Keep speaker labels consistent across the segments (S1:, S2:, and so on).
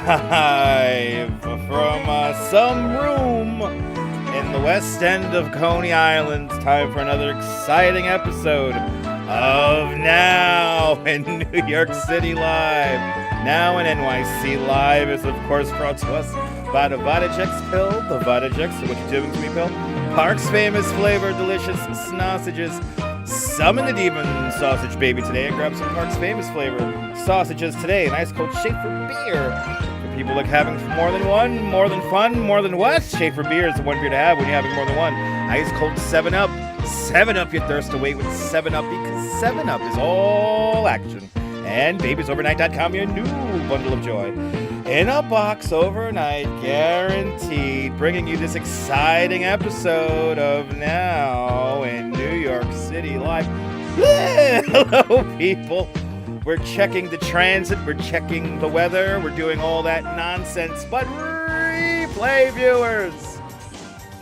S1: Live from some room in the west end of Coney Island. Time for another exciting episode of Now in New York City Live. Now in NYC Live is, of course, brought to us by the Vitajex pill. The Vitajex, what you doing to me pill? Park's famous flavor, delicious sausages. Summon the demon sausage baby today and grab some Park's famous flavor sausages today. An ice cold Schaefer beer for people like having more than one, more than fun, more than what? Schaefer beer is the one beer to have when you're having more than one. Ice cold 7-Up. 7-Up your thirst away with 7-Up because 7-Up is all action. And babiesovernight.com, your new bundle of joy. In a box overnight, guaranteed, bringing you this exciting episode of Now in New York City Live. Hello, people. We're checking the transit, we're checking the weather, we're doing all that nonsense, but replay viewers,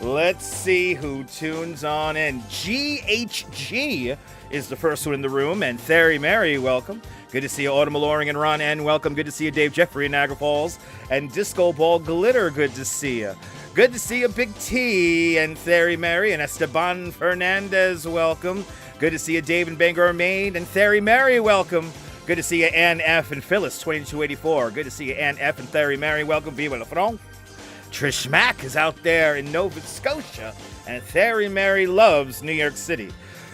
S1: let's see who tunes on in. GHG is the first one in the room, and Theory Mary, welcome. Good to see you, Autumn Loring and Ron N. Welcome. Good to see you, Dave Jeffrey in Niagara Falls. And Disco Ball Glitter, good to see you. Good to see you, Big T and Theory Mary and Esteban Fernandez, welcome. Good to see you, Dave and Bangor, Maine and Theory Mary, welcome. Good to see you, Ann F. and Phyllis, 2284. Good to see you, Ann F. and Theory Mary, welcome. Viva la France. Trish Mack is out there in Nova Scotia, and Theory Mary loves New York City.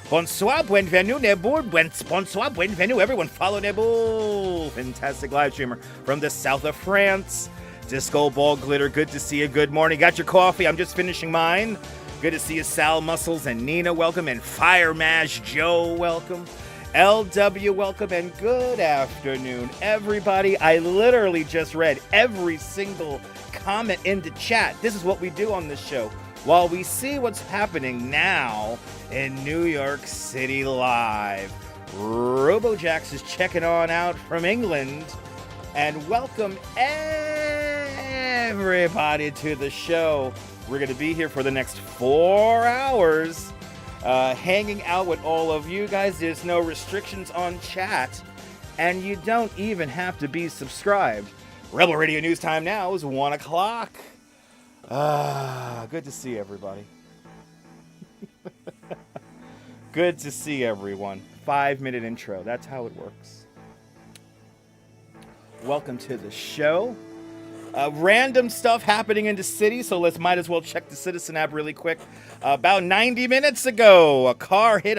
S1: Bonsoir, bienvenue, bonsoir, bienvenue, everyone. Follow Nebul. Fantastic live streamer from the south of France. Disco Ball Glitter, good to see you. Good morning. Got your coffee? I'm just finishing mine. Good to see you, Sal Muscles and Nina, welcome. And Fire Mash Joe, welcome. LW, welcome. And good afternoon, everybody. I literally just read every single comment in the chat. This is what we do on this show. While we see what's happening now in New York City Live, RoboJax is checking on out from England, and welcome everybody to the show. We're going to be here for the next 4 hours, hanging out with all of you guys. There's no restrictions on chat, and you don't even have to be subscribed. Rebel Radio News time now is 1 o'clock. Good to see everybody. Good to see everyone. 5-minute intro. That's how it works. Welcome to the show. Random stuff happening in the city, so might as well check the Citizen app really quick. About 90 minutes ago, a truck hit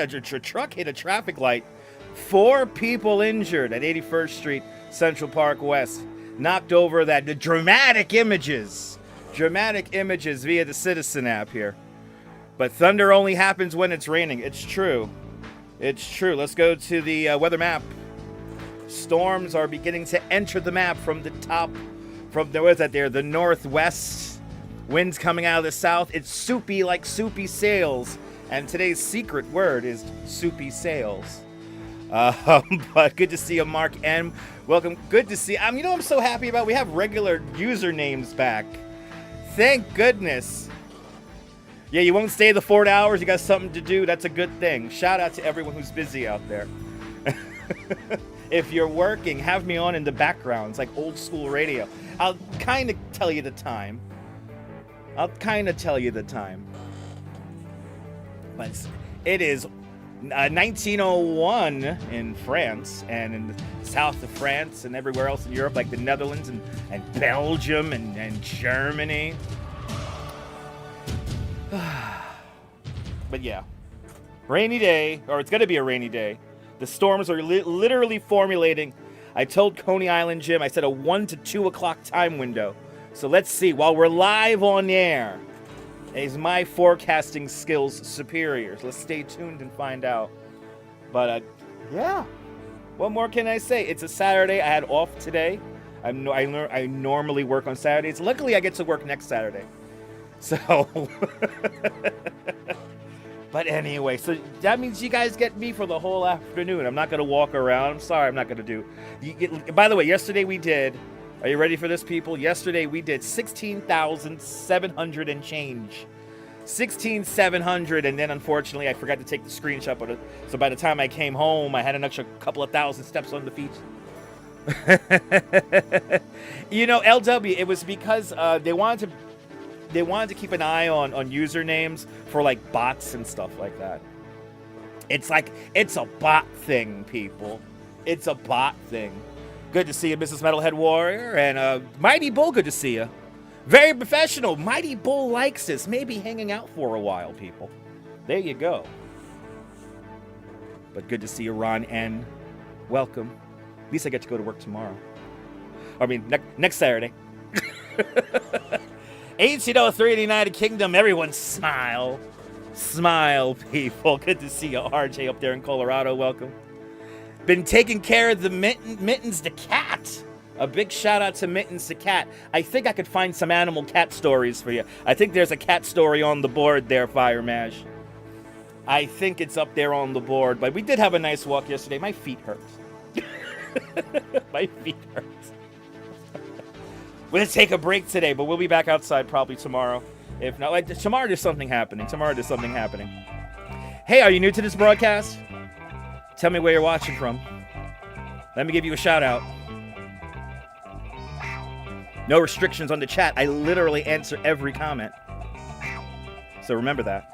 S1: a traffic light. 4 people injured at 81st Street, Central Park West. Knocked over the dramatic images via the Citizen app here. But thunder only happens when it's raining. It's true. Let's go to the weather map. Storms are beginning to enter the map from the top. The northwest. Winds coming out of the south. It's soupy like soupy sails. And today's secret word is soupy sails. But good to see you, Mark N. Welcome. Good to see. You know what I'm so happy about? We have regular usernames back. Thank goodness. Yeah, you won't stay the 4 hours. You got something to do. That's a good thing. Shout out to everyone who's busy out there. If you're working, have me on in the background. It's like old school radio. I'll kind of tell you the time. But it is 1901 in France, and in the south of France and everywhere else in Europe, like the Netherlands and Belgium and Germany. But yeah, rainy day, or it's going to be a rainy day. The storms are literally formulating. I told Coney Island Jim, I said a 1 to 2 o'clock time window. So let's see, while we're live on air, is my forecasting skills superior? So let's stay tuned and find out. But yeah, what more can I say? It's a Saturday. I had off today. I normally work on Saturdays. Luckily, I get to work next Saturday. So, but anyway, so that means you guys get me for the whole afternoon. I'm not going to walk around. I'm sorry, I'm not going to do. By the way, yesterday we did. Are you ready for this, people? Yesterday we did 16,700 and change. 16,700, and then unfortunately I forgot to take the screenshot of it. So by the time I came home, I had an extra couple of thousand steps on the feet. You know, LW, it was because they wanted to keep an eye on usernames for like bots and stuff like that. It's a bot thing, people. It's a bot thing. Good to see you, Mrs. Metalhead Warrior, and Mighty Bull, good to see you. Very professional. Mighty Bull likes this. Maybe hanging out for a while, people. There you go. But good to see you, Ron N. Welcome. At least I get to go to work tomorrow. I mean, next Saturday. 1803 in the United Kingdom. Everyone smile. Smile, people. Good to see you, RJ, up there in Colorado. Welcome. Been taking care of the Mittens the cat. A big shout out to Mittens the cat. I think I could find some animal cat stories for you. I think there's a cat story on the board there, Fire Mash. I think it's up there on the board. But we did have a nice walk yesterday. My feet hurt. My feet hurt. We're going to take a break today, but we'll be back outside probably tomorrow. If not, like, tomorrow there's something happening. Hey, are you new to this broadcast? Tell me where you're watching from. Let me give you a shout out. No restrictions on the chat. I literally answer every comment. So remember that.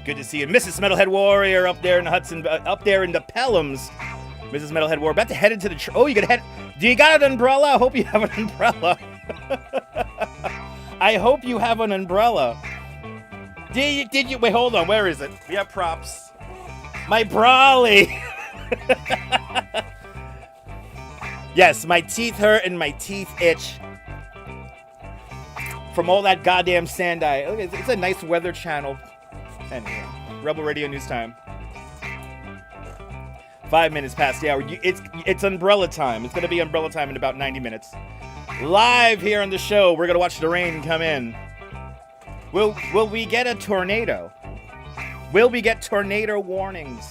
S1: Good to see you, Mrs. Metalhead Warrior, up there in the Hudson, up there in the Pelhams. Mrs. Metalhead Warrior, about to head into the. Oh, you gonna head? Do you got an umbrella? I hope you have an umbrella. I hope you have an umbrella. Did you? Wait, hold on. Where is it? We have props. My Brawly. Yes, my teeth hurt and my teeth itch from all that goddamn sand eye. It's a nice weather channel. Anyway, Rebel Radio News Time. 5 minutes past the hour. It's umbrella time. It's going to be umbrella time in about 90 minutes. Live here on the show. We're going to watch the rain come in. Will we get a tornado? Will we get tornado warnings?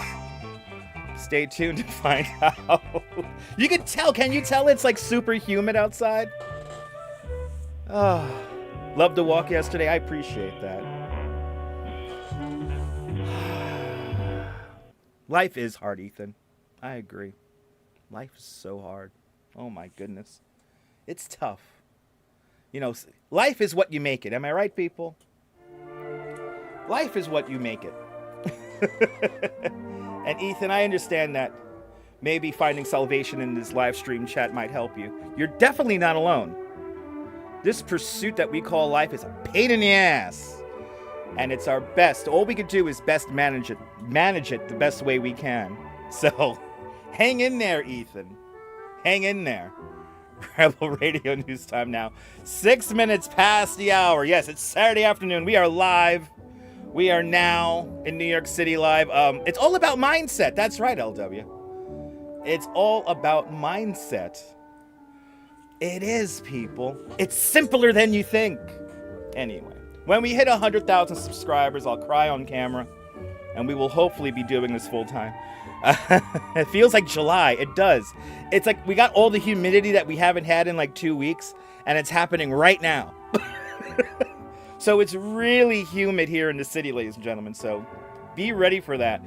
S1: Stay tuned to find out. You can tell. Can you tell it's like super humid outside? Oh, loved the walk yesterday. I appreciate that. Life is hard, Ethan. I agree. Life is so hard. Oh my goodness. It's tough. You know, life is what you make it. Am I right, people? Life is what you make it. And Ethan, I understand that maybe finding salvation in this live stream chat might help you. You're definitely not alone. This pursuit that we call life is a pain in the ass. And it's our best. All we can do is best manage it the best way we can. So, hang in there, Ethan. Hang in there. Rebel Radio News Time now. 6 minutes past the hour. Yes, it's Saturday afternoon. We are live. We are now in New York City live. It's all about mindset. That's right, LW. It's all about mindset. It is, people. It's simpler than you think. Anyway, when we hit 100,000 subscribers, I'll cry on camera, and we will hopefully be doing this full time. It feels like July. It does. It's like we got all the humidity that we haven't had in like 2 weeks, and it's happening right now. So it's really humid here in the city, ladies and gentlemen. So be ready for that.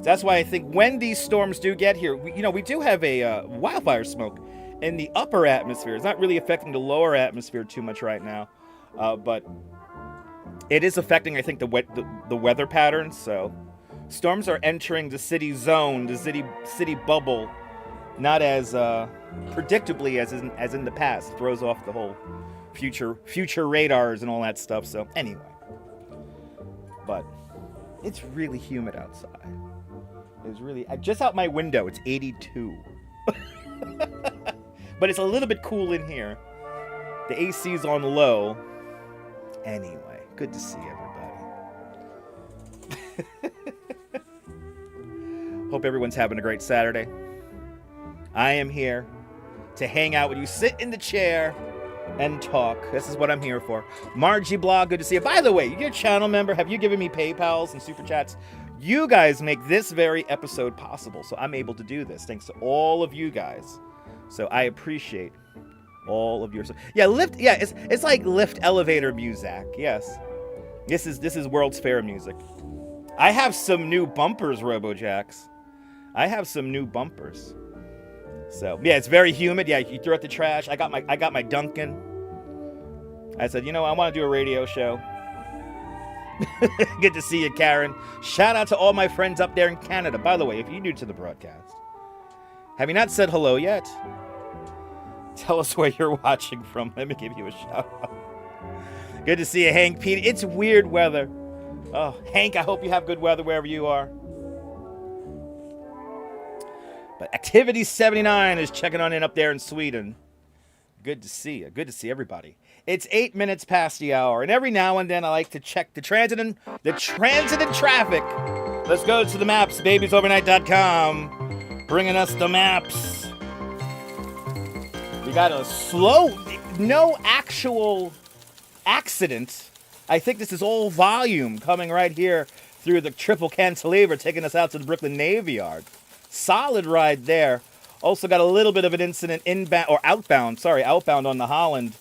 S1: That's why I think when these storms do get here, we do have a wildfire smoke in the upper atmosphere. It's not really affecting the lower atmosphere too much right now, but it is affecting, I think, the weather patterns. So storms are entering the city zone, the city bubble, not as predictably as in the past. Throws off the whole future radars and all that stuff. So anyway, but it's really humid outside. It's really just out my window. It's 82. But it's a little bit cool in here. The AC's on low. Anyway, good to see everybody. Hope everyone's having a great Saturday. I am here to hang out with you. Sit in the chair and talk. This is what I'm here for. Margie Blog, good to see you. By the way, you're a channel member. Have you given me PayPals and Super Chats? You guys make this very episode possible, so I'm able to do this. Thanks to all of you guys. So I appreciate all of your... Yeah, lift. Yeah, it's like lift elevator music. Yes. This is World's Fair music. I have some new bumpers, RoboJax. I have some new bumpers. So yeah, it's very humid. Yeah, you throw out the trash. I got my Duncan. I said, you know, I want to do a radio show. Good to see you, Karen. Shout out to all my friends up there in Canada. By the way, if you're new to the broadcast, have you not said hello yet? Tell us where you're watching from. Let me give you a shout out. Good to see you, Hank Pete. It's weird weather. Oh, Hank, I hope you have good weather wherever you are. But Activity 79 is checking on in up there in Sweden. Good to see you. Good to see everybody. It's 8 minutes past the hour, and every now and then I like to check the transit and traffic. Let's go to the maps, babiesovernight.com, bringing us the maps. We got a slow, no actual accident. I think this is all volume coming right here through the triple cantilever, taking us out to the Brooklyn Navy Yard. Solid ride there. Also got a little bit of an incident outbound on the Holland.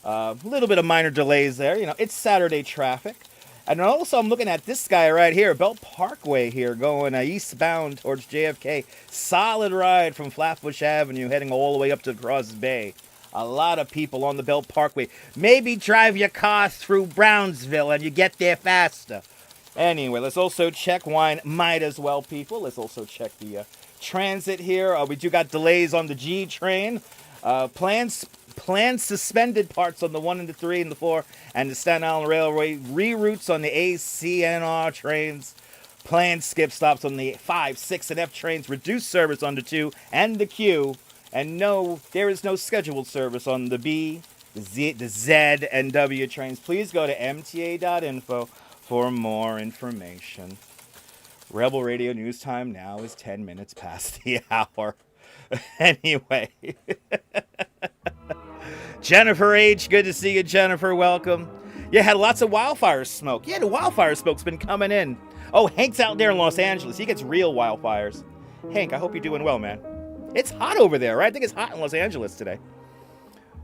S1: A little bit of minor delays there. You know, it's Saturday traffic. And also I'm looking at this guy right here, Belt Parkway here, going eastbound towards JFK. Solid ride from Flatbush Avenue, heading all the way up to Cross Bay. A lot of people on the Belt Parkway. Maybe drive your car through Brownsville and you get there faster. Anyway, let's also check wine. Might as well, people. Let's also check the transit here. We do got delays on the G train. Planned suspended parts on the 1 and the 3 and the 4 and the Staten Island Railway. Reroutes on the ACNR trains. Planned skip stops on the 5, 6, and F trains. Reduced service on the 2 and the Q. And no, there is no scheduled service on the B, the Z, and W trains. Please go to mta.info for more information. Rebel Radio News Time now is 10 minutes past the hour. Anyway. Jennifer H., good to see you, Jennifer. Welcome. Yeah, had lots of wildfire smoke. Yeah, the wildfire smoke's been coming in. Oh, Hank's out there in Los Angeles. He gets real wildfires. Hank, I hope you're doing well, man. It's hot over there, right? I think it's hot in Los Angeles today.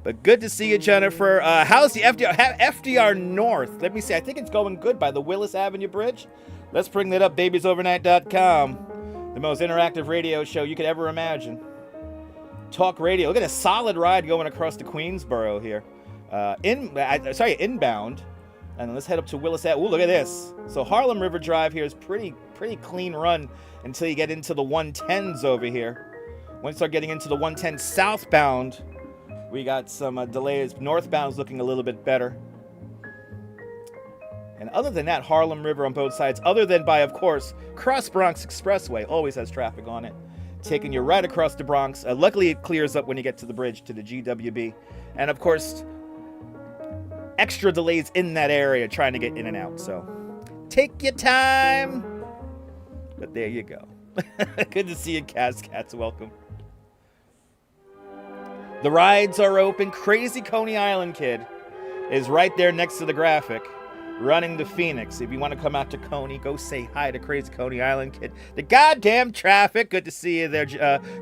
S1: But good to see you, Jennifer. How's the FDR North? Let me see. I think it's going good by the Willis Avenue Bridge. Let's bring that up, babiesovernight.com. The most interactive radio show you could ever imagine. Talk radio. Look at a solid ride going across the Queensboro here. Inbound. And let's head up to Willis Avenue. Ooh, look at this. So Harlem River Drive here is pretty clean run until you get into the 110s over here. Once you start getting into the 110 southbound, we got some delays. Northbound's looking a little bit better. And other than that, Harlem River on both sides, other than by, of course, Cross Bronx Expressway, always has traffic on it, taking you right across the Bronx. Luckily, it clears up when you get to the bridge, to the GWB. And, of course, extra delays in that area trying to get in and out. So take your time. But there you go. Good to see you, Cats. Welcome. The rides are open. Crazy Coney Island Kid is right there next to the graphic, running the Phoenix. If you want to come out to Coney, go say hi to Crazy Coney Island Kid. The goddamn traffic. Good to see you there.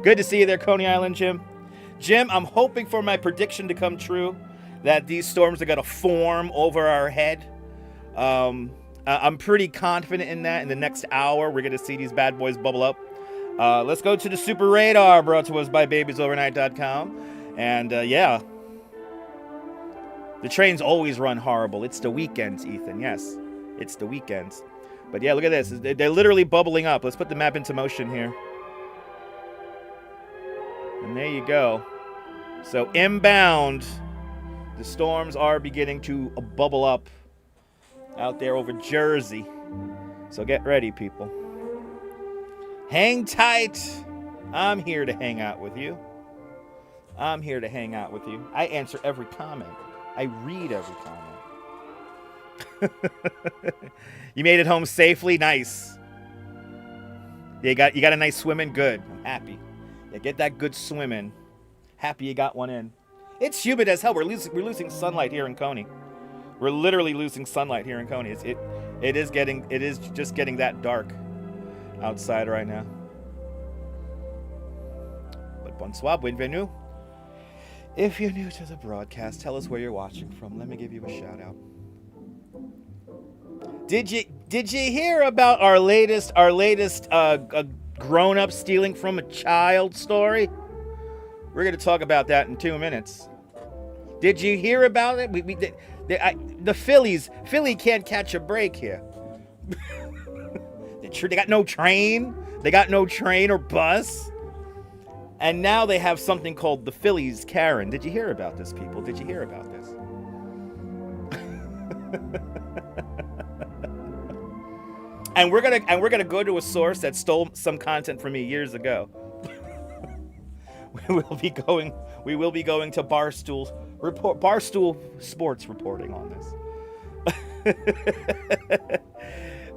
S1: Good to see you there, Coney Island, Jim. Jim, I'm hoping for my prediction to come true, that these storms are going to form over our head. I'm pretty confident in that. In the next hour, we're going to see these bad boys bubble up. Let's go to the Super Radar, brought to us by babiesovernight.com. And, yeah. The trains always run horrible. It's the weekends, Ethan. Yes, it's the weekends. But, yeah, look at this. They're literally bubbling up. Let's put the map into motion here. And there you go. So, inbound, the storms are beginning to bubble up out there over Jersey. So, get ready, people. Hang tight. I'm here to hang out with you. I answer every comment. I read every comment. You made it home safely? Nice. You got a nice swim in? Good. I'm happy. Yeah, get that good swim in. Happy you got one in. It's humid as hell. We're losing sunlight here in Coney. We're literally losing sunlight here in Coney. It is just getting that dark outside right now. But bonsoir, bienvenue. If you're new to the broadcast, tell us where you're watching from. Let me give you a shout out. Did you hear about our latest grown up stealing from a child story? We're going to talk about that in 2 minutes. Did you hear about it? The Philly can't catch a break here. They got no train. They got no train or bus. And now they have something called the Phillies Karen. Did you hear about this, people? Did you hear about this? And we're gonna go to a source that stole some content from me years ago. We will be going to Barstool Sports reporting on this.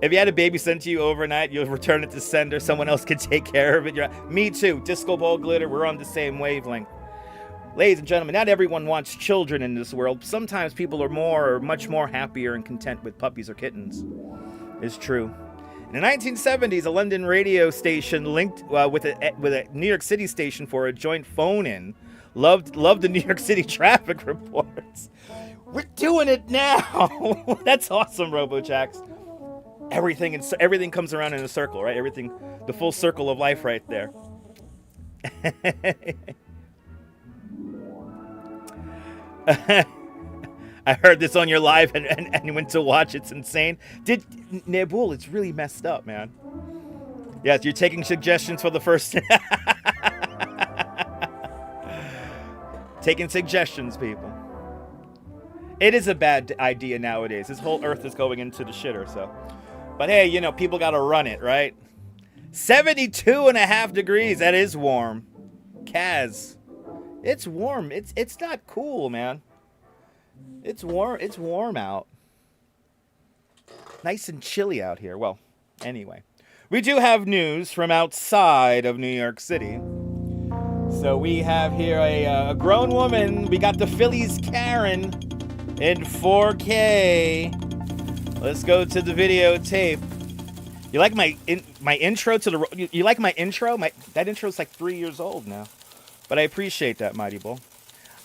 S1: If you had a baby sent to you overnight, you'll return it to sender. Someone else can take care of it. Me too. Disco ball glitter. We're on the same wavelength. Ladies and gentlemen, not everyone wants children in this world. Sometimes people are much more happier and content with puppies or kittens. It's true. In the 1970s, a London radio station linked with a New York City station for a joint phone-in loved the New York City traffic reports. We're doing it now. That's awesome, RoboJax. Everything comes around in a circle, right? Everything, the full circle of life, right there. I heard this on your live and went to watch. It's insane. Nabul, it's really messed up, man. Yes, you're taking suggestions for the first... Taking suggestions, people. It is a bad idea nowadays. This whole earth is going into the shitter, so... But hey, people gotta run it, right? 72.5 degrees. That is warm. Kaz. It's warm. It's not cool, man. It's warm out. Nice and chilly out here. Well, anyway. We do have news from outside of New York City. So we have here a grown woman. We got the Phillies Karen in 4K. Let's go to the videotape. You like my intro to the... You like my intro? That intro is like 3 years old now. But I appreciate that, Mighty Bull.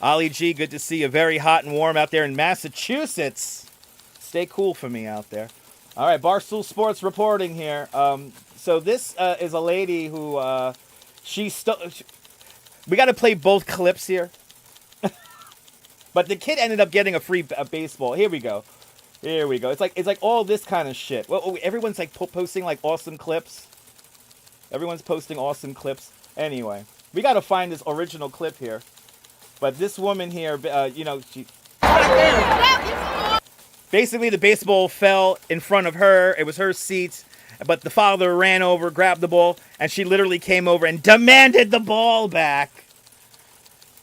S1: Ollie G, good to see you. Very hot and warm out there in Massachusetts. Stay cool for me out there. All right, Barstool Sports reporting here. So this is a lady who we got to play both clips here. But the kid ended up getting a free baseball. Here we go. It's like all this kind of shit. Well, everyone's like posting like awesome clips. Everyone's posting awesome clips. Anyway, we got to find this original clip here. But this woman here, she... Basically, the baseball fell in front of her. It was her seat. But the father ran over, grabbed the ball, and she literally came over and demanded the ball back.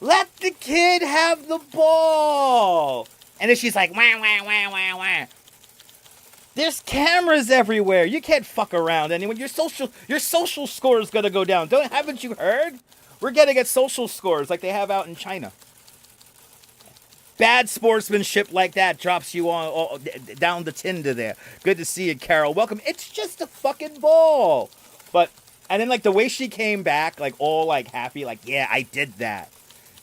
S1: Let the kid have the ball. And then she's like, wah, wah, wah, wah, wah. There's cameras everywhere. You can't fuck around anyone. Your social score is going to go down. Haven't you heard? We're getting at social scores like they have out in China. Bad sportsmanship like that drops you on down the Tinder there. Good to see you, Carol. Welcome. It's just a fucking ball. And then like the way she came back, like all like happy, like, yeah, I did that.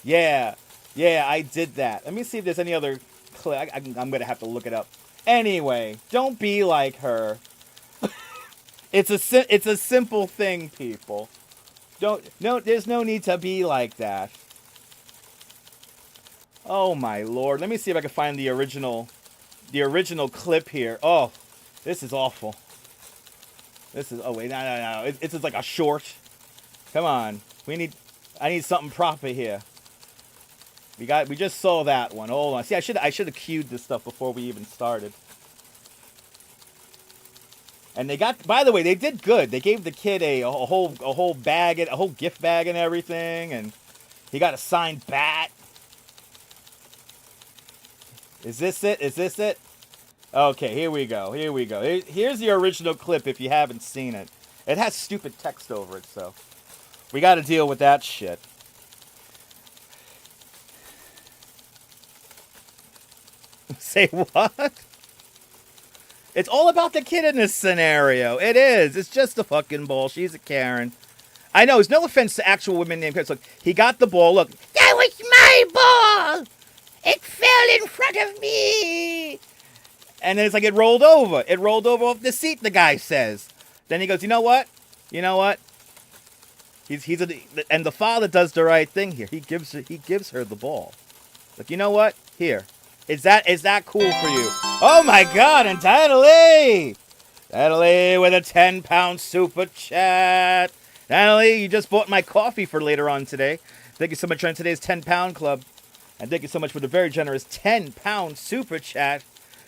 S1: Yeah, I did that. Let me see if there's any other clip. I'm going to have to look it up. Anyway, don't be like her. It's a simple thing, people. There's no need to be like that. Oh my lord. Let me see if I can find the original clip here. Oh, this is awful. Oh wait, no. This is like a short. Come on. I need something proper here. We just saw that one. Hold on. See, I should have cued this stuff before we even started. And by the way, they did good. They gave the kid a whole bag, a whole gift bag and everything, and he got a signed bat. Is this it? Okay, here we go. Here's the original clip if you haven't seen it. It has stupid text over it, so we got to deal with that shit. Say what? It's all about the kid in this scenario. It is. It's just a fucking ball. She's a Karen. I know. It's no offense to actual women named Karen. Look, he got the ball. Look. That was my ball. It fell in front of me. And then it's like it rolled over. It rolled over off the seat, the guy says. Then he goes, you know what? You know what? And the father does the right thing here. He gives her the ball. Like, you know what? Here. Is that cool for you? Oh my God! And Natalie with a 10-pound super chat. Natalie, you just bought my coffee for later on today. Thank you so much for today's 10-pound club, and thank you so much for the very generous 10-pound super chat.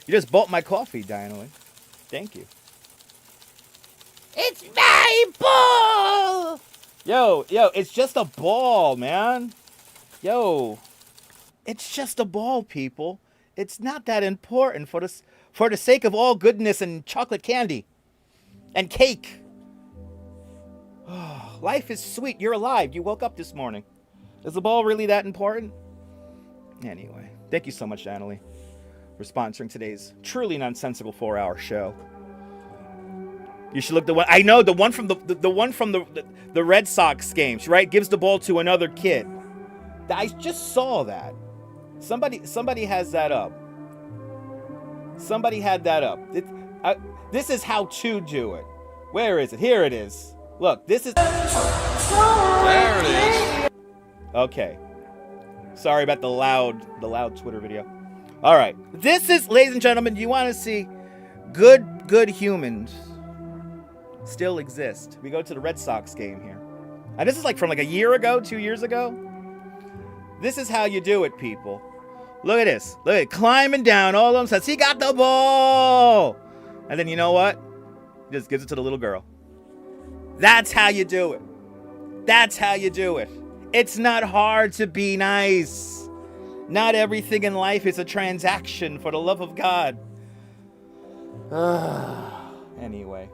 S1: You just bought my coffee, Natalie. Thank you. It's my ball. Yo, it's just a ball, man. Yo, it's just a ball, people. It's not that important for the sake of all goodness and chocolate candy and cake. Life is sweet. You're alive. You woke up this morning. Is the ball really that important? Anyway, thank you so much, Annalie, for sponsoring today's truly nonsensical 4-hour show. You should look the one. I know the one from the Red Sox games, right? Gives the ball to another kid. I just saw that. Somebody has that up. Somebody had that up. This is how to do it. Where is it? Here it is. Look, this is. There it is. Okay. Sorry about the loud Twitter video. All right. This is, ladies and gentlemen, you want to see good humans still exist. We go to the Red Sox game here. And this is like from like a year ago, 2 years ago. This is how you do it, people. Look at this. Look at it. Climbing down. All of them says, he got the ball. And then you know what? He just gives it to the little girl. That's how you do it. That's how you do it. It's not hard to be nice. Not everything in life is a transaction, for the love of God. Anyway.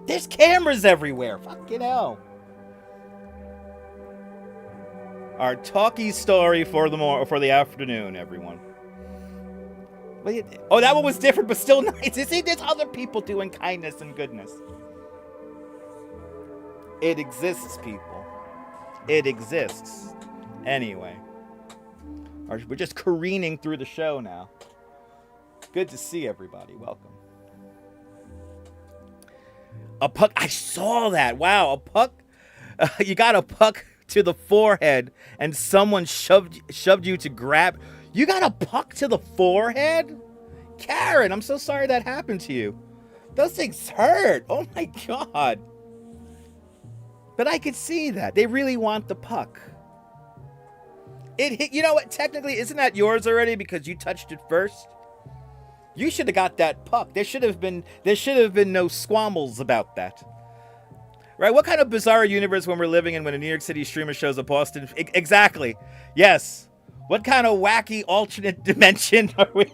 S1: There's cameras everywhere. Fucking hell. Our talkie story for the afternoon, everyone. Oh, that one was different, but still nice. You see, there's other people doing kindness and goodness. It exists, people. It exists. Anyway. We're just careening through the show now. Good to see everybody. Welcome. A puck. I saw that. Wow, a puck. You got a puck to the forehead, and someone shoved you to grab. You got a puck to the forehead? Karen, I'm so sorry that happened to you. Those things hurt. Oh my God. But I could see that. They really want the puck. It hit, you know what? Technically, isn't that yours already because you touched it first? You should have got that puck. There should have been no squabbles about that. Right? What kind of bizarre universe when we're living in when a New York City streamer shows up Boston? Exactly. Yes. What kind of wacky alternate dimension are we?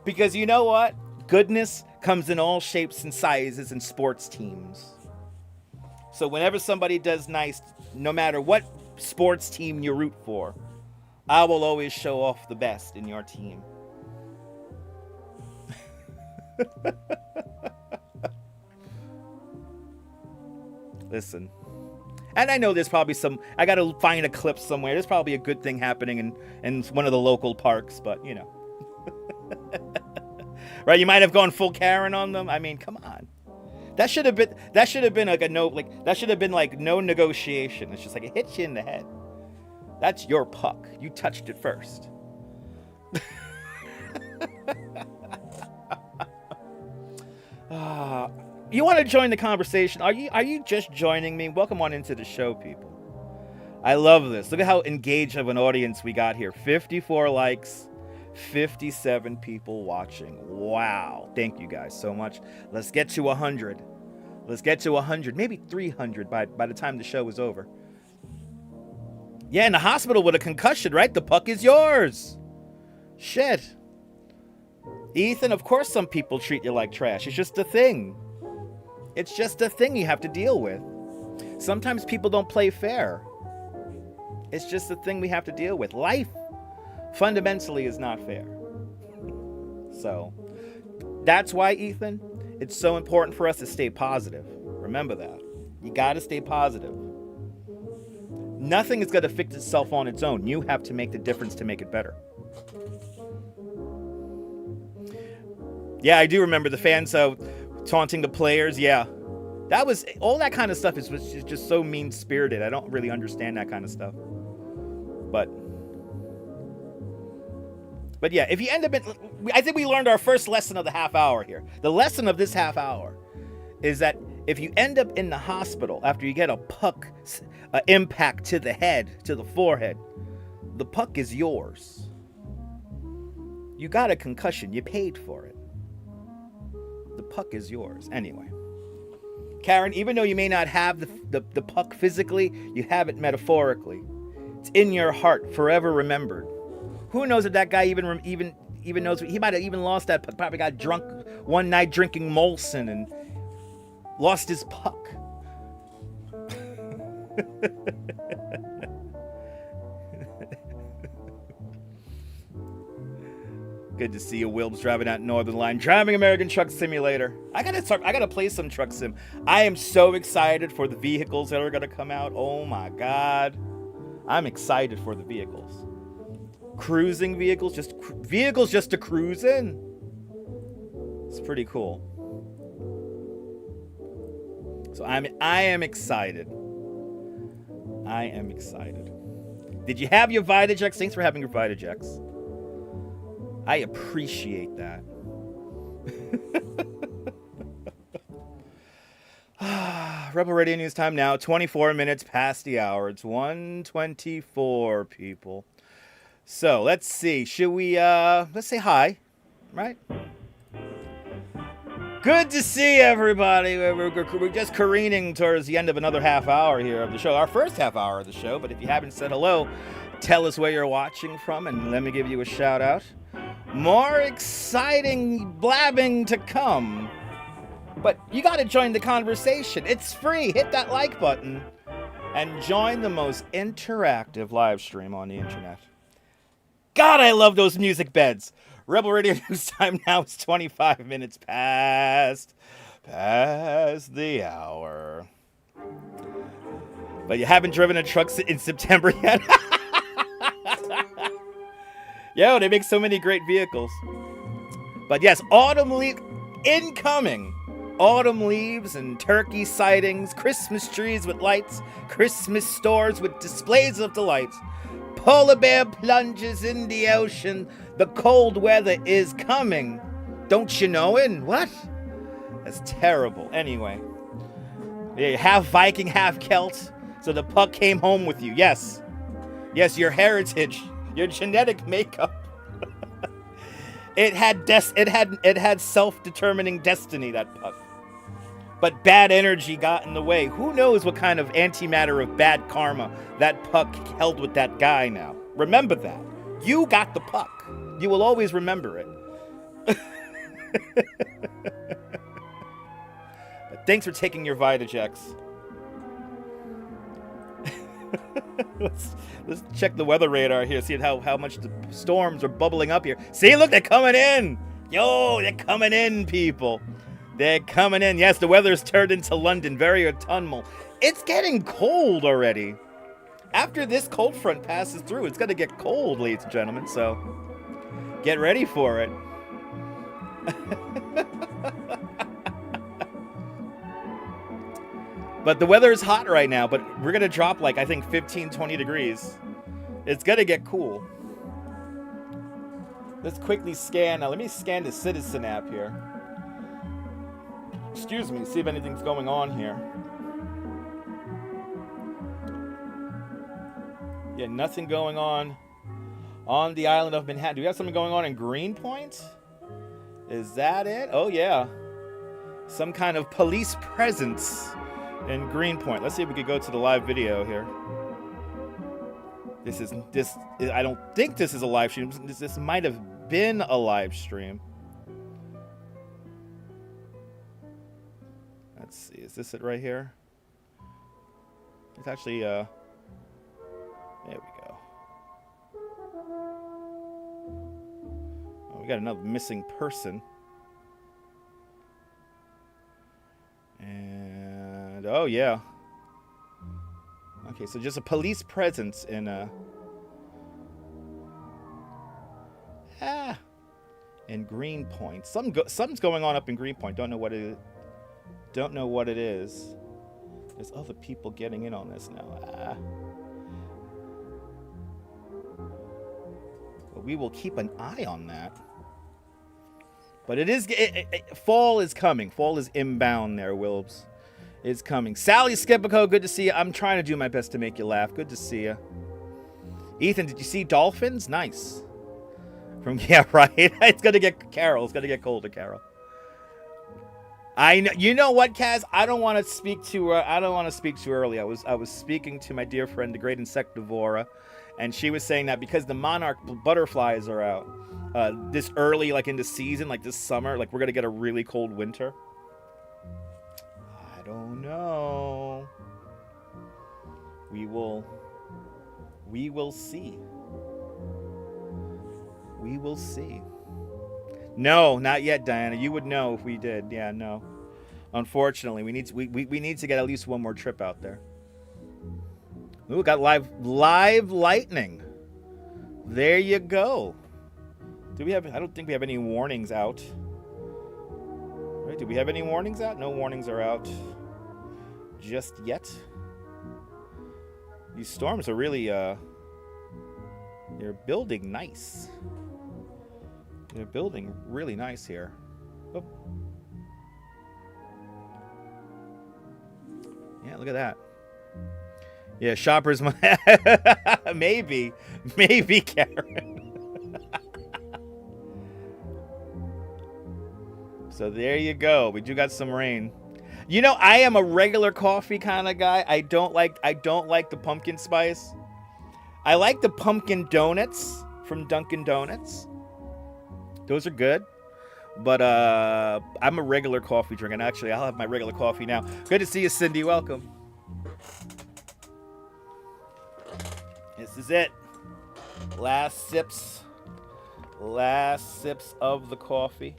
S1: Because you know what? Goodness comes in all shapes and sizes in sports teams. So whenever somebody does nice, no matter what sports team you root for, I will always show off the best in your team. Listen. And I know there's probably I gotta find a clip somewhere. There's probably a good thing happening in one of the local parks, but you know. Right, you might have gone full Karen on them. I mean, come on. That should have been like no negotiation. It's just like it hits you in the head. That's your puck. You touched it first. You want to join the conversation? Are you just joining me? Welcome on into the show, people. I love this. Look at how engaged of an audience we got here. 54 likes, 57 people watching. Wow. Thank you guys so much. Let's get to 100. Let's get to 100, maybe 300 by the time the show is over. Yeah, in the hospital with a concussion, right? The puck is yours. Shit. Ethan, of course some people treat you like trash. It's just a thing. It's just a thing you have to deal with. Sometimes people don't play fair. It's just a thing we have to deal with. Life. fundamentally is not fair. So that's why, Ethan, it's so important for us to stay positive. Remember that. You got to stay positive. Nothing is going to fix itself on its own. You have to make the difference to make it better. Yeah, I do remember the fans taunting the players. Yeah, that was all that kind of stuff is just so mean-spirited. I don't really understand that kind of stuff. But yeah, if you end up I think we learned our first lesson of the half hour here. The lesson of this half hour is that if you end up in the hospital after you get a puck impact to the head, to the forehead, the puck is yours. You got a concussion. You paid for it. The puck is yours. Anyway. Karen, even though you may not have the puck physically, you have it metaphorically. It's in your heart, forever remembered. Who knows if that guy even knows? He might have even lost that puck. Probably got drunk one night drinking Molson and lost his puck. Good to see you, Wilbs, driving out Northern Line, driving American Truck Simulator. I gotta play some Truck Sim. I am so excited for the vehicles that are gonna come out. Oh my God, I'm excited for the vehicles. Cruising vehicles, just to cruise in. It's pretty cool. So I am excited. I am excited. Did you have your Vitajex? Thanks for having your Vitajex. I appreciate that. Rebel Radio News time now. 24 minutes past the hour. It's 1:24, people. So let's see. Should we let's say hi, right? Good to see everybody. We're just careening towards the end of another half hour here of the show. Our first half hour of the show. But if you haven't said hello, tell us where you're watching from and let me give you a shout out. More exciting blabbing to come. But you got to join the conversation. It's free. Hit that like button and join the most interactive live stream on the internet. God, I love those music beds. Rebel Radio News time now is 25 minutes past the hour. But you haven't driven a truck in September yet? Yo, they make so many great vehicles. But yes, autumn leaf incoming. Autumn leaves and turkey sightings, Christmas trees with lights, Christmas stores with displays of delight. Polar bear plunges in the ocean. The cold weather is coming. Don't you know it? What? That's terrible. Anyway. Yeah, half Viking, half Celt. So the puck came home with you. Yes. Yes, your heritage. Your genetic makeup. It had self-determining destiny, that puck. But bad energy got in the way. Who knows what kind of antimatter of bad karma that puck held with that guy now. Remember that. You got the puck. You will always remember it. But thanks for taking your Vitajex. Let's check the weather radar here, see how much the storms are bubbling up here. See, look, they're coming in. Yo, they're coming in, people. They're coming in. Yes, the weather's turned into London, very autumnal. It's getting cold already. After this cold front passes through, it's going to get cold, ladies and gentlemen, so get ready for it. But the weather is hot right now, but we're going to drop like, I think, 15, 20 degrees. It's going to get cool. Let's quickly scan. Now, let me scan the Citizen app here. Excuse me, see if anything's going on here. Yeah, nothing going on the island of Manhattan. Do we have something going on in Greenpoint? Is that it? Oh, yeah. Some kind of police presence in Greenpoint. Let's see if we could go to the live video here. I don't think this is a live stream. This might have been a live stream. Let's see. Is this it right here? It's actually, there we go. got another missing person. And oh yeah. Okay, so just a police presence in in Greenpoint. Something's going on up in Greenpoint. Don't know what it is. There's other people getting in on this now. But we will keep an eye on that. But fall is coming. Fall is inbound there, Wilbs. It's coming. Sally Skipico, good to see you. I'm trying to do my best to make you laugh. Good to see you. Ethan, did you see dolphins? Nice. Yeah, right. It's gonna get Carol. It's gonna get colder, Carol. I know. You know what, Kaz? I don't want to speak too. I don't want to speak too early. I was speaking to my dear friend, the great insectivora, and she was saying that because the monarch butterflies are out this early, like in the season, like this summer, like we're gonna get a really cold winter. I don't know. We will see. We will see. No, not yet, Diana. You would know if we did. Yeah, no. Unfortunately, we need to get at least one more trip out there. Ooh, we got live lightning. There you go. Do we have? I don't think we have any warnings out. Right? Do we have any warnings out? No warnings are out just yet. These storms are really they're building nice. They're building really nice here. Oh. Yeah, look at that. Yeah, shoppers maybe Karen. So there you go. We do got some rain. You know, I am a regular coffee kind of guy. I don't like the pumpkin spice. I like the pumpkin donuts from Dunkin' Donuts. Those are good. But I'm a regular coffee drinker. And actually, I'll have my regular coffee now. Good to see you, Cindy. Welcome. This is it. Last sips of the coffee.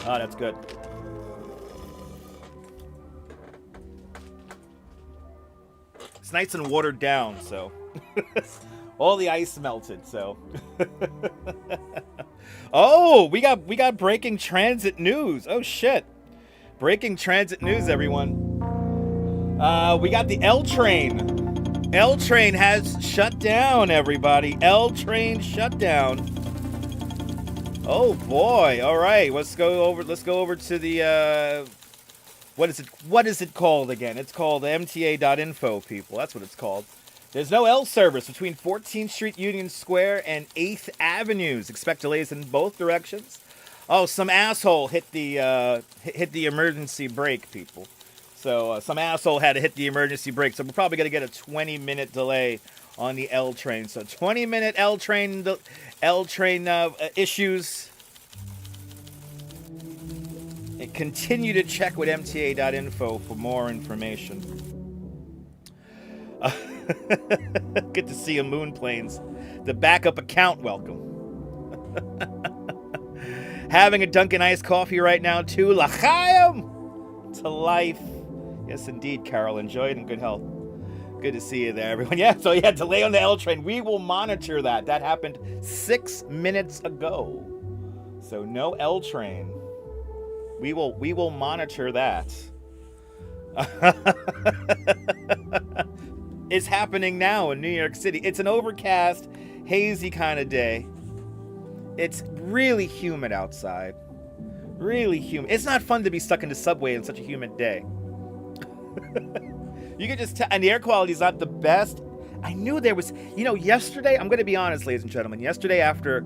S1: Oh, that's good. It's nice and watered down, so all the ice melted, so. Oh, we got breaking transit news. Oh shit. Breaking transit news, everyone. We got the L train. L train has shut down, everybody. L train shut down. Oh boy. All right, let's go over to the what is it called again? It's called MTA.info, people. That's what it's called. There's no L service between 14th Street, Union Square, and 8th Avenues. Expect delays in both directions. Oh, some asshole hit the emergency brake, people. So some asshole had to hit the emergency brake. So we're probably gonna get a 20-minute delay on the L train. So 20-minute L train issues. And continue to check with MTA.info for more information. Good to see you, Moon Plains. The backup account, welcome. Having a Dunkin' iced coffee right now, too. L'chaim to life. Yes, indeed, Carol. Enjoy it in good health. Good to see you there, everyone. Yeah, so yeah, delay on the L train. We will monitor that. That happened 6 minutes ago. So no L train. We will monitor that. It's happening now in New York City. It's an overcast, hazy kind of day. It's really humid outside. Really humid. It's not fun to be stuck in the subway in such a humid day. You can just tell, and the air quality is not the best. I knew there was, yesterday, I'm going to be honest, ladies and gentlemen, yesterday after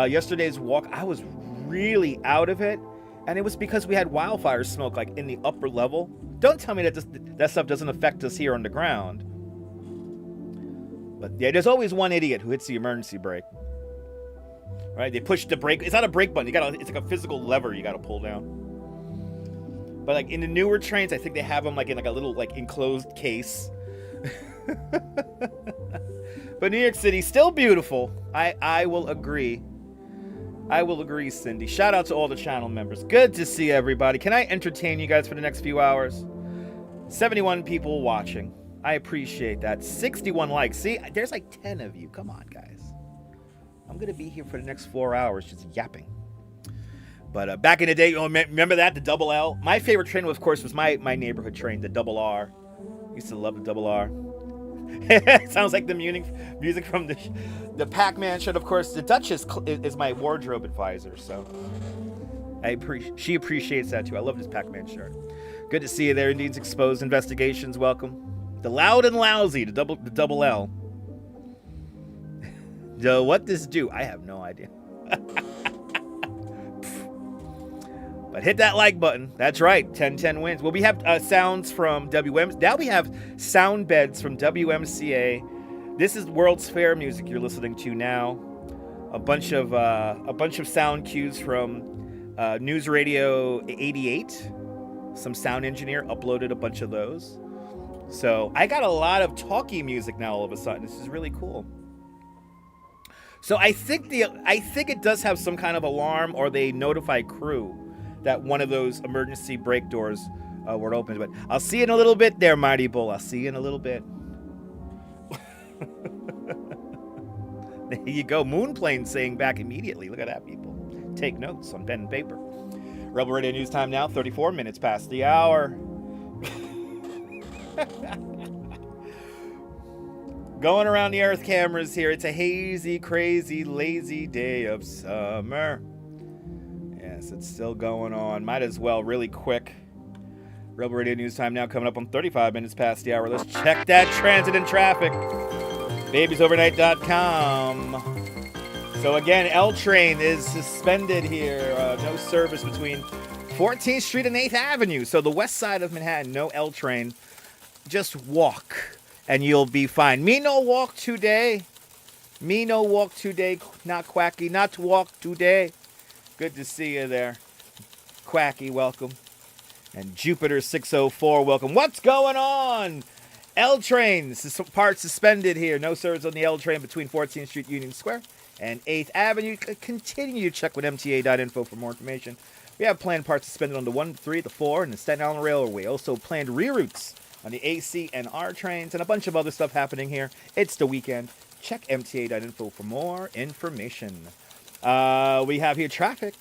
S1: yesterday's walk, I was really out of it. And it was because we had wildfire smoke, like, in the upper level. Don't tell me that stuff doesn't affect us here on the ground. But, yeah, there's always one idiot who hits the emergency brake. Right? They push the brake. It's not a brake button. It's like a physical lever you got to pull down. But like in the newer trains, I think they have them like in like a little like enclosed case. But New York City, still beautiful. I will agree. I will agree, Cindy. Shout out to all the channel members. Good to see everybody. Can I entertain you guys for the next few hours? 71 people watching. I appreciate that. 61 likes. See, there's like 10 of you. Come on, guys. I'm going to be here for the next 4 hours just yapping. But back in the day, remember that? The double L? My favorite train, of course, was my neighborhood train, the double R. Used to love the double R. Sounds like the music from the Pac-Man shirt. Of course, the Duchess is my wardrobe advisor, so she appreciates that too. I love this Pac-Man shirt. Good to see you there, Indians Exposed Investigations. Welcome. The Loud and Lousy, the double L. What this do? I have no idea. But hit that like button. That's right. 1010 wins. Well, we have sounds from WM. Now we have sound beds from WMCA. This is World's Fair music you're listening to now. A bunch of sound cues from News Radio 88. Some sound engineer uploaded a bunch of those. So I got a lot of talkie music now all of a sudden. This is really cool. So I think it does have some kind of alarm, or they notify crew that one of those emergency brake doors were open. But I'll see you in a little bit there, Mighty Bull. I'll see you in a little bit. There you go. Moonplane saying back immediately. Look at that, people. Take notes on pen and paper. Rebel Radio News time now, 34 minutes past the hour. Going around the Earth cameras here. It's a hazy, crazy, lazy day of summer. Yes, it's still going on. Might as well, really quick. Rebel Radio News time now coming up on 35 minutes past the hour. Let's check that transit and traffic. Babiesovernight.com. So again, L train is suspended here. No service between 14th Street and 8th Avenue. So the west side of Manhattan, no L train. Just walk and you'll be fine. Me no walk today. Me no walk today. Not Quacky. Not to walk today. Good to see you there. Quacky, welcome. And Jupiter 604, welcome. What's going on? L train, part suspended here. No service on the L train between 14th Street, Union Square, and 8th Avenue. Continue to check with MTA.info for more information. We have planned parts suspended on the 1, 3, the 4, and the Staten Island Railway. Also planned reroutes on the AC and R trains, and a bunch of other stuff happening here. It's the weekend. Check MTA.info for more information. We have here traffic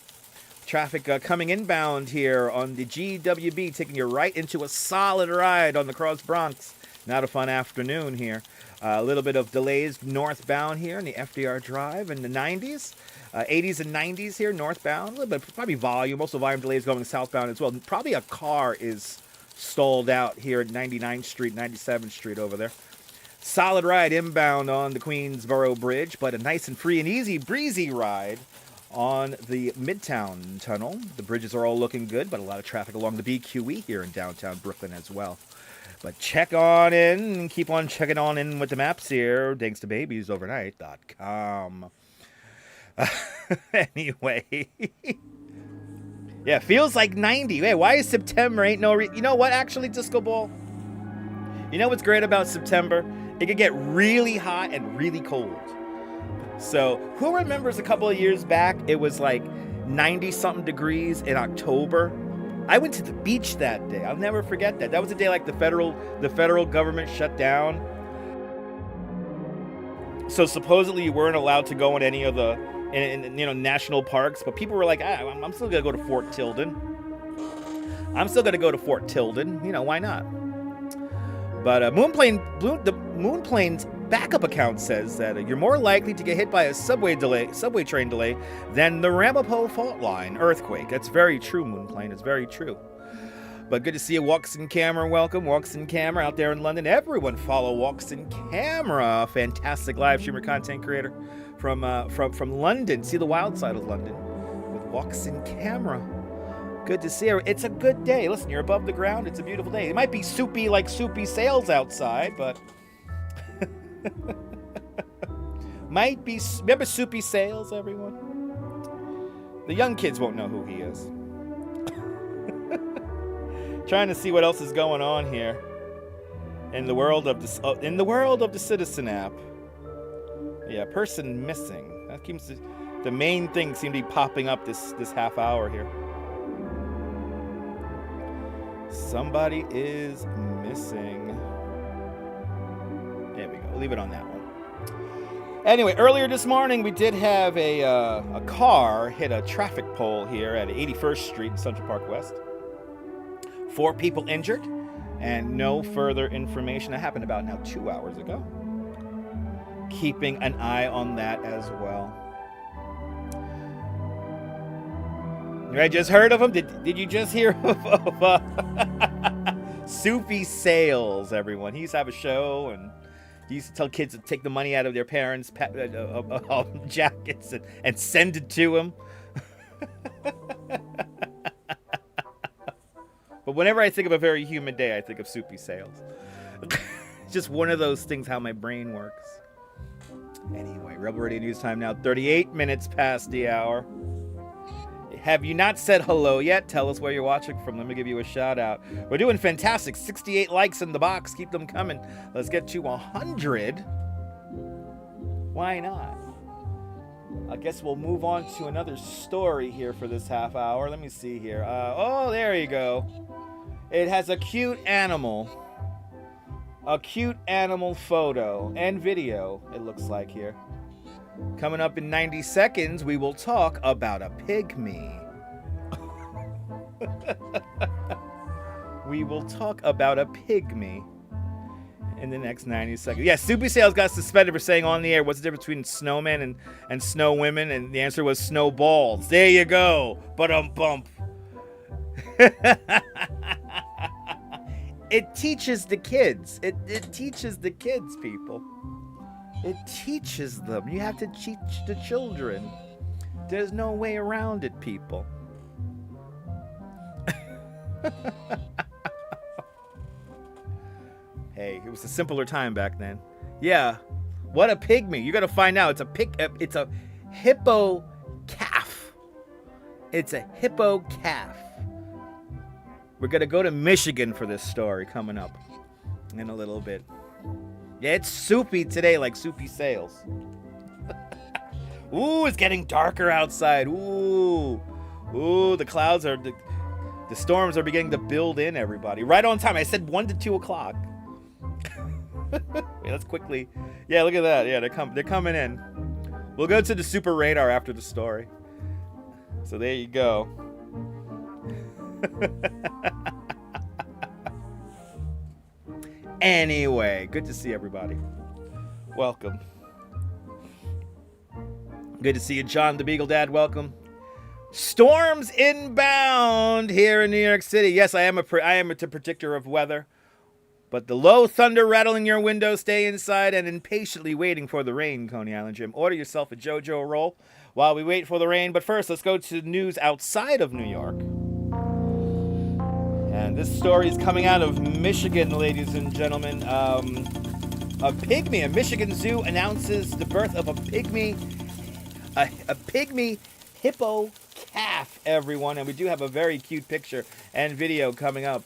S1: coming inbound here on the GWB, taking you right into a solid ride on the Cross Bronx. Not a fun afternoon here. A little bit of delays northbound here in the FDR Drive in the 90s. 80s and 90s here northbound. A little bit, probably volume. Also volume delays going southbound as well. Probably a car is stalled out here at 99th Street, 97th Street over there. Solid ride inbound on the Queensboro Bridge, but a nice and free and easy, breezy ride on the Midtown Tunnel. The bridges are all looking good, but a lot of traffic along the BQE here in downtown Brooklyn as well. But check on in and keep on checking on in with the maps here, thanks to babiesovernight.com. Anyway. Yeah, feels like 90. Hey, why is September ain't no... You know what, actually, Disco Ball? You know what's great about September? It could get really hot and really cold. So, who remembers a couple of years back, it was like 90-something degrees in October? I went to the beach that day. I'll never forget that. That was the day like the federal government shut down. So supposedly you weren't allowed to go in any of the national parks, but people were like, I'm still gonna go to Fort Tilden. Why not? But the Moonplane's backup account says that you're more likely to get hit by a subway train delay than the Ramapo fault line earthquake. That's very true, Moonplane. It's very true. But good to see you, Walks in Camera. Welcome, Walks in Camera out there in London. Everyone follow Walks in Camera, fantastic live streamer content creator from London. See the wild side of London with Walks in Camera. Good to see her. It's a good day. Listen, you're above the ground. It's a beautiful day. It might be soupy sails outside, but might be. Remember Soupy Sales, everyone? The young kids won't know who he is. Trying to see what else is going on here in the world of the Citizen app. Yeah, person missing. That keeps the main thing seem to be popping up this half hour here. Somebody is missing. There we go. Leave it on that one. Anyway, earlier this morning we did have a car hit a traffic pole here at 81st Street in Central Park West. 4 people injured, and no further information. That happened about now 2 hours ago. Keeping an eye on that as well. I just heard of him. Did you just hear of Soupy Sales, everyone? He used to have a show, and he used to tell kids to take the money out of their parents' jackets and send it to him. But whenever I think of A Very Human Day, I think of Soupy Sales. It's just one of those things, how my brain works. Anyway, Rebel Radio News Time now, 38 minutes past the hour. Have you not said hello yet? Tell us where you're watching from. Let me give you a shout out. We're doing fantastic. 68 likes in the box. Keep them coming. Let's get to 100. Why not? I guess we'll move on to another story here for this half hour. Let me see here. Oh, there you go. It has a cute animal. A cute animal photo and video, it looks like here. Coming up in 90 seconds, we will talk about a pygmy. We will talk about a pygmy in the next 90 seconds. Yeah, Soupy Sales got suspended for saying on the air, what's the difference between snowmen and snow women? And the answer was snowballs. There you go. Bump. It teaches the kids. It teaches the kids, people. It teaches them. You have to teach the children. There's no way around it, people. Hey, it was a simpler time back then. Yeah. What a pygmy. You got to find out. It's a hippo calf. It's a hippo calf. We're going to go to Michigan for this story coming up in a little bit. Yeah, it's soupy today, like Soupy Sales. Ooh, it's getting darker outside. Ooh, the clouds are, the storms are beginning to build in, everybody. Right on time. I said 1 to 2 o'clock. Wait, let's quickly. Yeah, look at that. Yeah, they're coming in. We'll go to the super radar after the story. So there you go. Anyway, good to see everybody. Welcome. Good to see you, John the Beagle Dad. Welcome. Storms inbound here in New York City. Yes, I am a predictor of weather. But the low thunder rattling your window, stay inside and impatiently waiting for the rain, Coney Island Jim. Order yourself a JoJo roll while we wait for the rain. But first, let's go to news outside of New York. And this story is coming out of Michigan, ladies and gentlemen. A Michigan zoo announces the birth of a pygmy hippo calf, everyone. And we do have a very cute picture and video coming up.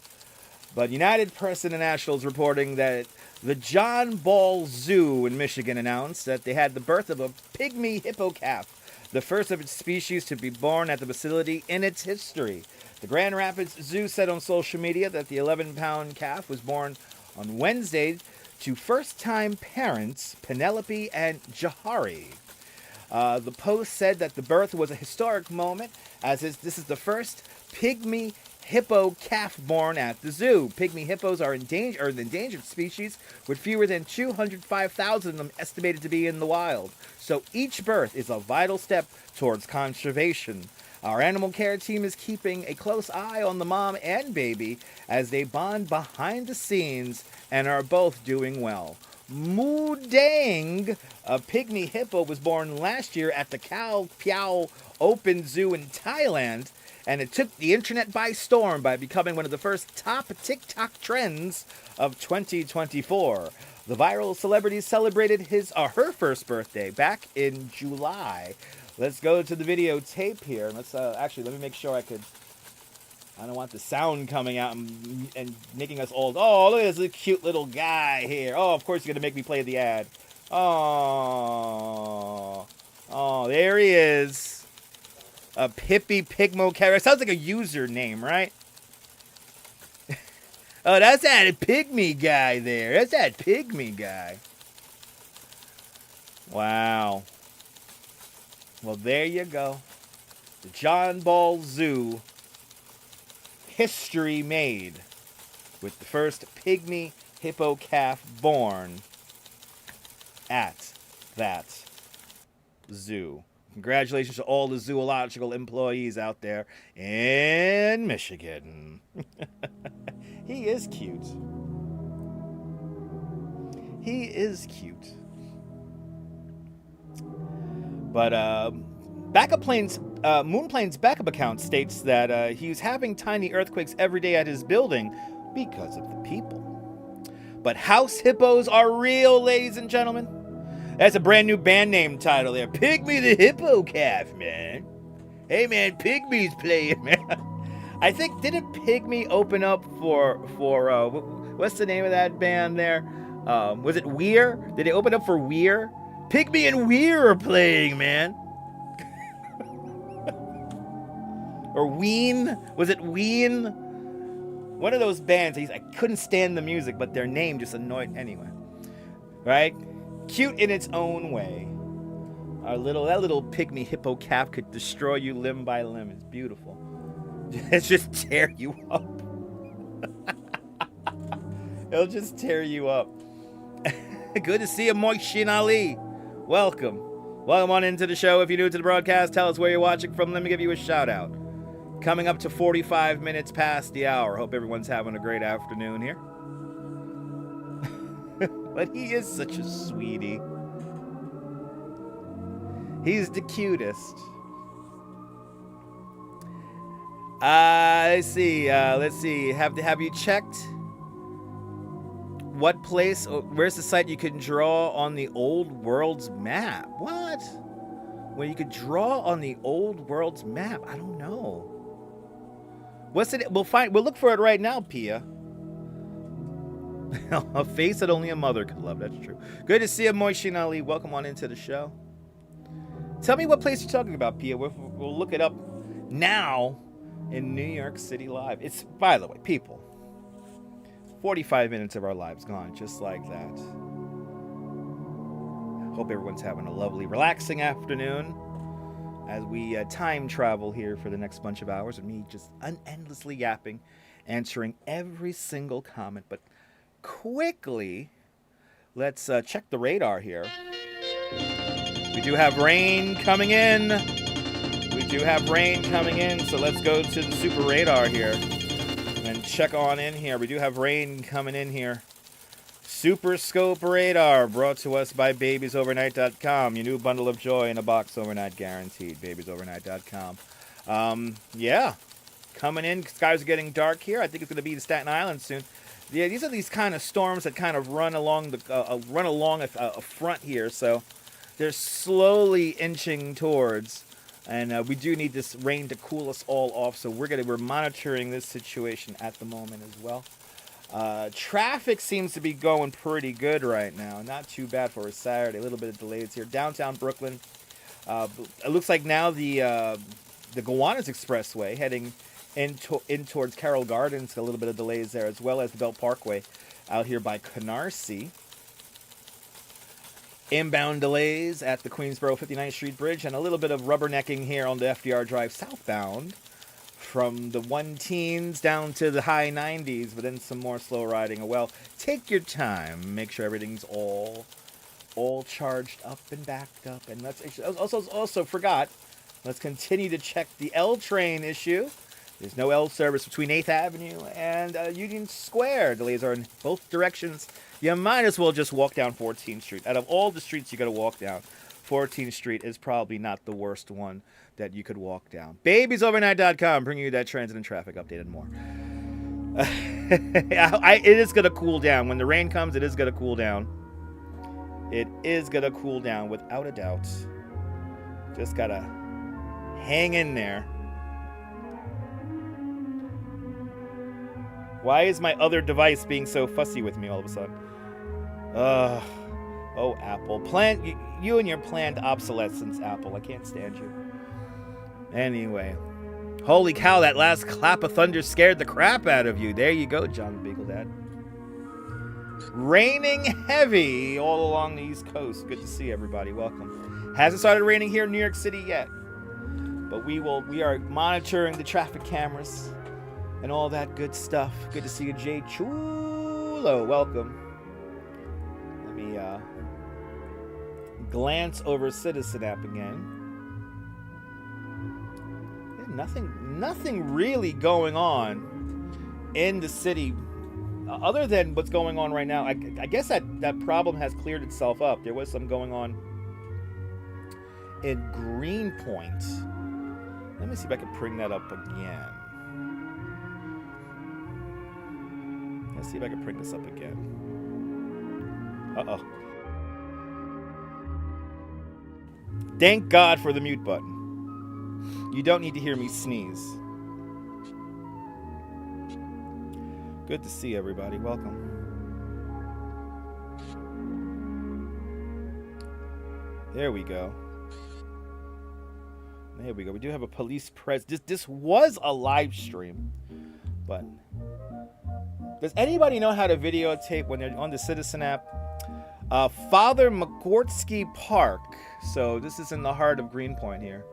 S1: But United Press International is reporting that the John Ball Zoo in Michigan announced that they had the birth of a pygmy hippo calf, the first of its species to be born at the facility in its history. The Grand Rapids Zoo said on social media that the 11-pound calf was born on Wednesday to first-time parents Penelope and Jahari. The Post said that the birth was a historic moment, as this is the first pygmy hippo calf born at the zoo. Pygmy hippos are an endangered species, with fewer than 205,000 of them estimated to be in the wild. So each birth is a vital step towards conservation. Our animal care team is keeping a close eye on the mom and baby as they bond behind the scenes and are both doing well. Mu Dang, a pygmy hippo, was born last year at the Khao Phao Open Zoo in Thailand, and it took the internet by storm by becoming one of the first top TikTok trends of 2024. The viral celebrity celebrated her first birthday back in July. Let's go to the videotape here. Let's let me make sure I could I don't want the sound coming out and making us old. Oh, look at this cute little guy here. Oh, of course you're going to make me play the ad. Oh, there he is. A Pippy Pigmo character. Sounds like a username, right? Oh, that's that pygmy guy there. That's that pygmy guy. Wow. Well, there you go. The John Ball Zoo. History made with the first pygmy hippo calf born at that zoo. Congratulations to all the zoological employees out there in Michigan. He is cute. He is cute. But Moonplane's backup account states that he's having tiny earthquakes every day at his building because of the people. But house hippos are real, ladies and gentlemen. That's a brand new band name title there. Pygmy the Hippo Calf, man. Hey, man, Pygmy's playing, man. I think, didn't Pygmy open up for what's the name of that band there? Was it Weir? Did they open up for Weir? Pygmy and Weir are playing, man. Or Ween? Was it Ween? One of those bands. I couldn't stand the music, but their name just annoyed anyway. Right? Cute in its own way. That little pygmy hippo calf could destroy you limb by limb. It's beautiful. It's just tear you up. It'll just tear you up. Good to see you, Moishin Ali. Welcome. Welcome on into the show. If you're new to the broadcast, tell us where you're watching from. Let me give you a shout out. Coming up to 45 minutes past the hour. Hope everyone's having a great afternoon here. But he is such a sweetie. He's the cutest. Let's see. Have you checked what place? Where's the site you can draw on the old world's map? What? Well, you could draw on the old world's map. I don't know. What's it? We'll look for it right now, Pia. A face that only a mother could love. That's true. Good to see you, Moishin Ali. Welcome on into the show. Tell me what place you're talking about, Pia. We'll look it up now in New York City Live. It's, by the way, people, 45 minutes of our lives gone just like that. Hope everyone's having a lovely, relaxing afternoon as we time travel here for the next bunch of hours with me just endlessly yapping, answering every single comment. But quickly, let's check the radar here. We do have rain coming in. So let's go to the super radar here and check on in here. We do have rain coming in here. Super Scope Radar, brought to us by babiesovernight.com. Your new bundle of joy in a box overnight guaranteed. babiesovernight.com. Yeah, coming in. Skies are getting dark here. I think it's going to be in Staten Island soon. Yeah, these are these kind of storms that kind of run along a front here. So they're slowly inching towards, and we do need this rain to cool us all off. So we're monitoring this situation at the moment as well. Traffic seems to be going pretty good right now. Not too bad for a Saturday. A little bit of delays here. Downtown Brooklyn. It looks like now the Gowanus Expressway heading in towards Carroll Gardens. A little bit of delays there, as well as the Belt Parkway out here by Canarsie. Inbound delays at the Queensboro 59th Street Bridge, and a little bit of rubbernecking here on the FDR Drive southbound from the 110s down to the high 90s, but then some more slow riding. Well, take your time. Make sure everything's all charged up and backed up. And let's also forgot, let's continue to check the L train issue. There's no L service between 8th Avenue and Union Square. Delays are in both directions. You might as well just walk down 14th Street. Out of all the streets you got to walk down, 14th Street is probably not the worst one that you could walk down. Babiesovernight.com, bringing you that transit and traffic update and more. It is going to cool down. When the rain comes, it is going to cool down. It is going to cool down without a doubt. Just got to hang in there. Why is my other device being so fussy with me all of a sudden? Oh, Apple. You and your planned obsolescence, Apple. I can't stand you. Anyway. Holy cow, that last clap of thunder scared the crap out of you. There you go, John Beagle Dad. Raining heavy all along the East Coast. Good to see everybody. Welcome. Hasn't started raining here in New York City yet. But we are monitoring the traffic cameras and all that good stuff. Good to see you, Jay Chulo. Welcome. Let me glance over Citizen app again. Nothing really going on in the city other than what's going on right now. I guess that problem has cleared itself up. There was some going on in Greenpoint. Let me see if I can bring that up again. Let's see if I can bring this up again. Uh-oh. Thank God for the mute button. You don't need to hear me sneeze. Good to see everybody. Welcome. There we go. There we go. We do have a police presence. This was a live stream, but does anybody know how to videotape when they're on the Citizen app? Father McGortsky Park. So this is in the heart of Greenpoint here.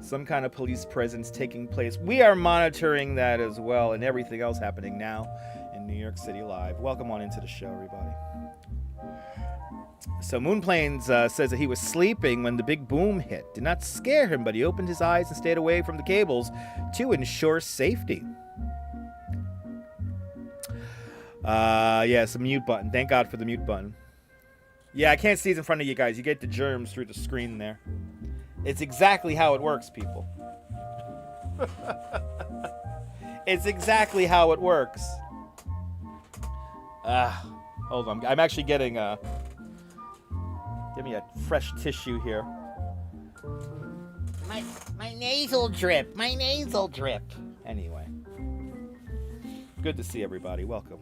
S1: Some kind of police presence taking place. We are monitoring that as well, and everything else happening now in New York City Live. Welcome on into the show, everybody. So Moonplanes says that he was sleeping when the big boom hit. Did not scare him, but he opened his eyes and stayed away from the cables to ensure safety. Yes, a mute button. Thank God for the mute button. Yeah, I can't sneeze in front of you guys. You get the germs through the screen there. It's exactly how it works, people. It's exactly how it works. Hold on. I'm actually getting give me a fresh tissue here. My nasal drip. My nasal drip. Anyway. Good to see everybody. Welcome.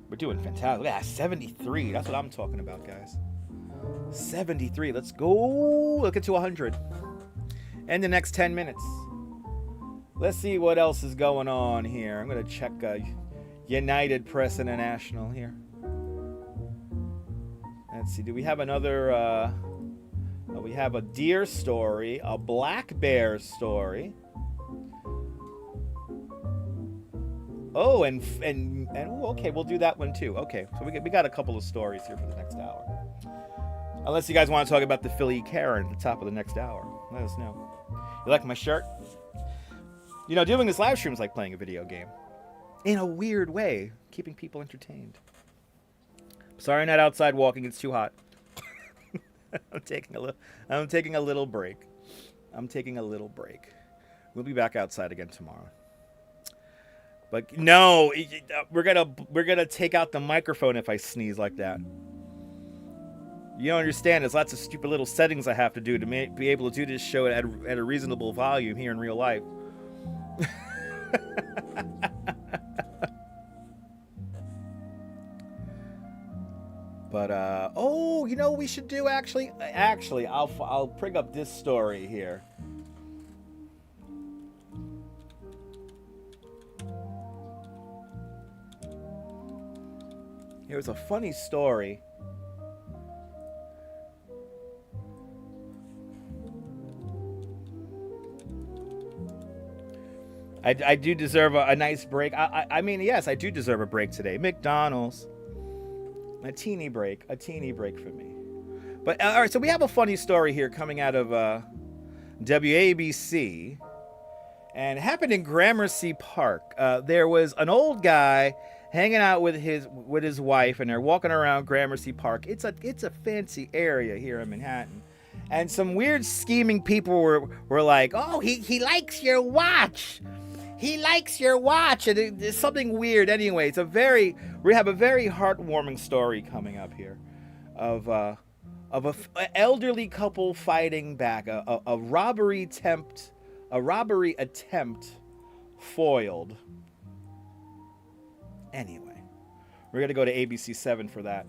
S1: We're doing fantastic. Look at that, 73. That's what I'm talking about, guys. 73. Let's go. Look at to 100. In the next 10 minutes. Let's see what else is going on here. I'm going to check United Press International here. Let's see. Do we have another... we have a deer story. A black bear story. Oh, and okay, we'll do that one too. Okay, so we got a couple of stories here for the next hour. Unless you guys want to talk about the Philly Karen at the top of the next hour, let us know. You like my shirt? You know, doing this live stream is like playing a video game. In a weird way, keeping people entertained. Sorry, not outside walking. It's too hot. I'm taking a little break. We'll be back outside again tomorrow. But no, we're gonna take out the microphone if I sneeze like that. You don't understand. There's lots of stupid little settings I have to do to be able to do this show at a reasonable volume here in real life. But oh, you know what we should do actually. I'll bring up this story here. It was a funny story. I do deserve a nice break. I mean, yes, I do deserve a break today. McDonald's. A teeny break for me. But all right, so we have a funny story here coming out of WABC, and it happened in Gramercy Park. There was an old guy hanging out with his wife, and they're walking around Gramercy Park. It's a fancy area here in Manhattan, and some weird scheming people were like, "Oh, he likes your watch. He likes your watch," and it's something weird. Anyway, we have a very heartwarming story coming up here, of an elderly couple fighting back, a robbery attempt foiled. Anyway, we're gonna go to ABC 7 for that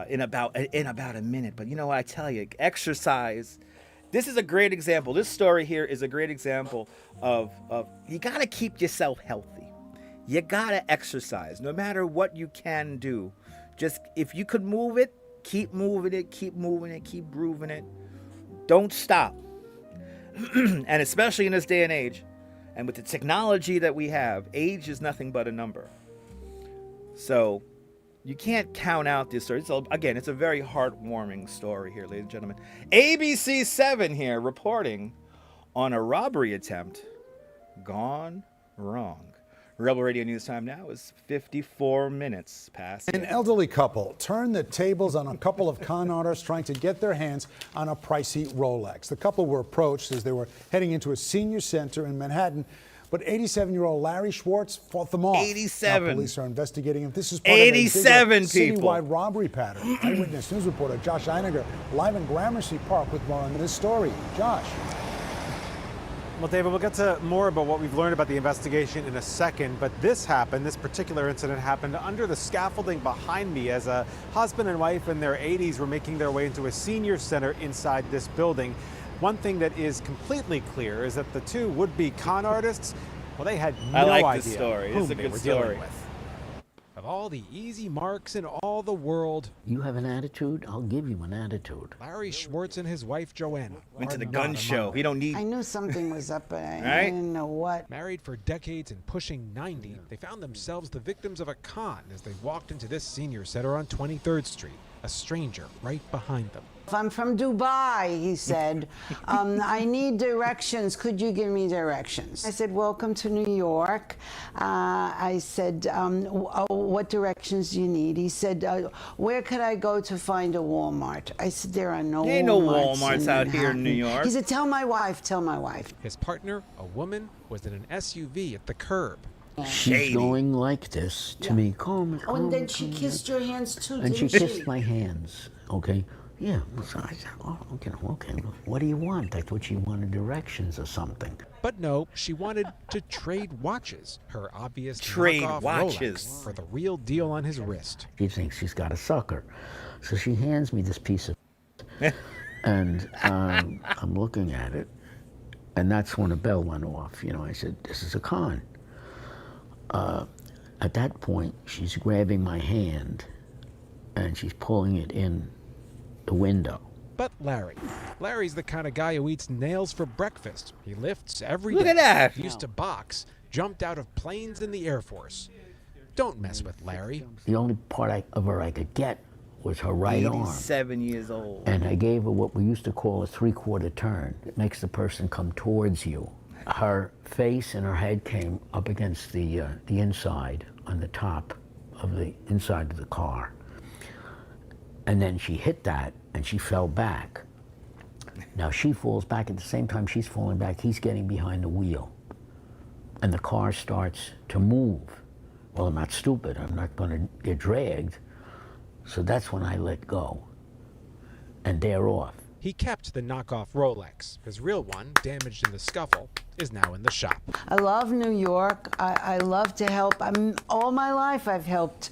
S1: in about a minute. But you know what I tell you, exercise. This is a great example. This story here is a great example of you gotta keep yourself healthy. You gotta exercise, no matter what you can do. Just if you could move it, keep moving it, keep moving it, keep grooving it. Don't stop. And especially in this day and age, and with the technology that we have, age is nothing but a number. So you can't count out this story. Again, it's a very heartwarming story here, ladies and gentlemen. ABC 7 here reporting on a robbery attempt gone wrong. Rebel Radio News time now is 54 minutes past.
S2: An elderly couple turned the tables on a couple of con artists trying to get their hands on a pricey Rolex. The couple were approached as they were heading into a senior center in Manhattan, but 87-year-old Larry Schwartz fought them off.
S1: 87.
S2: Now police are investigating if this is part
S1: 87
S2: of a bigger
S1: people.
S2: citywide robbery pattern. Eyewitness News reporter Josh Einiger live in Gramercy Park with more on this story. Josh.
S3: Well, David, we'll get to more about what we've learned about the investigation in a second, but this particular incident happened under the scaffolding behind me as a husband and wife in their 80s were making their way into a senior center inside this building. One thing that is completely clear is that the two would-be con artists, well, they had no idea
S1: the story.
S3: whom
S1: It's a
S3: they
S1: good
S3: were
S1: story.
S3: dealing with. Of all the easy marks in all the world,
S4: you have an attitude, I'll give you an attitude.
S3: Larry Schwartz and his wife, Joanna,
S1: Went to the
S3: are
S1: gun
S3: not
S1: show.
S3: among
S1: He don't need.
S5: I knew something was up, but I
S1: Right?
S5: didn't know what.
S3: Married for decades and pushing 90, they found themselves the victims of a con as they walked into this senior center on 23rd Street, a stranger right behind them.
S5: I'm from Dubai, he said. I need directions. Could you give me directions? I said, welcome to New York. I said, what directions do you need? He said, where could I go to find a Walmart? I said, there are no Walmarts.
S1: There ain't no Walmarts out here in New York.
S5: He said, tell my wife, tell my wife.
S3: His partner, a woman, was in an SUV at the curb.
S4: She's going like this to me, calm.
S5: Oh, and then she kissed your hands too,
S4: And she
S5: didn't
S4: kissed my hands, okay? Yeah, so I said, oh, okay, what do you want? I thought she wanted directions or something.
S3: But no, she wanted to trade watches, her obvious
S1: Trade
S3: knockoff
S1: watches.
S3: Rolex, for the real deal on his wrist.
S4: She thinks she's got a sucker. So she hands me this piece of and I'm looking at it, and that's when a bell went off. You know, I said, this is a con. At that point, she's grabbing my hand, and she's pulling it in the window.
S3: But Larry's the kind of guy who eats nails for breakfast. He lifts every day.
S1: Look at that.
S3: He used to box, jumped out of planes in the Air Force. Don't mess with Larry.
S4: The only part of her I could get was her right arm.
S1: 87 years old.
S4: And I gave her what we used to call a three-quarter turn. It makes the person come towards you. Her face and her head came up against the inside, on the top of the inside of the car. And then she hit that, and she fell back. Now she falls back at the same time she's falling back. He's getting behind the wheel. And the car starts to move. Well, I'm not stupid. I'm not going to get dragged. So that's when I let go. And they're off.
S3: He kept the knockoff Rolex. His real one, damaged in the scuffle, is now in the shop.
S5: I love New York. I love to help. All my life I've helped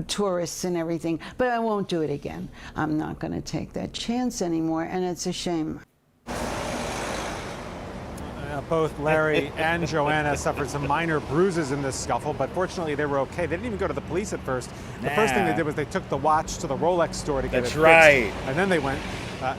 S5: tourists and everything, but I won't do it again. I'm not going to take that chance anymore, and it's a shame.
S3: Both Larry and Joanna suffered some minor bruises in this scuffle, but fortunately they were okay. They didn't even go to the police at first. The first thing they did was they took the watch to the Rolex store to get it fixed.
S1: right.
S3: And then they went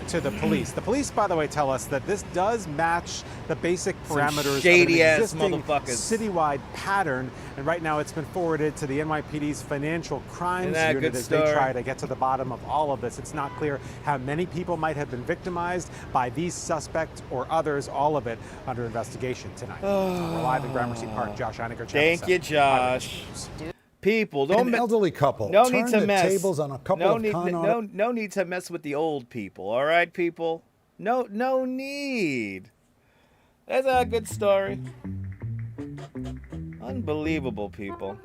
S3: to the police. The police, by the way, tell us that this does match the basic parameters of an existing citywide pattern. And right now it's been forwarded to the NYPD's Financial Crimes Unit as they try to get to the bottom of all of this. It's not clear how many people might have been victimized by these suspects or others, all of it under investigation tonight. We're live in Gramercy Park. Josh Einiger, Channel 7.
S1: Thank you, Josh. People, don't
S2: An elderly couple
S1: no
S2: turned
S1: need to
S2: the
S1: mess.
S2: tables on a couple
S1: no
S2: of
S1: need,
S2: con
S1: no,
S2: artists.
S1: no need to mess with the old people. All right, people. No need. That's a good story. Unbelievable, people.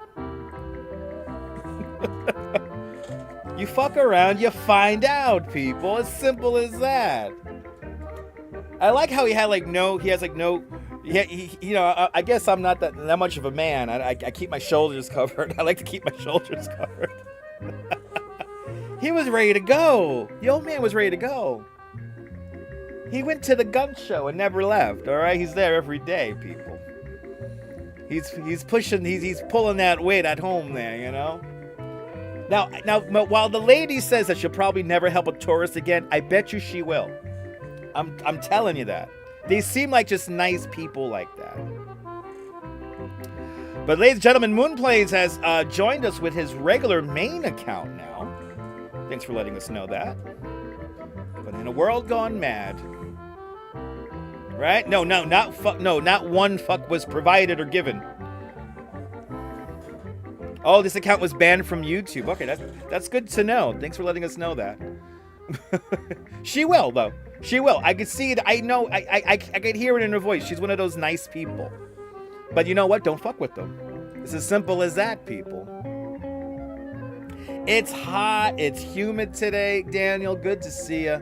S1: You fuck around, you find out, people. As simple as that. I like how he has no Yeah, I guess I'm not that much of a man. I keep my shoulders covered. I like to keep my shoulders covered. He was ready to go. The old man was ready to go. He went to the gun show and never left. All right, he's there every day, people. He's pushing. He's pulling that weight at home there, you know. Now, while the lady says that she'll probably never help a tourist again, I bet you she will. I'm telling you that. They seem like just nice people like that. But ladies and gentlemen, Moonplays has joined us with his regular main account now. Thanks for letting us know that. But in a world gone mad, right? No, not one fuck was provided or given. Oh, this account was banned from YouTube. Okay, that's good to know. Thanks for letting us know that. She will, though. She will. I can see it. I know. I can hear it in her voice. She's one of those nice people. But you know what? Don't fuck with them. It's as simple as that, people. It's hot. It's humid today, Daniel. Good to see you.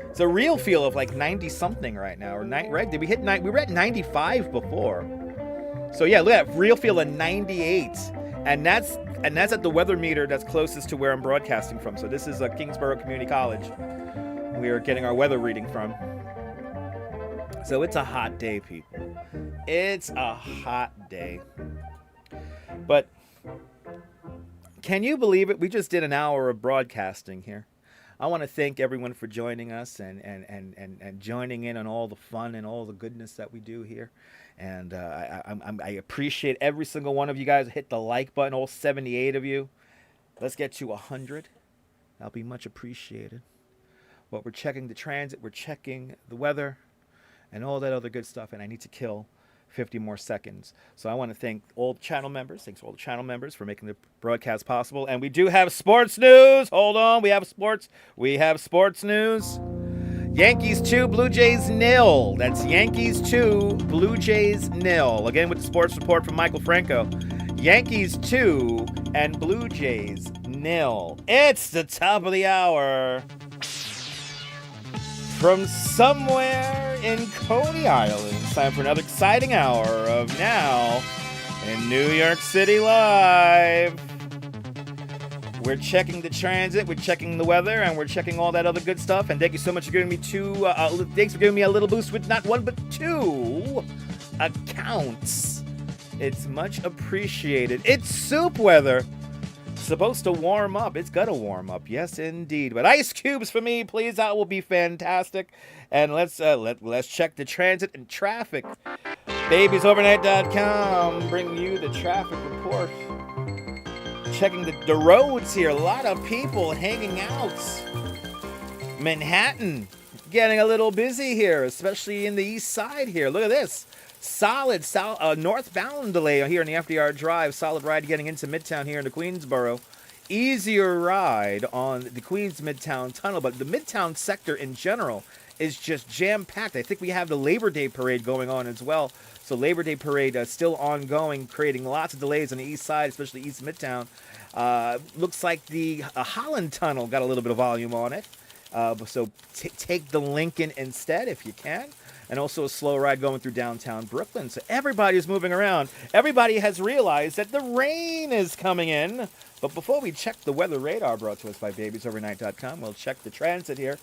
S1: It's a real feel of like 90-something right now. Or right? Did we hit 90? We were at 95 before. So yeah, look at that. Real feel of 98. And that's at the weather meter that's closest to where I'm broadcasting from. So this is Kingsborough Community College. We are getting our weather reading from. So it's a hot day, people. It's a hot day. But can you believe it? We just did an hour of broadcasting here. I want to thank everyone for joining us and joining in on all the fun and all the goodness that we do here. And I appreciate every single one of you guys. Hit the like button, all 78 of you. Let's get to 100. That'll be much appreciated. But we're checking the transit, we're checking the weather, and all that other good stuff. And I need to kill 50 more seconds. So I want to thank all the channel members. Thanks to all the channel members for making the broadcast possible. And we do have sports news. Hold on, we have sports news. Yankees 2, Blue Jays 0. That's Yankees 2, Blue Jays 0. Again with the sports report from Michael Franco. Yankees 2 and Blue Jays 0. It's the top of the hour. From somewhere in Coney Island, it's time for another exciting hour of Now in New York City Live. We're checking the transit, we're checking the weather, and we're checking all that other good stuff. And thank you so much for giving me thanks for giving me a little boost with not one but two accounts. It's much appreciated. It's soup weather. It's supposed to warm up. It's gonna warm up, yes indeed. But ice cubes for me, please. That will be fantastic. And let's check the transit and traffic. Babiesovernight.com bring you the traffic report. Checking the roads here. A lot of people hanging out. Manhattan getting a little busy here, especially in the east side here. Look at this. Solid northbound delay here on the FDR Drive. Solid ride getting into Midtown here in the Queensboro. Easier ride on the Queens Midtown Tunnel, but the Midtown sector in general is just jam-packed. I think we have the Labor Day Parade going on as well. So Labor Day Parade still ongoing, creating lots of delays on the east side, especially East Midtown. Looks like the Holland Tunnel got a little bit of volume on it. So take the Lincoln instead if you can. And also a slow ride going through downtown Brooklyn. So everybody's moving around. Everybody has realized that the rain is coming in. But before we check the weather radar brought to us by babiesovernight.com, we'll check the transit here.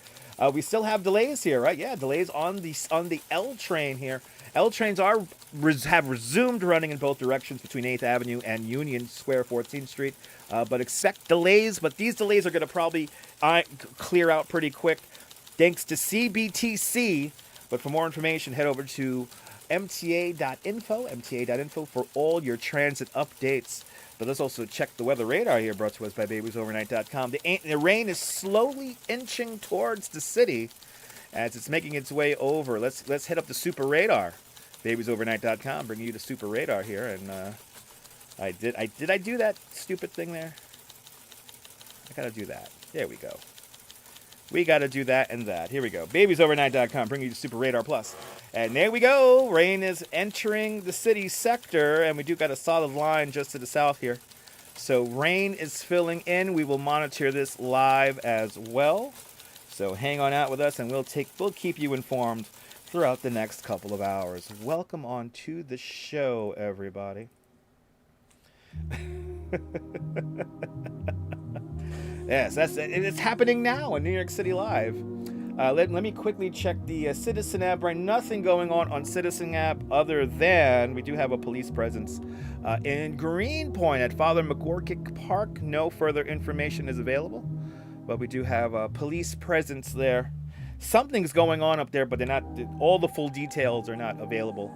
S1: We still have delays here, right? Yeah, delays on the L train here. L trains have resumed running in both directions between 8th Avenue and Union Square, 14th Street. But expect delays. But these delays are going to probably clear out pretty quick thanks to CBTC. But for more information, head over to mta.info for all your transit updates. But let's also check the weather radar here, brought to us by babiesovernight.com. The rain is slowly inching towards the city as it's making its way over. Let's hit up the super radar. babiesovernight.com, bringing you the super radar here. And did I do that stupid thing there? I gotta do that. There we go. We got to do that and that. Here we go. Babiesovernight.com, bringing you to Super Radar Plus. And there we go. Rain is entering the city sector, and we do got a solid line just to the south here. So rain is filling in. We will monitor this live as well. So hang on out with us, and we'll keep you informed throughout the next couple of hours. Welcome on to the show, everybody. Yes, it's happening now in New York City Live. Let me quickly check the Citizen app. Right, nothing going on Citizen app other than we do have a police presence in Greenpoint at Father McGorkick Park. No further information is available, but we do have a police presence there. Something's going on up there, but they're not. All the full details are not available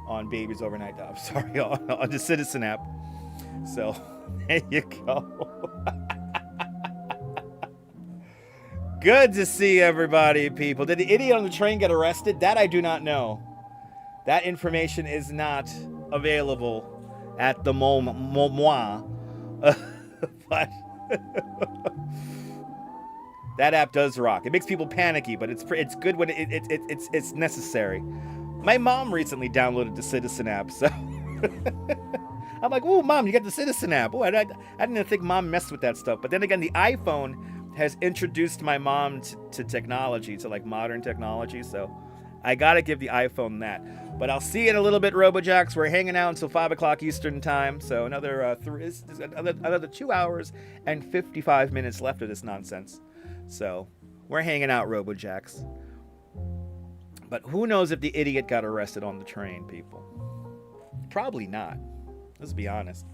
S1: on Baby's Overnight. I'm sorry, on the Citizen app. So there you go. Good to see everybody, people. Did the idiot on the train get arrested? That I do not know. That information is not available at the moment. But that app does rock. It makes people panicky, but it's good when it's necessary. My mom recently downloaded the Citizen app, so I'm like, "Ooh, Mom, you got the Citizen app." Oh, I didn't think Mom messed with that stuff. But then again, the iPhone has introduced my mom to technology, to like modern technology, so I gotta give the iPhone that. But I'll see you in a little bit, RoboJacks. We're hanging out until 5 o'clock Eastern time, so another 2 hours and 55 minutes left of this nonsense. So we're hanging out, RoboJacks. But who knows if the idiot got arrested on the train, people? Probably not. Let's be honest.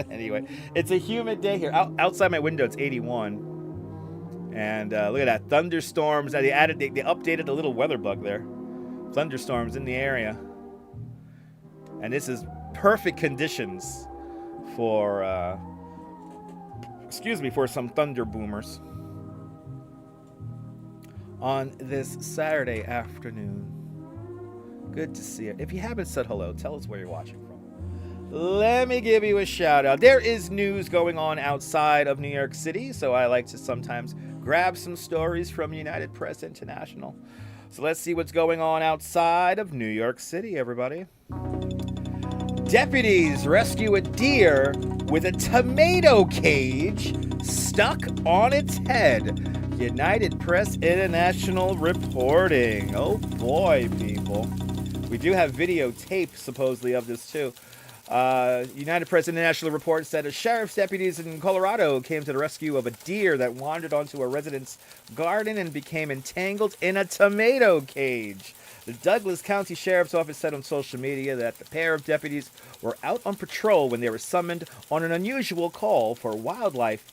S1: Anyway, it's a humid day here. Outside my window, it's 81. And look at that. Thunderstorms. They updated the little weather bug there. Thunderstorms in the area. And this is perfect conditions for, for some thunder boomers on this Saturday afternoon. Good to see you. If you haven't said hello, tell us where you're watching from. Let me give you a shout out. There is news going on outside of New York City, so I like to sometimes grab some stories from United Press International. So let's see what's going on outside of New York City, everybody. Deputies rescue a deer with a tomato cage stuck on its head. United Press International reporting. Oh boy, people. We do have videotape, supposedly, of this too. United Press International reports that a sheriff's deputies in Colorado came to the rescue of a deer that wandered onto a resident's garden and became entangled in a tomato cage. The Douglas County Sheriff's Office said on social media that the pair of deputies were out on patrol when they were summoned on an unusual call for a wildlife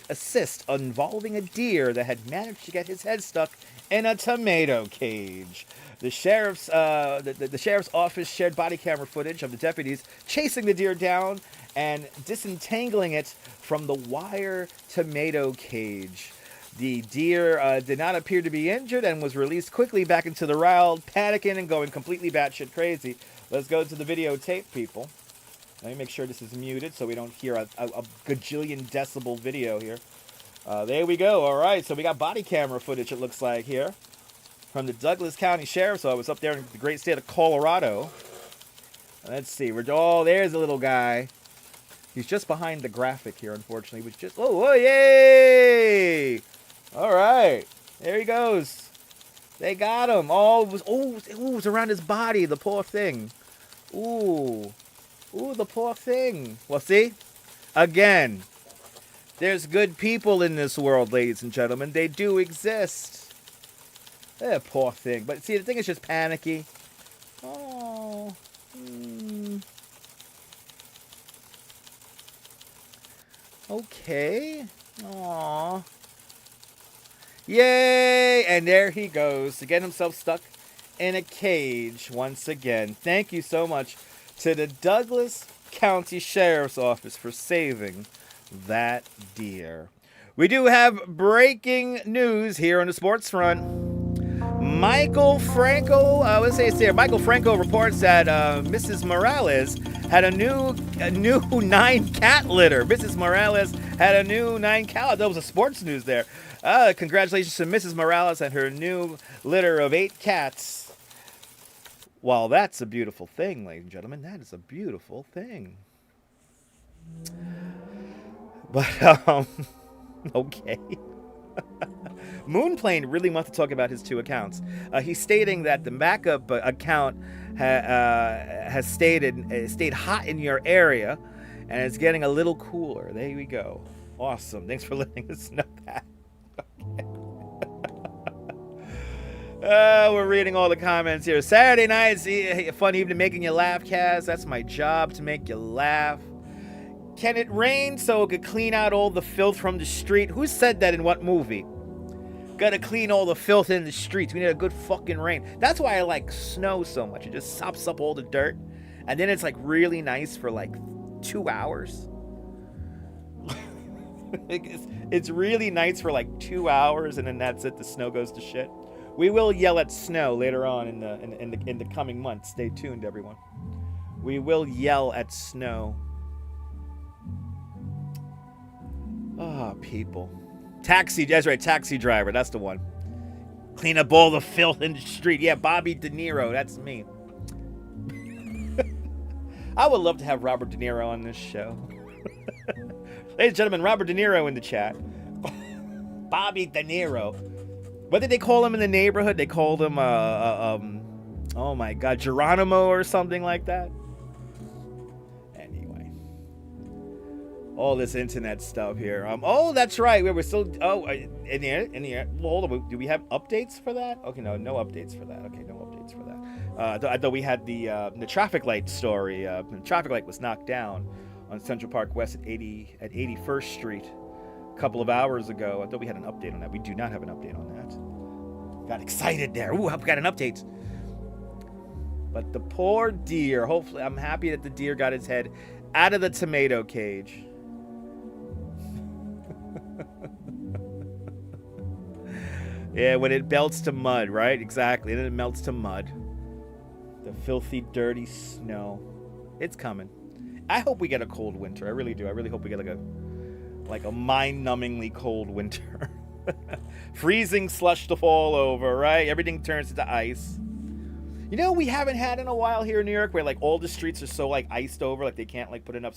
S1: assist involving a deer that had managed to get his head stuck in a tomato cage. The sheriff's office shared body camera footage of the deputies chasing the deer down and disentangling it from the wire tomato cage. The deer did not appear to be injured and was released quickly back into the wild, panicking and going completely batshit crazy. Let's go to the videotape, people. Let me make sure this is muted so we don't hear a gajillion decibel video here. There we go. All right, so we got body camera footage, it looks like, here from the Douglas County Sheriff's Office up there in the great state of Colorado. Let's see. There's a little guy. He's just behind the graphic here, unfortunately. Which just yay! All right, there he goes. They got him. It was around his body. The poor thing. Ooh, the poor thing. Well, see, again, there's good people in this world, ladies and gentlemen. They do exist. Poor thing. But see, the thing is just panicky. Oh. Okay. Aw. Yay! And there he goes to get himself stuck in a cage once again. Thank you so much to the Douglas County Sheriff's Office for saving that deer. We do have breaking news here on the sports front. Michael Franco reports that Mrs. Morales had a new 9-cat litter. Mrs. Morales had a new 9-cat. That was a sports news there. Congratulations to Mrs. Morales and her new litter of 8 cats. Well, that's a beautiful thing, ladies and gentlemen. That is a beautiful thing. But, okay. Moonplane really wants to talk about his 2 accounts. He's stating that the backup account has stayed hot in your area, and it's getting a little cooler. There we go. Awesome. Thanks for letting us know that. We're reading all the comments here. Saturday nights, fun evening making you laugh, Kaz. That's my job, to make you laugh. Can it rain so it could clean out all the filth from the street? Who said that in what movie? Gotta clean all the filth in the streets. We need a good fucking rain. That's why I like snow so much. It just sops up all the dirt. And then it's like really nice for like 2 hours. It's really nice for like 2 hours, and then that's it. The snow goes to shit. We will yell at snow later on in the coming months. Stay tuned, everyone. We will yell at snow. Oh, people. Taxi, that's right, taxi driver, that's the one. Clean up all the filth in the street. Yeah, Bobby De Niro, that's me. I would love to have Robert De Niro on this show. Ladies and gentlemen, Robert De Niro in the chat. Bobby De Niro. What did they call him in the neighborhood? They called him, oh my God, Geronimo or something like that. Anyway. All this internet stuff here. Oh, that's right. We're still, in the air. Well, hold on. Do we have updates for that? Okay, no updates for that. Okay, no updates for that. I thought we had the traffic light story. The traffic light was knocked down on Central Park West at 81st Street. Couple of hours ago. I thought we had an update on that. We do not have an update on that. Got excited there. Ooh, I've got an update. But the poor deer. Hopefully, I'm happy that the deer got his head out of the tomato cage. Yeah, when it melts to mud, right? Exactly. And then it melts to mud. The filthy, dirty snow. It's coming. I hope we get a cold winter. I really do. I really hope we get like a mind-numbingly cold winter. Freezing slush to fall over, right? Everything turns into ice. You know, we haven't had in a while here in New York where like all the streets are so like iced over, like they can't like put enough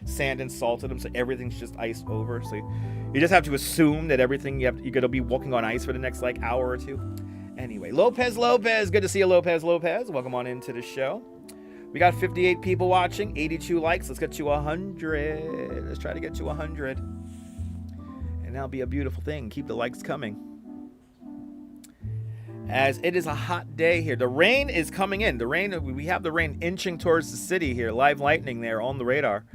S1: sand and salt in them, so everything's just iced over. So you just have to assume that everything you're gonna be walking on ice for the next like hour or two. Anyway, Lopez, good to see you, Lopez. Welcome on into the show. We got 58 people watching, 82 likes. Let's get to 100. Let's try to get to 100. And that'll be a beautiful thing. Keep the likes coming. As it is a hot day here. The rain is coming in. We have the rain inching towards the city here. Live lightning there on the radar.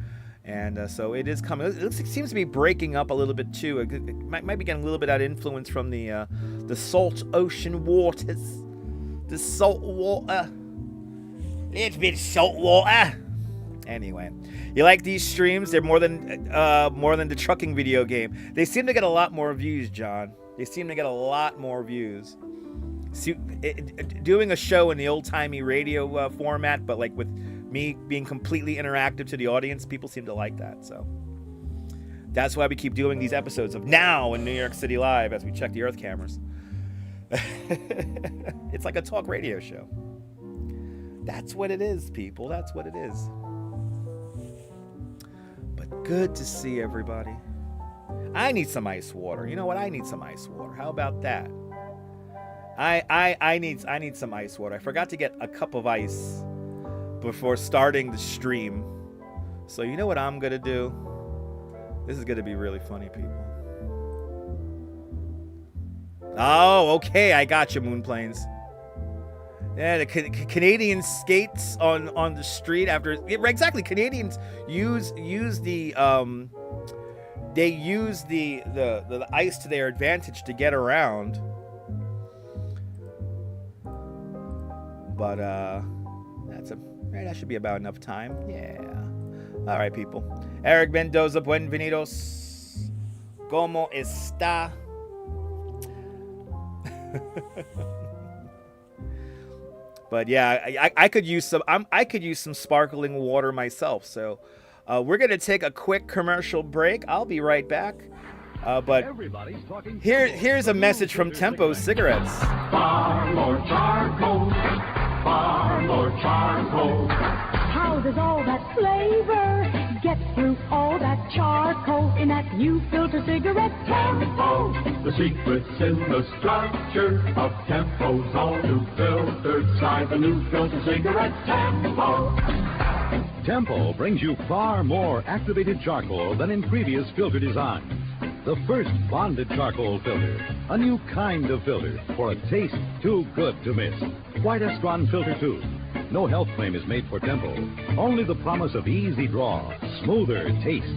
S1: And so it is coming. It seems to be breaking up a little bit too. It might be getting a little bit of influence from the salt ocean waters. The salt water. It's been salt water. Anyway, you like these streams? They're more than the trucking video game. They seem to get a lot more views, John. They seem to get a lot more views. Doing a show in the old-timey radio format, but like with me being completely interactive to the audience, people seem to like that. So that's why we keep doing these episodes of Now in New York City Live as we check the Earth cameras. It's like a talk radio show. That's what it is, people. That's what it is. But good to see everybody. I need some ice water. You know what? I need some ice water. How about that? I need some ice water. I forgot to get a cup of ice before starting the stream. So you know what I'm gonna do? This is gonna be really funny, people. Oh, okay. I got you, Moonplanes. Yeah, the Canadian skates on the street after exactly. Canadians use the they use the ice to their advantage to get around. But that should be about enough time. Yeah. All right, people. Eric Mendoza, buenvenidos. ¿Cómo está? But yeah, I could use some sparkling water myself. So we're gonna take a quick commercial break. I'll be right back. But here's a message from Tempo Cigarettes.
S6: Far more charcoal, far more charcoal.
S7: How does all that flavor get through all that charcoal in that new filter cigarette.
S6: Tempo, the secret's in the structure of Tempo's all new filter. Try the new filter cigarette, Tempo.
S8: Tempo brings you far more activated charcoal than in previous filter designs. The first bonded charcoal filter, a new kind of filter for a taste too good to miss. White Estron Filter 2. No health claim is made for Tempo. Only the promise of easy draw, smoother taste.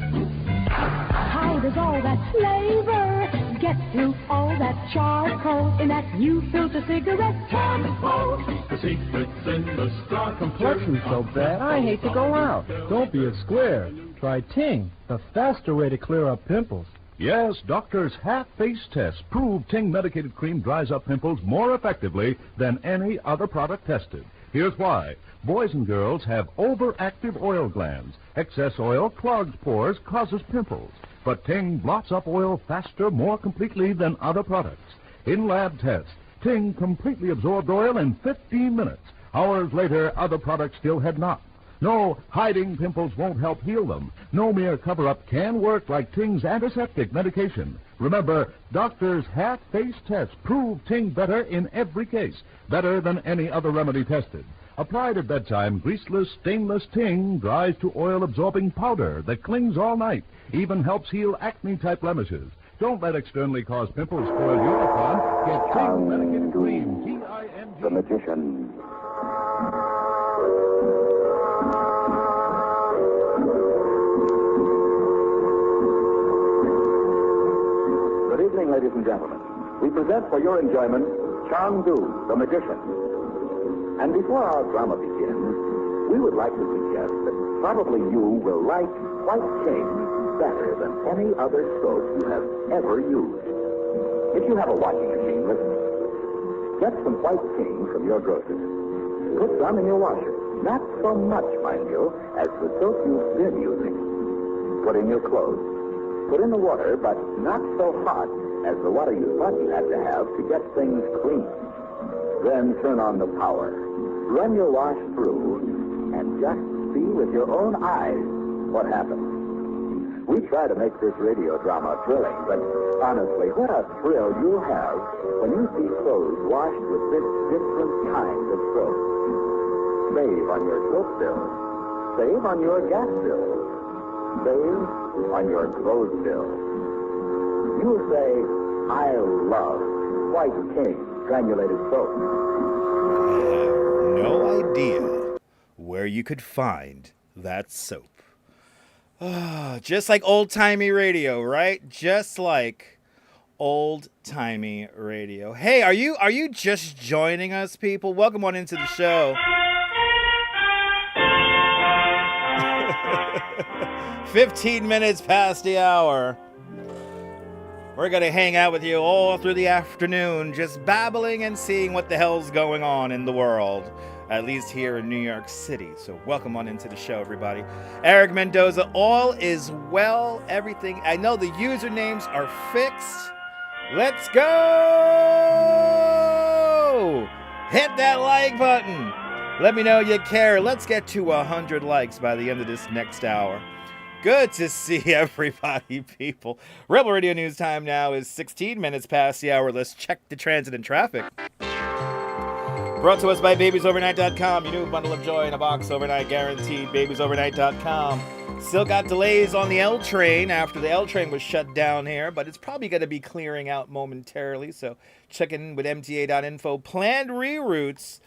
S7: How does all that flavor get through all that charcoal in that new filter cigarette?
S6: Tempo, the secret's in the structure.
S9: Complexion's so bad, I hate to go out. Don't be a square. Try Ting, the faster way to clear up pimples.
S8: Yes, doctors' half-face tests prove Ting medicated cream dries up pimples more effectively than any other product tested. Here's why. Boys and girls have overactive oil glands. Excess oil clogs pores, causes pimples. But Ting blots up oil faster, more completely than other products. In lab tests, Ting completely absorbed oil in 15 minutes. Hours later, other products still had not. No, hiding pimples won't help heal them. No mere cover-up can work like Ting's antiseptic medication. Remember, doctors' half-face tests prove Ting better in every case, better than any other remedy tested. Applied at bedtime, greaseless, stainless Ting dries to oil-absorbing powder that clings all night, even helps heal acne-type blemishes. Don't let externally caused pimples spoil your fun. Get Ting medicated cream, T-I-N-G.
S10: The Magician. Good evening, ladies and gentlemen. We present for your enjoyment Chang-Du, the Magician. And before our drama begins, we would like to suggest that probably you will like White King better than any other soap you have ever used. If you have a washing machine, listen. Get some White King from your grocer. Put some in your washer. Not so much, mind you, as the soap you've been using. Put in your clothes. Put in the water, but not so hot as the water you thought you had to have to get things clean. Then turn on the power. Run your wash through, and just see with your own eyes what happens. We try to make this radio drama thrilling, but honestly, what a thrill you'll have when you see clothes washed with this different kind of soap. Save on your soap bill. Save on your gas bill. Save on your clothes bill. You'll say, I love White King granulated soap.
S1: I have no idea where you could find that soap. Just like old-timey radio, right? Just like old-timey radio. Hey, are you just joining us, people? Welcome on into the show. 15 minutes past the hour. We're going to hang out with you all through the afternoon, just babbling and seeing what the hell's going on in the world, at least here in New York City. So welcome on into the show, everybody. Eric Mendoza, all is well, everything. I know the usernames are fixed. Let's go! Hit that like button. Let me know you care. Let's get to 100 likes by the end of this next hour. Good to see everybody, people. Rebel Radio News time now is 16 minutes past the hour. Let's check the transit and traffic. Brought to us by BabiesOvernight.com. Your new bundle of joy in a box overnight guaranteed. BabiesOvernight.com. Still got delays on the L train after the L train was shut down here, but it's probably going to be clearing out momentarily. So check in with MTA.info. Planned reroutes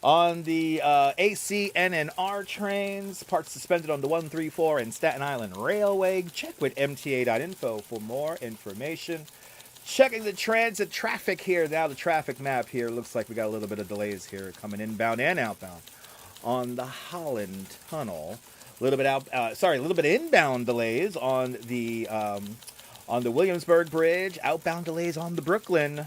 S1: on the AC, N, and R trains. Parts suspended on the 134 and Staten Island Railway. Check with MTA.info for more information. Checking the transit traffic here. Now the traffic map here looks like we got a little bit of delays here coming inbound and outbound on the Holland Tunnel. A little bit a little bit of inbound delays on the Williamsburg Bridge. Outbound delays on the Brooklyn.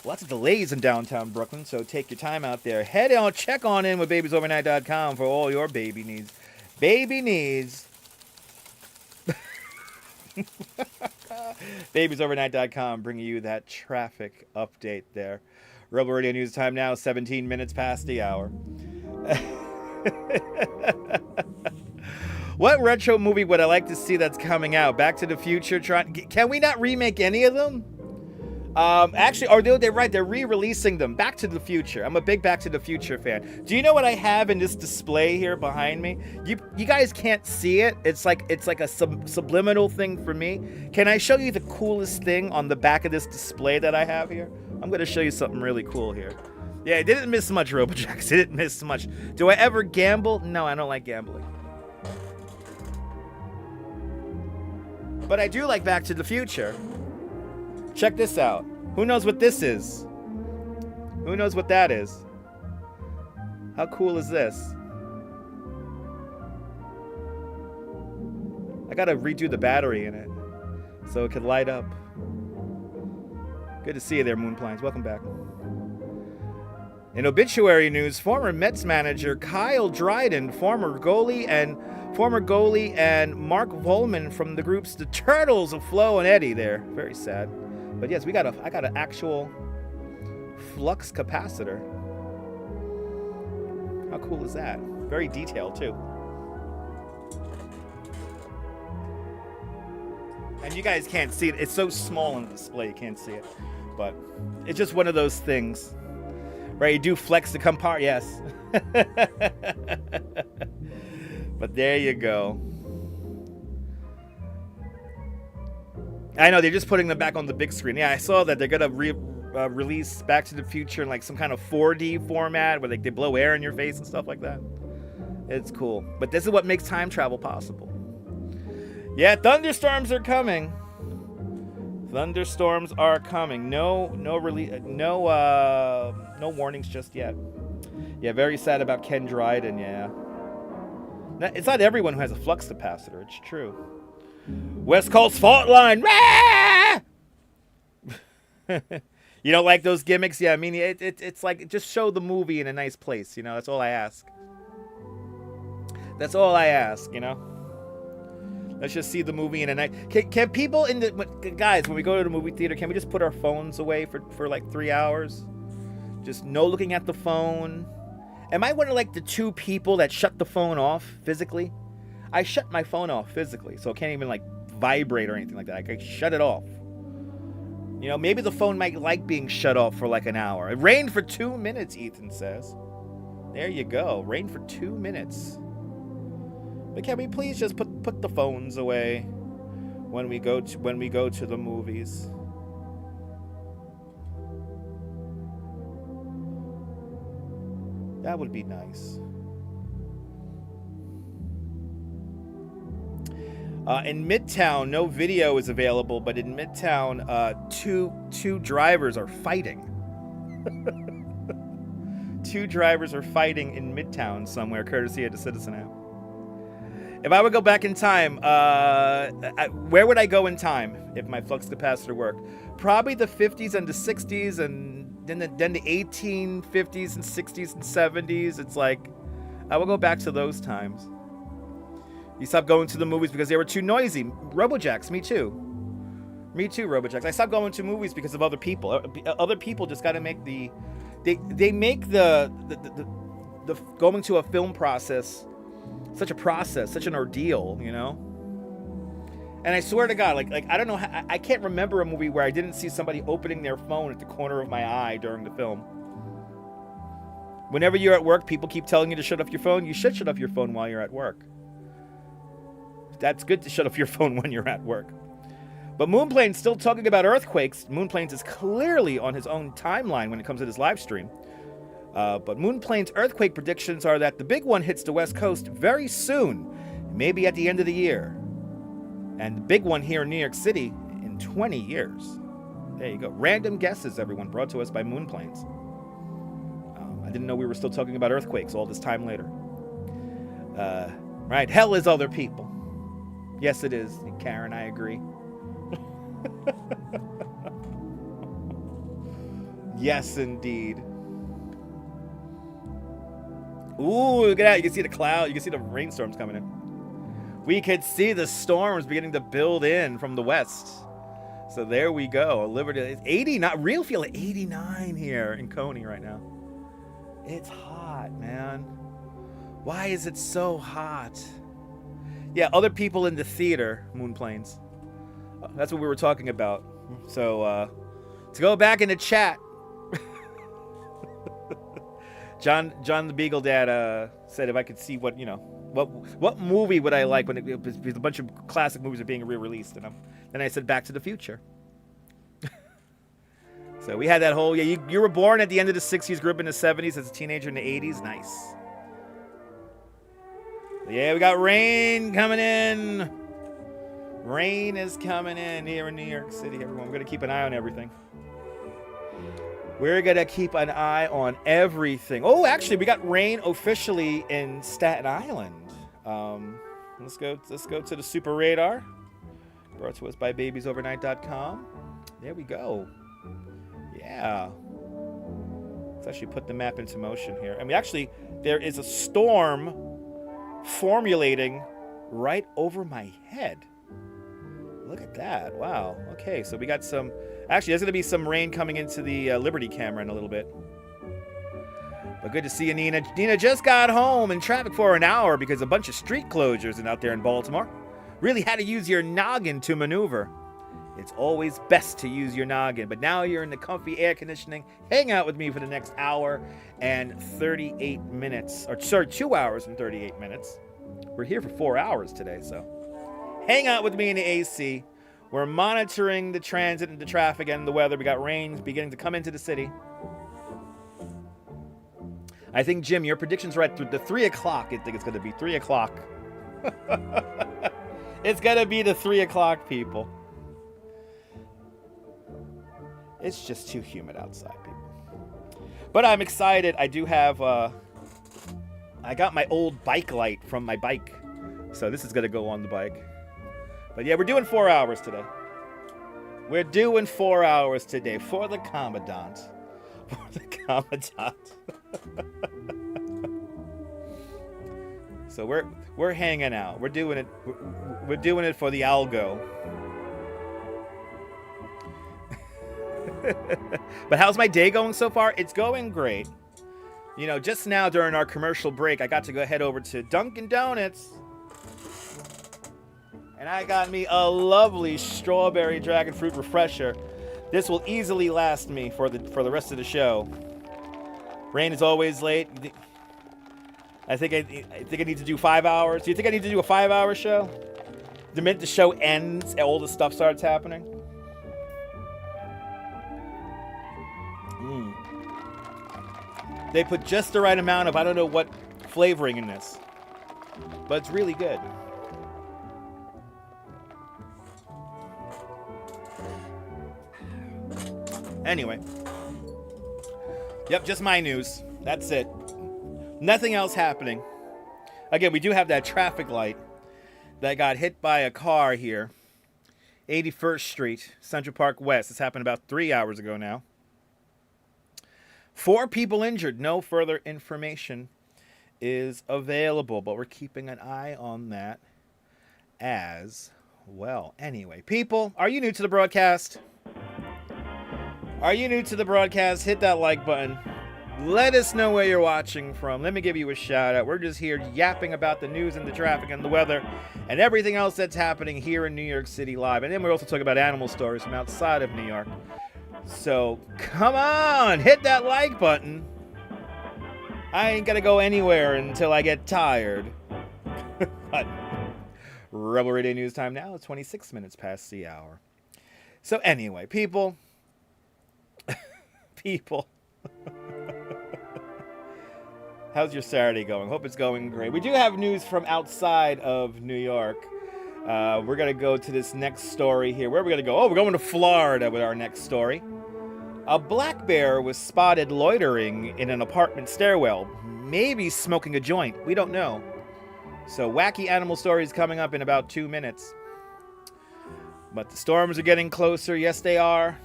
S1: Lots of delays in downtown Brooklyn, so take your time out there. Head on, check on in with BabiesOvernight.com for all your baby needs. Baby needs. BabiesOvernight.com bringing you that traffic update there. Rebel Radio News time now, 17 minutes past the hour. What retro movie would I like to see that's coming out? Back to the Future. Can we not remake any of them? Actually, or they're right. They're re-releasing them. Back to the Future. I'm a big Back to the Future fan. Do you know what I have in this display here behind me? You guys can't see it. It's like a subliminal thing for me. Can I show you the coolest thing on the back of this display that I have here? I'm gonna show you something really cool here. Yeah, I didn't miss much, RoboJax. I didn't miss much. Do I ever gamble? No, I don't like gambling. But I do like Back to the Future. Check this out. Who knows what this is? Who knows what that is? How cool is this? I gotta redo the battery in it so it can light up. Good to see you there, Moonplanes. Welcome back. In obituary news, former Mets manager Kyle Dryden, former goalie and Mark Volman from the groups The Turtles of Flo and Eddie there. Very sad. But yes, I got an actual flux capacitor. How cool is that? Very detailed too. And you guys can't see it. It's so small on the display, you can't see it. But it's just one of those things. Right, you do flex to come part, yes. But there you go. I know, they're just putting them back on the big screen. Yeah, I saw that they're going to release Back to the Future in like some kind of 4D format where like they blow air in your face and stuff like that. It's cool. But this is what makes time travel possible. Yeah, thunderstorms are coming. Thunderstorms are coming. No warnings just yet. Yeah, very sad about Ken Dryden, yeah. It's not everyone who has a flux capacitor, it's true. West Coast fault line. You don't like those gimmicks? Yeah, I mean, it's like, just show the movie in a nice place, you know? That's all I ask. That's all I ask, you know? Let's just see the movie in a night. Can people in the... Guys, when we go to the movie theater, can we just put our phones away for like 3 hours? Just no looking at the phone. Am I one of like the 2 people that shut the phone off physically? I shut my phone off physically, so it can't even like vibrate or anything like that. I shut it off. You know, maybe the phone might like being shut off for like an hour. It rained for 2 minutes, Ethan says. There you go. Rained for 2 minutes. But can we please just put the phones away when we go to the movies? That would be nice. In Midtown, no video is available, but in Midtown, two drivers are fighting. 2 drivers are fighting in Midtown somewhere, courtesy of the Citizen app. If I would go back in time, where would I go in time if my flux capacitor worked? Probably the 50s and the 60s, and then the 1850s and 60s and 70s. It's like, I will go back to those times. You stopped going to the movies because they were too noisy. RoboJax, me too. Me too, RoboJax. I stopped going to movies because of other people. Other people just got to make the... They make the going to a film process such a process, such an ordeal, you know? And I swear to God, like I don't know, I can't remember a movie where I didn't see somebody opening their phone at the corner of my eye during the film. Whenever you're at work, people keep telling you to shut off your phone. You should shut off your phone while you're at work. That's good to shut off your phone when you're at work. But Moonplane's still talking about earthquakes. Moonplane's is clearly on his own timeline when it comes to this live stream. But Moonplane's earthquake predictions are that the big one hits the West Coast very soon, maybe at the end of the year. And the big one here in New York City in 20 years. There you go. Random guesses, everyone, brought to us by Moonplanes. I didn't know we were still talking about earthquakes all this time later. Right, hell is other people. Yes, it is, Karen, I agree. Yes, indeed. Ooh, look at that. You can see the cloud. You can see the rainstorms coming in. We could see the storms beginning to build in from the west. So there we go. Liberty. It's 80, not real feel at 89 here in Coney right now. It's hot, man. Why is it so hot? Yeah, other people in the theater, Moonplanes. That's what we were talking about. So, to go back in the chat, John the Beagle Dad said if I could see what movie would I like when a bunch of classic movies are being re-released, and then I said Back to the Future. So we had that whole you were born at the end of the 60s, grew up in the 70s as a teenager in the 80s. Nice. Yeah, we got rain coming in. Rain is coming in here in New York City, everyone. We're going to keep an eye on everything. We're going to keep an eye on everything. Oh, actually, we got rain officially in Staten Island. Let's go to the Super Radar. Brought to us by babiesovernight.com. There we go. Yeah. Let's actually put the map into motion here. I mean, actually, there is a storm formulating right over my head. Look at that. Wow. Okay, so we got some... Actually, there's going to be some rain coming into the Liberty camera in a little bit. But good to see you, Nina. Nina just got home in traffic for an hour because a bunch of street closures and out there in Baltimore. Really had to use your noggin to maneuver. It's always best to use your noggin. But now you're in the comfy air conditioning. Hang out with me for the next hour and 38 minutes. Or, sorry, 2 hours and 38 minutes. We're here for 4 hours today, so... Hang out with me in the AC. We're monitoring the transit and the traffic and the weather. We got rain beginning to come into the city. I think, Jim, your prediction's right. The 3 o'clock, I think it's going to be 3 o'clock. It's going to be the 3 o'clock, people. It's just too humid outside, people. But I'm excited. I do have... I got my old bike light from my bike. So this is going to go on the bike. But yeah, we're doing 4 hours today. We're doing 4 hours today for the Commandant. For the Commandant. So we're hanging out. We're doing it. We're doing it for the algo. But how's my day going so far? It's going great. You know, just now during our commercial break, I got to go head over to Dunkin' Donuts. And I got me a lovely strawberry dragon fruit refresher. This will easily last me for the rest of the show. Rain is always late. I think I need to do 5 hours. Do you think I need to do a 5-hour show? The minute the show ends, all the stuff starts happening. They put just the right amount of I don't know what flavoring in this, but it's really good. Anyway. Yep, just my news. That's it. Nothing else happening. Again, we do have that traffic light that got hit by a car here. 81st Street, Central Park West. This happened about 3 hours ago now. 4 people injured. No further information is available, but we're keeping an eye on that as well. Anyway, people, are you new to the broadcast? Are you new to the broadcast? Hit that like button. Let us know where you're watching from. Let me give you a shout out. We're just here yapping about the news and the traffic and the weather and everything else that's happening here in New York City live. And then we're also talking about animal stories from outside of New York. So come on, hit that like button. I ain't gonna go anywhere until I get tired. But Rebel Radio News time now is 26 minutes past the hour. So anyway, people. How's your Saturday going? Hope it's going great. We do have news from outside of New York. We're going to go to this next story here. Where are we going to go? Oh, we're going to Florida with our next story. A black bear was spotted loitering in an apartment stairwell, maybe smoking a joint. We don't know. So wacky animal stories coming up in about 2 minutes. But the storms are getting closer. Yes, they are.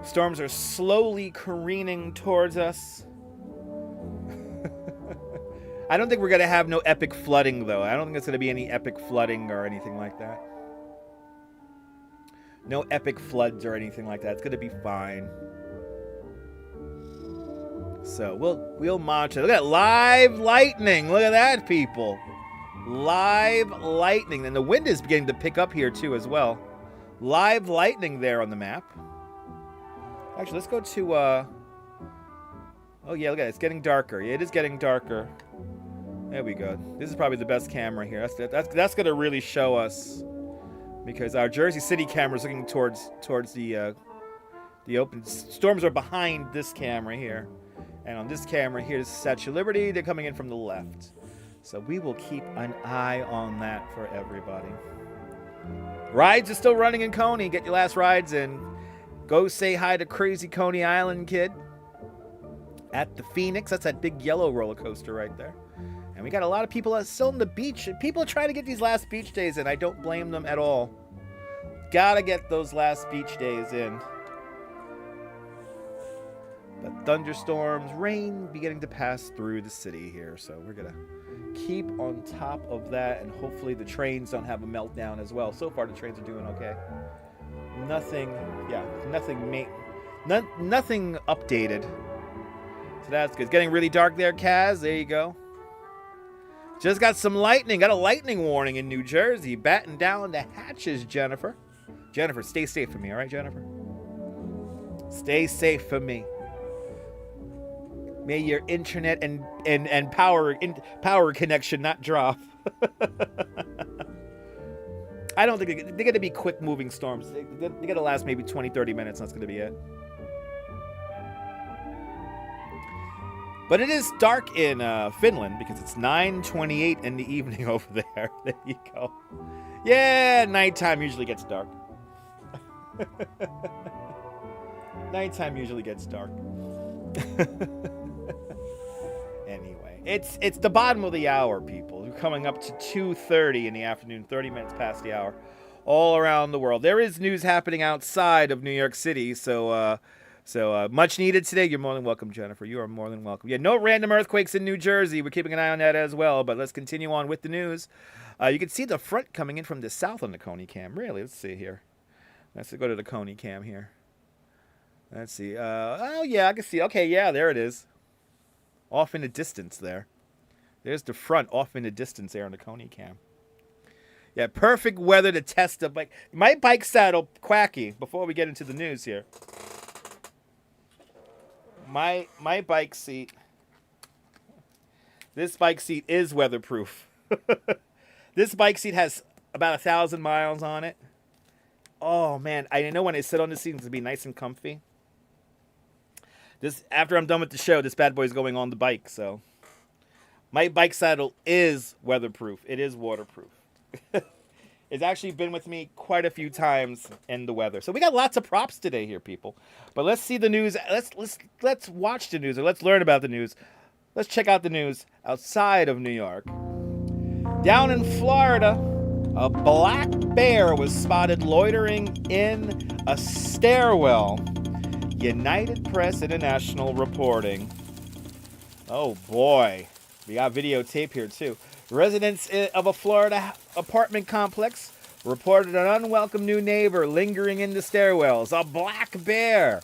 S1: Storms are slowly careening towards us. I don't think we're going to have no epic flooding, though. I don't think there's going to be any epic flooding or anything like that. No epic floods or anything like that. It's going to be fine. So we'll monitor. Look at that live lightning. Look at that, people. Live lightning. And the wind is beginning to pick up here, too, as well. Live lightning there on the map. Actually, let's go to... Oh, yeah, look at it. It's getting darker. Yeah, it is getting darker. There we go. This is probably the best camera here. That's going to really show us. Because our Jersey City camera is looking towards the open. Storms are behind this camera here. And on this camera here, this is Statue of Liberty. They're coming in from the left. So we will keep an eye on that for everybody. Rides are still running in Coney. Get your last rides in. Go say hi to Crazy Coney Island Kid at the Phoenix. That's that big yellow roller coaster right there. And we got a lot of people still on the beach. People are trying to get these last beach days in. I don't blame them at all. Gotta get those last beach days in. But thunderstorms, rain beginning to pass through the city here. So we're going to keep on top of that. And hopefully the trains don't have a meltdown as well. So far the trains are doing okay. Nothing updated. So that's good. It's getting really dark there, Kaz. There you go. Just got some lightning. Got a lightning warning in New Jersey. Batten down the hatches, Jennifer. Jennifer, stay safe for me, all right, Jennifer? Stay safe for me. May your internet and power connection not drop. I don't think they're going to be quick moving storms. They're going to last maybe 20, 30 minutes. That's going to be it. But it is dark in Finland because it's 9:28 in the evening over there. There you go. Yeah, nighttime usually gets dark. Nighttime usually gets dark. Anyway, it's the bottom of the hour, people. We're coming up to 2:30 in the afternoon, 30 minutes past the hour, all around the world. There is news happening outside of New York City, so much needed today. You're more than welcome, Jennifer. You are more than welcome. Yeah, no random earthquakes in New Jersey. We're keeping an eye on that as well, but let's continue on with the news. You can see the front coming in from the south on the Coney cam. Really, let's see here. Let's go to the Coney cam here. Let's see. Oh, yeah, I can see. Okay, yeah, there it is. Off in the distance there. There's the front off in the distance there on the Coney cam. Yeah, perfect weather to test the bike. My bike saddle, Quacky, before we get into the news here. My bike seat. This bike seat is weatherproof. This bike seat has about 1,000 miles on it. Oh, man. I know when I sit on this seat, it's going to be nice and comfy. After I'm done with the show, this bad boy is going on the bike, so. My bike saddle is weatherproof. It is waterproof. It's actually been with me quite a few times in the weather. So we got lots of props today here, people. But let's see the news. Let's watch the news, or let's learn about the news. Let's check out the news outside of New York. Down in Florida, a black bear was spotted loitering in a stairwell. United Press International reporting. Oh boy, we got videotape here too. Residents of a Florida apartment complex reported an unwelcome new neighbor lingering in the stairwells, a black bear.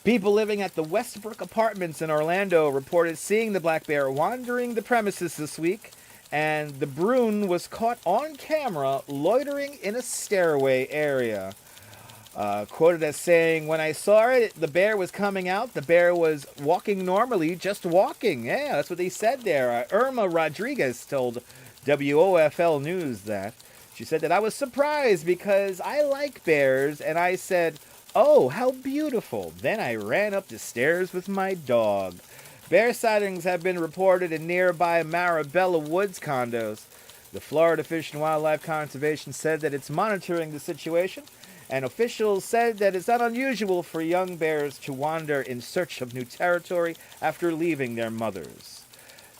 S1: People living at the Westbrook Apartments in Orlando reported seeing the black bear wandering the premises this week, and the Bruin was caught on camera loitering in a stairway area. Quoted as saying, "When I saw it, the bear was coming out. The bear was walking normally, just walking." Yeah, that's what they said there. Irma Rodriguez told WOFL News that. She said that I was surprised because I like bears, and I said, "Oh, how beautiful." Then I ran up the stairs with my dog. Bear sightings have been reported in nearby Marabella Woods condos. The Florida Fish and Wildlife Conservation said that it's monitoring the situation, and officials said that it's not unusual for young bears to wander in search of new territory after leaving their mothers.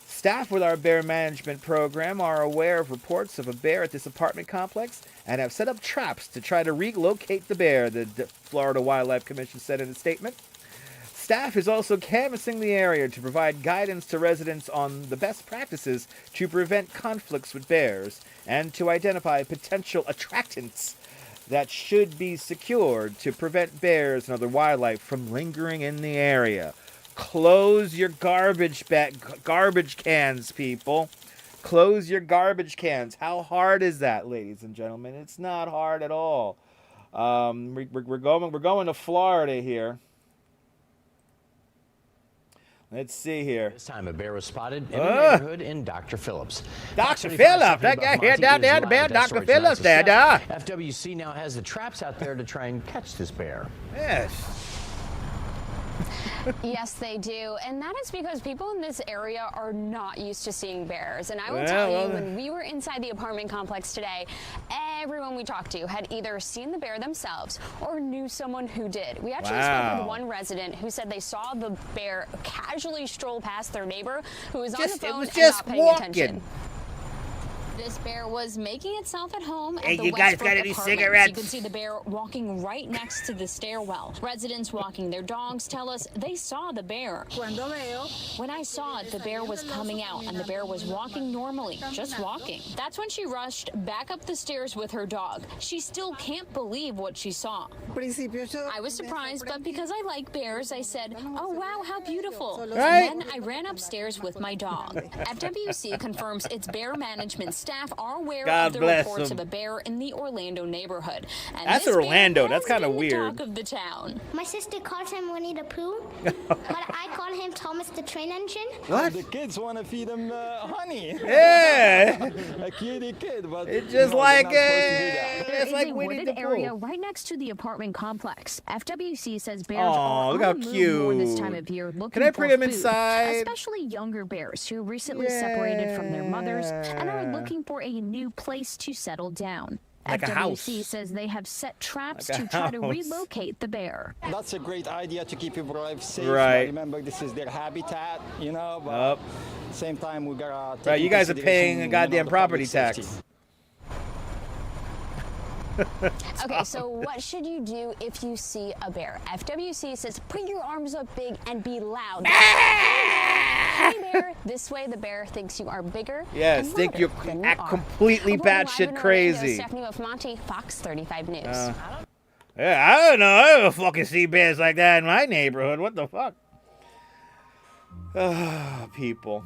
S1: Staff with our bear management program are aware of reports of a bear at this apartment complex and have set up traps to try to relocate the bear, the Florida Wildlife Commission said in a statement. Staff is also canvassing the area to provide guidance to residents on the best practices to prevent conflicts with bears and to identify potential attractants that should be secured to prevent bears and other wildlife from lingering in the area. Close your garbage cans, people. Close your garbage cans. How hard is that, ladies and gentlemen? It's not hard at all. We're going to Florida here. Let's see here.
S11: This time a bear was spotted in a neighborhood in Dr. Phillips.
S1: Dr. Phillips, that guy here down there, the bear, Dr. Phillips there,
S11: FWC now has the traps out there to try and catch this bear.
S1: Yes.
S12: Yes, they do. And that is because people in this area are not used to seeing bears. And I will tell you, when we were inside the apartment complex today, everyone we talked to had either seen the bear themselves or knew someone who did. We actually spoke with one resident who said they saw the bear casually stroll past their neighbor who was on the phone and not paying attention. This bear was making itself at home at the Westbrook Apartments. You can see the bear walking right next to the stairwell. Residents walking their dogs tell us they saw the bear. When I saw it, the bear was coming out and the bear was walking normally, just walking. That's when she rushed back up the stairs with her dog. She still can't believe what she saw. I was surprised, but because I like bears, I said, "Oh wow, how beautiful."
S1: Right.
S12: And then I ran upstairs with my dog. FWC confirms its bear management staff are aware of the reports of a bear in the Orlando neighborhood. And
S1: that's Orlando. That's kind of weird.
S12: Talk of the town.
S13: My sister calls him Winnie the Pooh, but I call him Thomas the Train Engine.
S1: What?
S14: The kids want to feed him honey.
S1: Yeah.
S14: A kitty kid, but
S1: it's just like
S12: It's like a wooded area right next to the apartment complex. FWC says bears are
S1: look how
S12: on the move more this time
S1: cute.
S12: of year looking
S1: Can I bring
S12: for
S1: him
S12: food,
S1: inside?
S12: especially younger bears who recently separated from their mothers and are looking for a new place to settle down.
S1: Like a house.
S12: FWC says they have set traps
S1: Like a
S12: to try to
S1: house.
S12: relocate the bear.
S14: that's a great idea to keep people alive safe.
S1: Right.
S14: Remember, this is their habitat, you know. But at the same time, we gotta. Take
S1: Right, you
S14: into
S1: guys are paying a
S14: consideration,
S1: goddamn
S14: the
S1: property
S14: public
S1: tax.
S14: safety.
S12: Okay, so what should you do if you see a bear? FWC says put your arms up big and be loud. Hey bear! This way the bear thinks you are bigger.
S1: Yes,
S12: and
S1: think
S12: louder
S1: you're
S12: than you are.
S1: completely
S12: Reporting live
S1: batshit
S12: in
S1: crazy.
S12: Orlando, Stephanie with Monty, Fox 35 News.
S1: Yeah, I don't know. I don't fucking see bears like that in my neighborhood. What the fuck? People.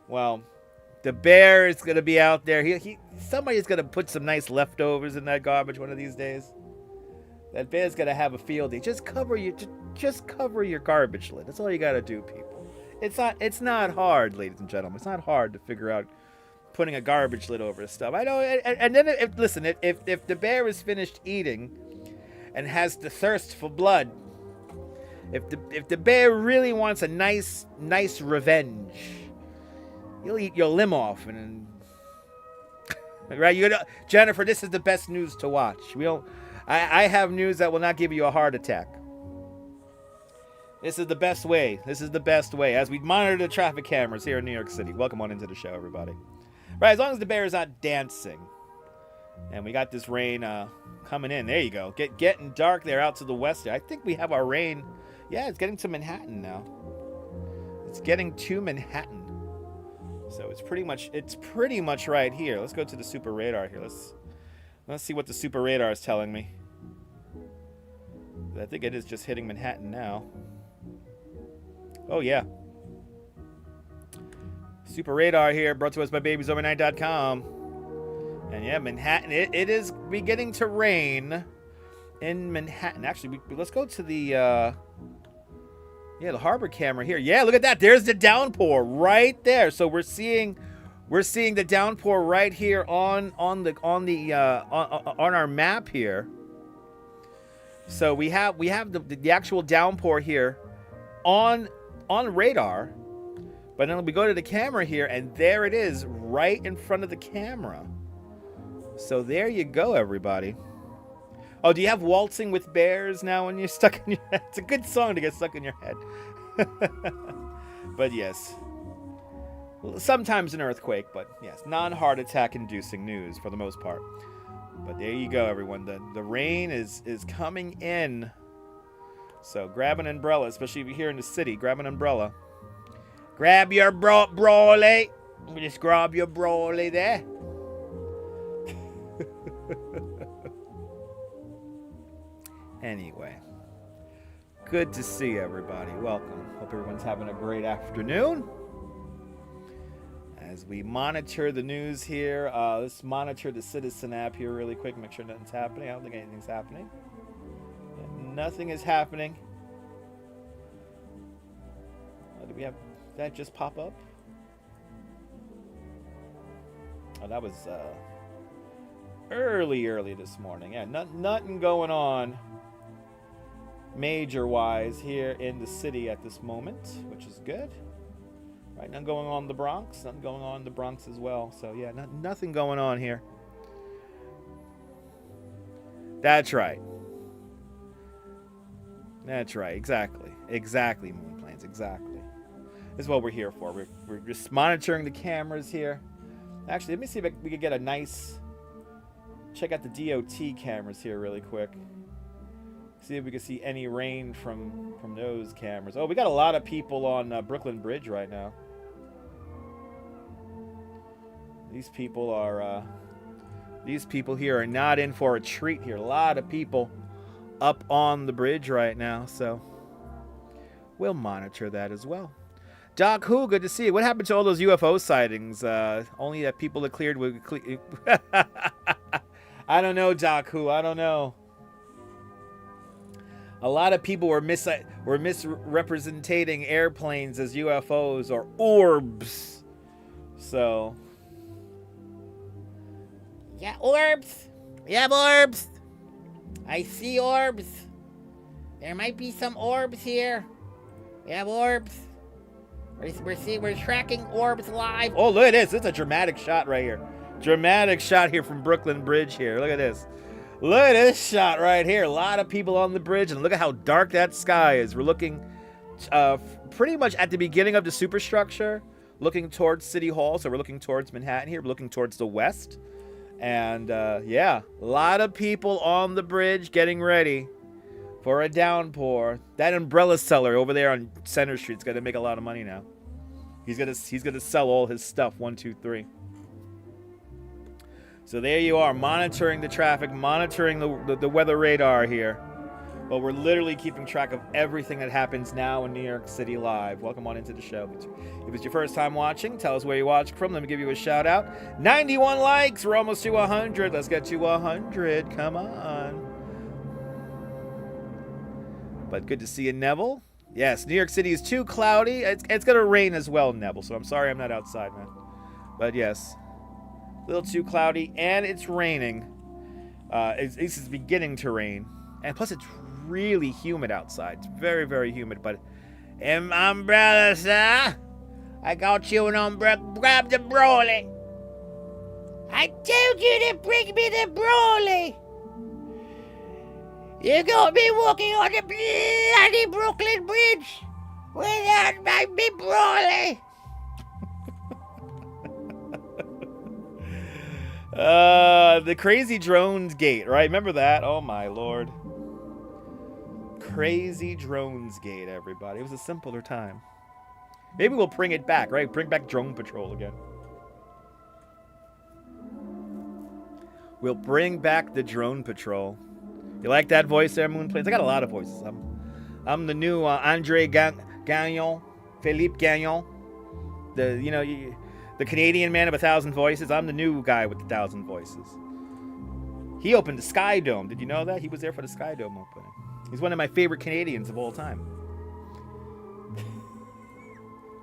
S1: Well, the bear is gonna be out there. Somebody's gonna put some nice leftovers in that garbage one of these days. That bear's gonna have a field day. Just cover your garbage lid. That's all you gotta do, people. It's not hard, ladies and gentlemen. It's not hard to figure out putting a garbage lid over stuff. I know. And then if the bear is finished eating and has the thirst for blood, if the bear really wants a nice revenge, you'll eat your limb off and right. Jennifer, this is the best news to watch. I have news that will not give you a heart attack. This is the best way. This is the best way as we monitor the traffic cameras here in New York City. Welcome on into the show, everybody. Right, as long as the bear is not dancing, and we got this rain coming in. There you go. Getting dark there out to the west. I think we have our rain. Yeah, it's getting to Manhattan now. It's getting to Manhattan. So it's pretty much right here. Let's go to the super radar here. Let's see what the super radar is telling me. I think it is just hitting Manhattan now. Oh yeah. Super radar here, brought to us by BabiesOvernight.com. And yeah, Manhattan. It is beginning to rain in Manhattan. Actually, let's go to the the harbor camera here. Yeah, look at that. There's the downpour right there. So we're seeing the downpour right here on our map here. So we have the actual downpour here on radar. But then we go to the camera here, and there it is right in front of the camera. So there you go, everybody. Oh, do you have Waltzing with Bears now when you're stuck in your head? It's a good song to get stuck in your head. But yes. Sometimes an earthquake, but yes, non-heart attack inducing news for the most part. But there you go, everyone. The rain is coming in. So grab an umbrella, especially if you're here in the city. Grab an umbrella. Grab your brolly. Just grab your brolly there. Anyway. Good to see everybody. Welcome. Hope everyone's having a great afternoon. As we monitor the news here, let's monitor the Citizen app here really quick. Make sure nothing's happening. I don't think anything's happening. Nothing is happening. Do we have that just pop up? Oh, that was early this morning. Yeah, nothing going on major-wise here in the city at this moment, which is good. Right, nothing going on in the Bronx. Nothing going on in the Bronx as well. So, yeah, nothing going on here. That's right. That's right. Exactly. Exactly, Moon Plains. Exactly. This is what we're here for. We're just monitoring the cameras here. Actually, let me see if we can get a nice... Check out the DOT cameras here really quick. See if we can see any rain from those cameras. Oh, we got a lot of people on Brooklyn Bridge right now. These people here are not in for a treat here. A lot of people up on the bridge right now, so we'll monitor that as well. Doc Who, good to see you. What happened to all those UFO sightings? Only that people that cleared would clear. I don't know, Doc Who. I don't know. A lot of people were misrepresenting airplanes as UFOs or orbs. So, yeah, orbs. We have orbs. I see orbs. There might be some orbs here. We have orbs. We're tracking orbs live. Oh, look at this. It's a dramatic shot right here. Dramatic shot here from Brooklyn Bridge here. Look at this. Look at this shot right here. A lot of people on the bridge, and look at how dark that sky is. We're looking pretty much at the beginning of the superstructure, looking towards City Hall. So we're looking towards Manhattan here. We're looking towards the west. And, yeah, a lot of people on the bridge getting ready for a downpour. That umbrella seller over there on Center Street is going to make a lot of money now. He's gonna sell all his stuff. 1, 2, 3. So there you are, monitoring the traffic, monitoring the weather radar here. But we're literally keeping track of everything that happens now in New York City live. Welcome on into the show. If it's your first time watching, tell us where you watch from. Let me give you a shout out. 91 likes. We're almost to 100. Let's get to 100. Come on. But good to see you, Neville. Yes, New York City is too cloudy. It's going to rain as well, Neville. So I'm sorry I'm not outside, man. But yes. A little too cloudy, and it's raining. It's beginning to rain. And plus, it's really humid outside. It's very, very humid. But, umbrella, sir. I got you an umbrella. Grab the brolly. I told you to bring me the brolly. You got me walking on the bloody Brooklyn Bridge without my big brolly. The crazy drones gate, right? Remember that? Oh my lord. Crazy drones gate, everybody. It was a simpler time. Maybe we'll bring it back, right? Bring back drone patrol again. We'll bring back the drone patrol. You like that voice there, Moon Plains? I got a lot of voices. I'm the new Andre Gagnon, Philippe Gagnon. The Canadian man of 1,000 voices. I'm the new guy with 1,000 voices. He opened the Sky Dome. Did you know that? He was there for the Sky Dome opening. He's one of my favorite Canadians of all time.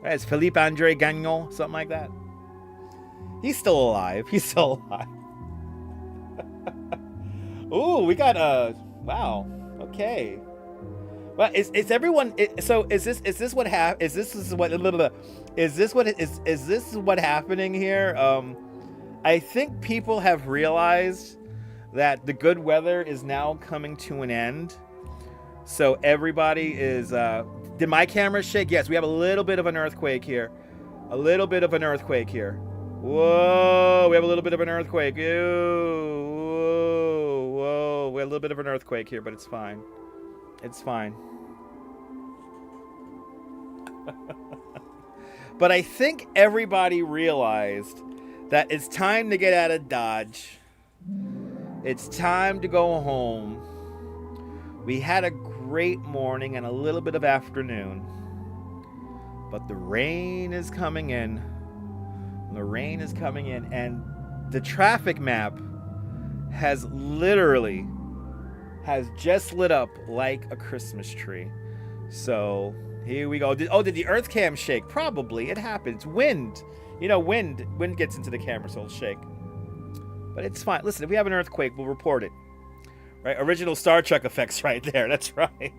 S1: It's Philippe Andre Gagnon, something like that. He's still alive. He's still alive. Ooh, we got wow. Okay. Well, is everyone? So is this what happening here? I think people have realized that the good weather is now coming to an end. So everybody is. Did my camera shake? Yes, we have a little bit of an earthquake here. A little bit of an earthquake here. Whoa, we have a little bit of an earthquake. Ew, whoa. We have a little bit of an earthquake here, but it's fine. It's fine. But I think everybody realized that it's time to get out of Dodge. It's time to go home. We had a great morning and a little bit of afternoon. But the rain is coming in. The rain is coming in, and the traffic map has just lit up like a Christmas tree. So here we go. Did the earth cam shake? Probably. It happens. Wind. You know, wind gets into the camera, so it'll shake. But it's fine. Listen, if we have an earthquake, we'll report it. Right? Original Star Trek effects right there. That's right.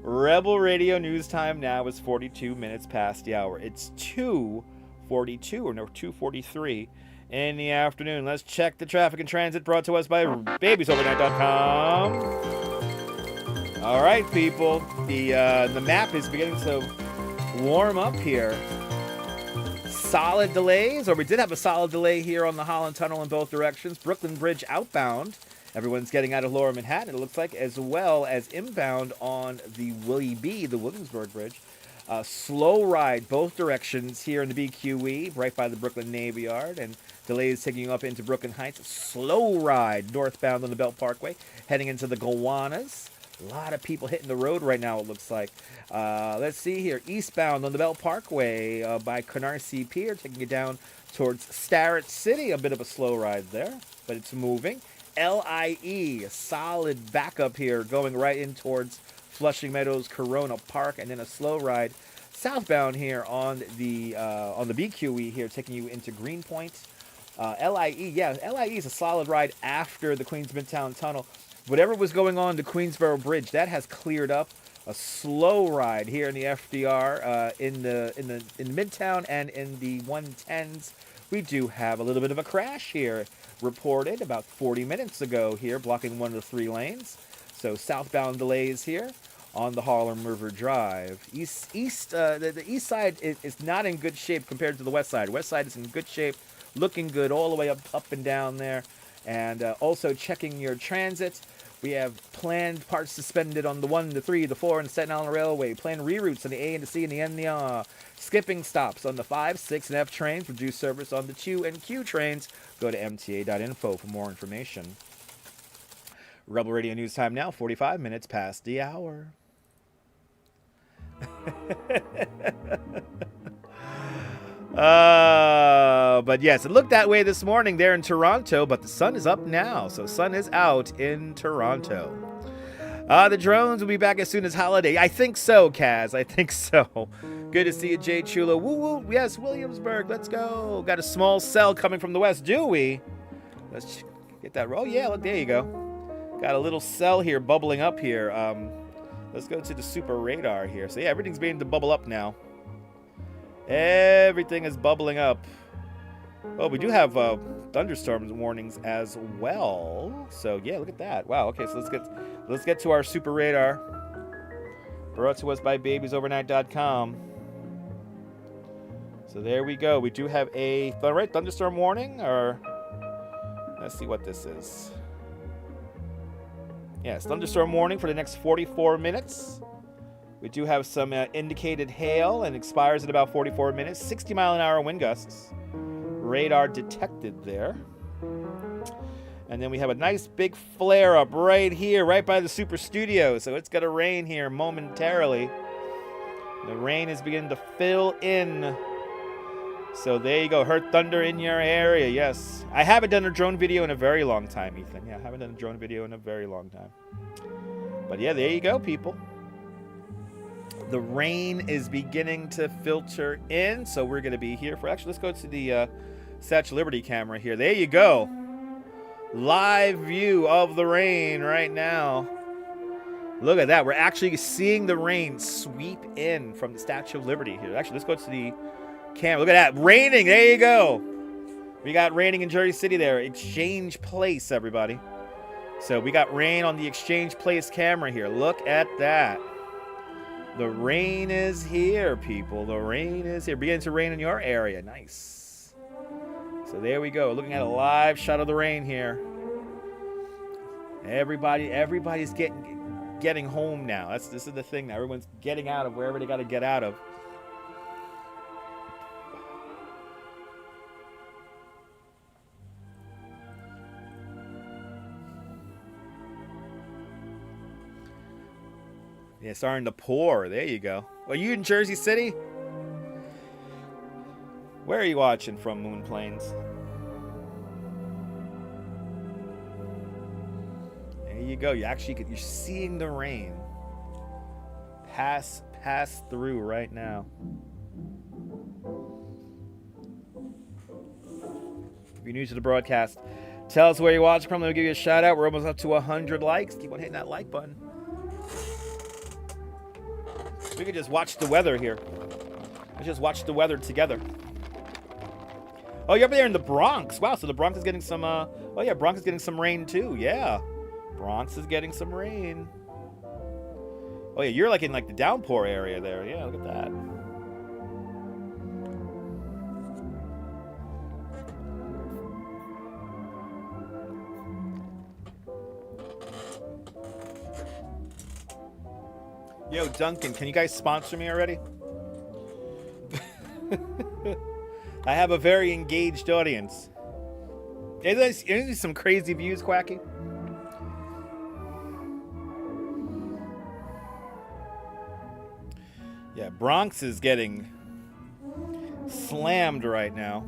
S1: Rebel Radio news time now is 42 minutes past the hour. It's 2:42 or no, 2:43 in the afternoon. Let's check the traffic and transit, brought to us by babiesovernight.com. All right, people. The map is beginning to warm up here. Solid delays, or we did have a solid delay here on the Holland Tunnel in both directions. Brooklyn Bridge outbound. Everyone's getting out of Lower Manhattan, it looks like, as well as inbound on the the Williamsburg Bridge. Slow ride both directions here in the BQE, right by the Brooklyn Navy Yard, and delays taking you up into Brooklyn Heights. Slow ride northbound on the Belt Parkway, heading into the Gowanus. A lot of people hitting the road right now, it looks like. Let's see here. Eastbound on the Belt Parkway by Canarsie Pier, taking you down towards Starrett City. A bit of a slow ride there, but it's moving. LIE, solid backup here, going right in towards Flushing Meadows, Corona Park, and then a slow ride southbound here on the BQE here, taking you into Greenpoint. LIE is a solid ride after the Queens Midtown Tunnel. Whatever was going on the Queensboro Bridge, that has cleared up. A slow ride here in the FDR, in Midtown and in the 110s. We do have a little bit of a crash here reported about 40 minutes ago here, blocking one of the 3 lanes. So southbound delays here on the Harlem River Drive. The east side is not in good shape compared to the west side. West side is in good shape, looking good all the way up and down there. And also checking your transit. We have planned parts suspended on the 1, the 3, the 4, and the Staten Island Railway. Planned reroutes on the A and the C and the N and the R. Skipping stops on the 5, 6, and F trains. Reduced service on the Q and Q trains. Go to mta.info for more information. Rebel Radio news time now, 45 minutes past the hour. But yes, it looked that way this morning there in Toronto, but the sun is up now, so sun is out in Toronto. The drones will be back as soon as holiday. I think so, Kaz. I think so. Good to see you, Jay Chulo. Woo woo. Yes, Williamsburg. Let's go. Got a small cell coming from the west, do we? Let's get that. Oh yeah, look, there you go. Got a little cell here bubbling up here. Let's go to the super radar here. So yeah, everything's beginning to bubble up now. Everything is bubbling up. Oh, we do have thunderstorm warnings as well. So yeah, look at that. Wow. Okay, so let's get to our super radar. Brought to us by babiesovernight.com. So there we go. We do have a thunderstorm warning, or let's see what this is. Yes, thunderstorm warning for the next 44 minutes. We do have some indicated hail, and expires in about 44 minutes. 60-mile-an-hour wind gusts. Radar detected there. And then we have a nice big flare-up right here, right by the Super Studio. So it's going to rain here momentarily. The rain is beginning to fill in. So there you go. Heard thunder in your area. Yes. I haven't done a drone video in a very long time, Ethan. Yeah, I haven't done a drone video in a very long time. But yeah, there you go, people. The rain is beginning to filter in, so we're going to be here for... Actually, let's go to the Statue of Liberty camera here. There you go. Live view of the rain right now. Look at that. We're actually seeing the rain sweep in from the Statue of Liberty here. Actually, let's go to the camera. Look at that. Raining. There you go. We got raining in Jersey City there. Exchange Place, everybody. So we got rain on the Exchange Place camera here. Look at that. The rain is here, people. The rain is here. Beginning to rain in your area. Nice. So there we go. Looking at a live shot of the rain here. Everybody's getting home now. This is the thing now. Everyone's getting out of wherever they got to get out of. Yeah, starting to pour. There you go. Are you in Jersey City? Where are you watching from, Moon Plains? There you go. You're seeing the rain pass through right now. If you're new to the broadcast, tell us where you're watching from. We'll give you a shout out. We're almost up to 100 likes. Keep on hitting that like button. We could just watch the weather here. Let's just watch the weather together. Oh, you're up there in the Bronx. Wow, so the Bronx is getting some, oh yeah, Bronx is getting some rain too. Yeah, Bronx is getting some rain. Oh yeah, you're like in like the downpour area there. Yeah, look at that. Yo, Duncan, can you guys sponsor me already? I have a very engaged audience. Isn't these some crazy views, Quacky? Yeah, Bronx is getting slammed right now.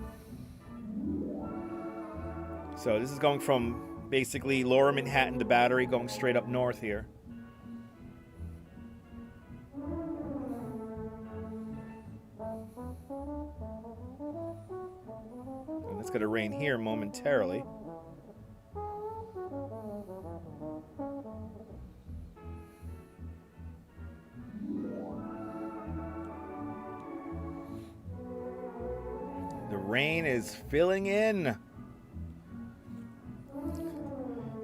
S1: So this is going from basically Lower Manhattan to Battery, going straight up north here. And it's going to rain here momentarily. The rain is filling in.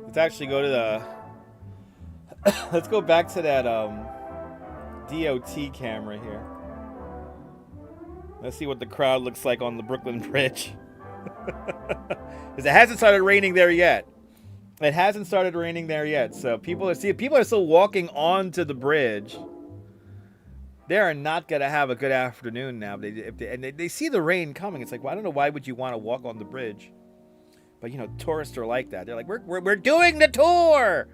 S1: Let's actually go to the... Let's go back to that DOT camera here. Let's see what the crowd looks like on the Brooklyn Bridge. Because it hasn't started raining there yet. It hasn't started raining there yet. So people are still walking onto the bridge. They are not going to have a good afternoon now. They see the rain coming. It's like, well, I don't know, why would you want to walk on the bridge? But, you know, tourists are like that. They're like, we're doing the tour.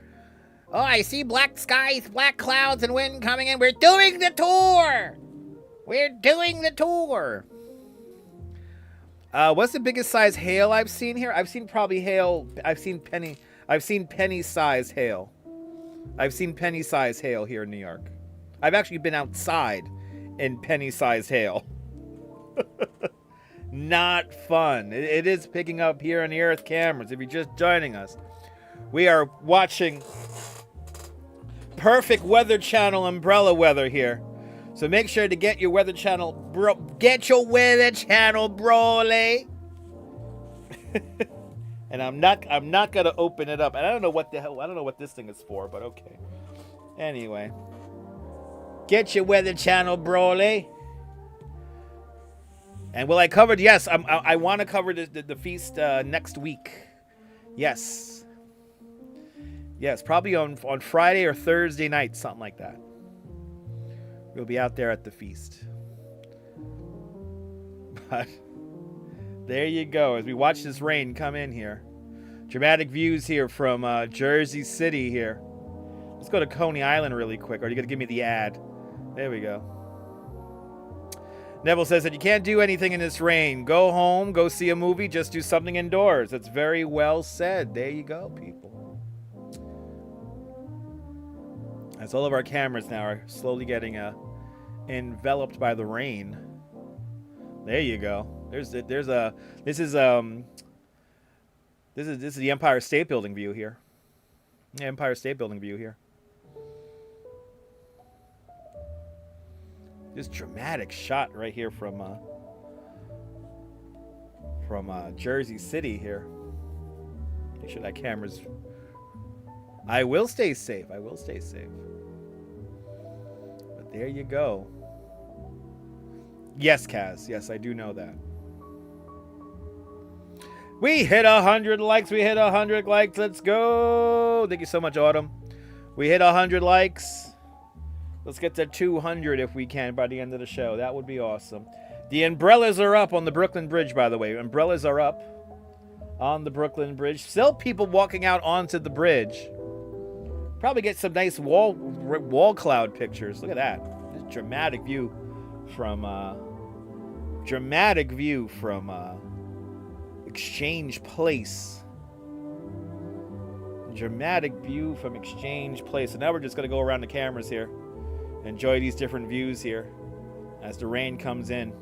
S1: Oh, I see black skies, black clouds, and wind coming in. We're doing the tour. We're doing the tour. What's the biggest size hail I've seen here? I've seen probably hail. I've seen penny-sized hail. I've seen penny-sized hail here in New York. I've actually been outside in penny-sized hail. Not fun. It is picking up here on the Earth cameras. If you're just joining us, we are watching perfect Weather Channel umbrella weather here. So make sure to get your Weather Channel, bro. Get your Weather Channel, broly. And I'm not gonna open it up. And I don't know what the hell. I don't know what this thing is for, but okay. Anyway, get your Weather Channel, broly. And will I cover? Yes, I want to cover the feast next week. Yes. Yes, probably on Friday or Thursday night, something like that. We'll be out there at the feast. But there you go. As we watch this rain come in here. Dramatic views here from Jersey City here. Let's go to Coney Island really quick. Or are you going to give me the ad? There we go. Neville says that you can't do anything in this rain. Go home, go see a movie, just do something indoors. That's very well said. There you go, people. As all of our cameras now are slowly getting enveloped by the rain. There you go. This is the Empire State Building view here. The Empire State Building view here. This dramatic shot right here from Jersey City here. Make sure that camera's... I will stay safe. I will stay safe. But there you go. Yes, Kaz. Yes, I do know that. We hit 100 likes. We hit 100 likes. Let's go. Thank you so much, Autumn. We hit 100 likes. Let's get to 200 if we can by the end of the show. That would be awesome. The umbrellas are up on the Brooklyn Bridge, by the way. Umbrellas are up on the Brooklyn Bridge. Still people walking out onto the bridge. Probably get some nice wall cloud pictures. Look at that. This dramatic view from Exchange Place. Dramatic view from Exchange Place. So now we're just going to go around the cameras here. Enjoy these different views here as the rain comes in.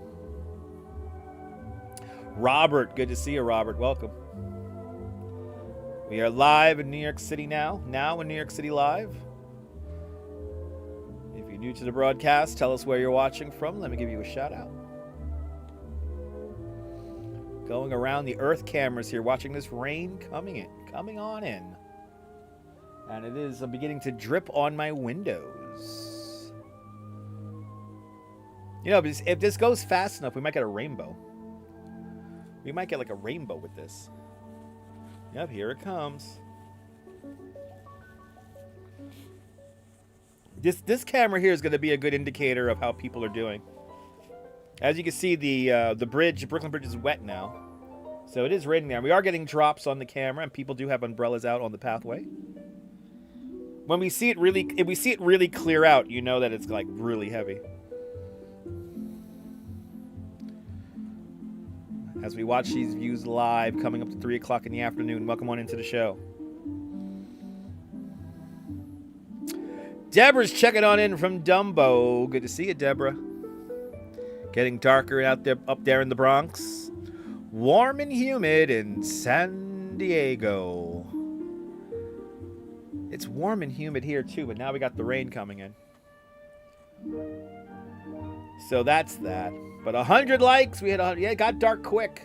S1: Robert, good to see you, Robert. Welcome. We are live in New York City now. Now in New York City Live. If you're new to the broadcast, tell us where you're watching from. Let me give you a shout out. Going around the Earth cameras here, watching this rain coming on in. And it is beginning to drip on my windows. You know, if this goes fast enough, we might get a rainbow. We might get like a rainbow with this. Yep, here it comes. This camera here is going to be a good indicator of how people are doing. As you can see, the Brooklyn Bridge is wet now. So it is raining there. We are getting drops on the camera, and people do have umbrellas out on the pathway. When we see it if we see it really clear out, you know that it's like really heavy. As we watch these views live, coming up to 3 o'clock in the afternoon. Welcome on into the show. Deborah's checking on in from Dumbo. Good to see you, Deborah. Getting darker out there, up there in the Bronx. Warm and humid in San Diego. It's warm and humid here too, but now we got the rain coming in. So that's that. But 100 likes. We had 100. Yeah, it got dark quick.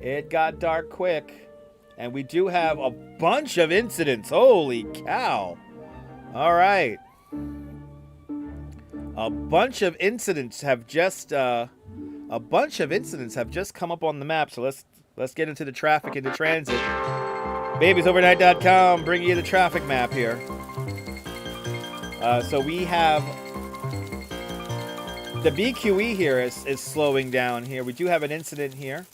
S1: It got dark quick. And we do have a bunch of incidents. Holy cow. All right. A bunch of incidents have just come up on the map. So let's get into the traffic and the transit. Babiesovernight.com bringing you the traffic map here. So we have the BQE here is slowing down here. We do have an incident here.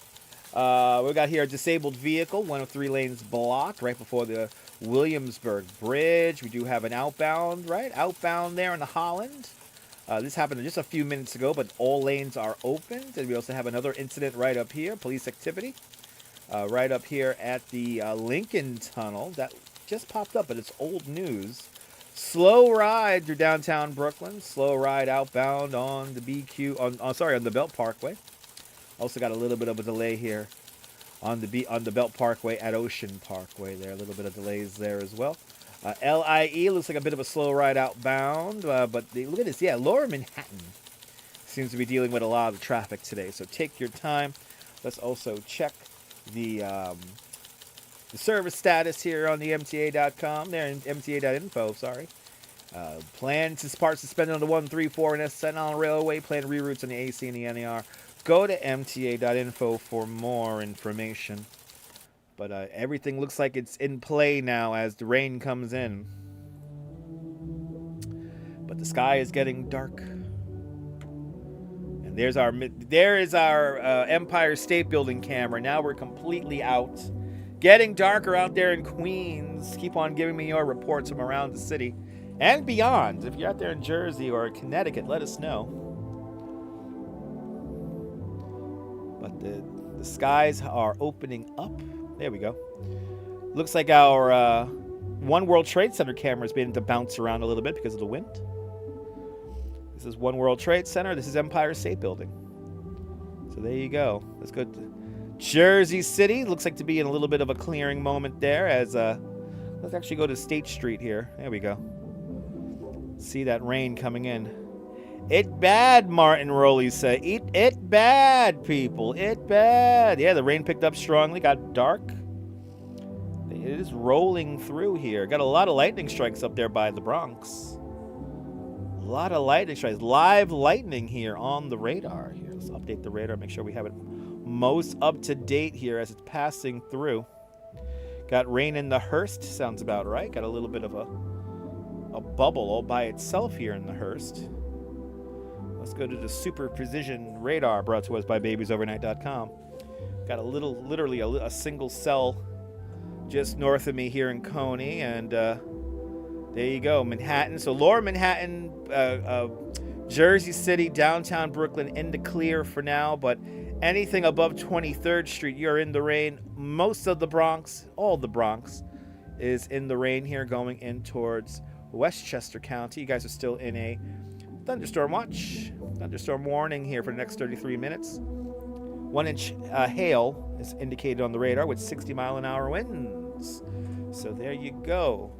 S1: We got here a disabled vehicle, 1 of 3 lanes blocked right before the Williamsburg Bridge. We do have an outbound, right? Outbound there in the Holland. This happened just a few minutes ago, but all lanes are opened. And we also have another incident right up here, police activity. Right up here at the Lincoln Tunnel. That just popped up, but it's old news. Slow ride through downtown Brooklyn. Slow ride outbound on the on the Belt Parkway. Also got a little bit of a delay here on the Belt Parkway at Ocean Parkway. There, a little bit of delays there as well. LIE looks like a bit of a slow ride outbound, but look at this. Yeah, Lower Manhattan seems to be dealing with a lot of traffic today. So take your time. Let's also check the service status here on the MTA.com. There in MTA.info, sorry. Plan to part suspended on the 134 and SNL Railway. Plan reroutes on the AC and the NER. Go to MTA.info for more information. But everything looks like it's in play now as the rain comes in. But the sky is getting dark. And there is our Empire State Building camera. Now we're completely out. Getting darker out there in Queens. Keep on giving me your reports from around the city and beyond. If you're out there in Jersey or Connecticut, let us know. But the skies are opening up. There we go. Looks like our One World Trade Center camera is beginning to bounce around a little bit because of the wind. This is One World Trade Center. This is Empire State Building. So there you go. Let's go to Jersey City. Looks like to be in a little bit of a clearing moment there as let's actually go to State Street here. There we go. See that rain coming in. It bad, Martin Rowley said. It bad, people. It bad. Yeah, the rain picked up strongly. Got dark. It is rolling through here. Got a lot of lightning strikes up there by the Bronx. A lot of lightning strikes. Live lightning here on the radar. Here, let's update the radar. Make sure we have it most up to date here as it's passing through. Got rain in the Hearst. Sounds about right. Got a little bit of a bubble all by itself here in the Hearst. Let's go to the Super Precision Radar brought to us by babiesovernight.com. Got literally a single cell just north of me here in Coney, and There you go, Manhattan. So Lower Manhattan, Jersey City, downtown Brooklyn in the clear for now, but anything above 23rd Street, you're in the rain. Most of the Bronx, all the Bronx, is in the rain here going in towards Westchester County. You guys are still in a thunderstorm watch, thunderstorm warning here for the next 33 minutes. 1 inch hail is indicated on the radar with 60-mile-an-hour winds. So there you go.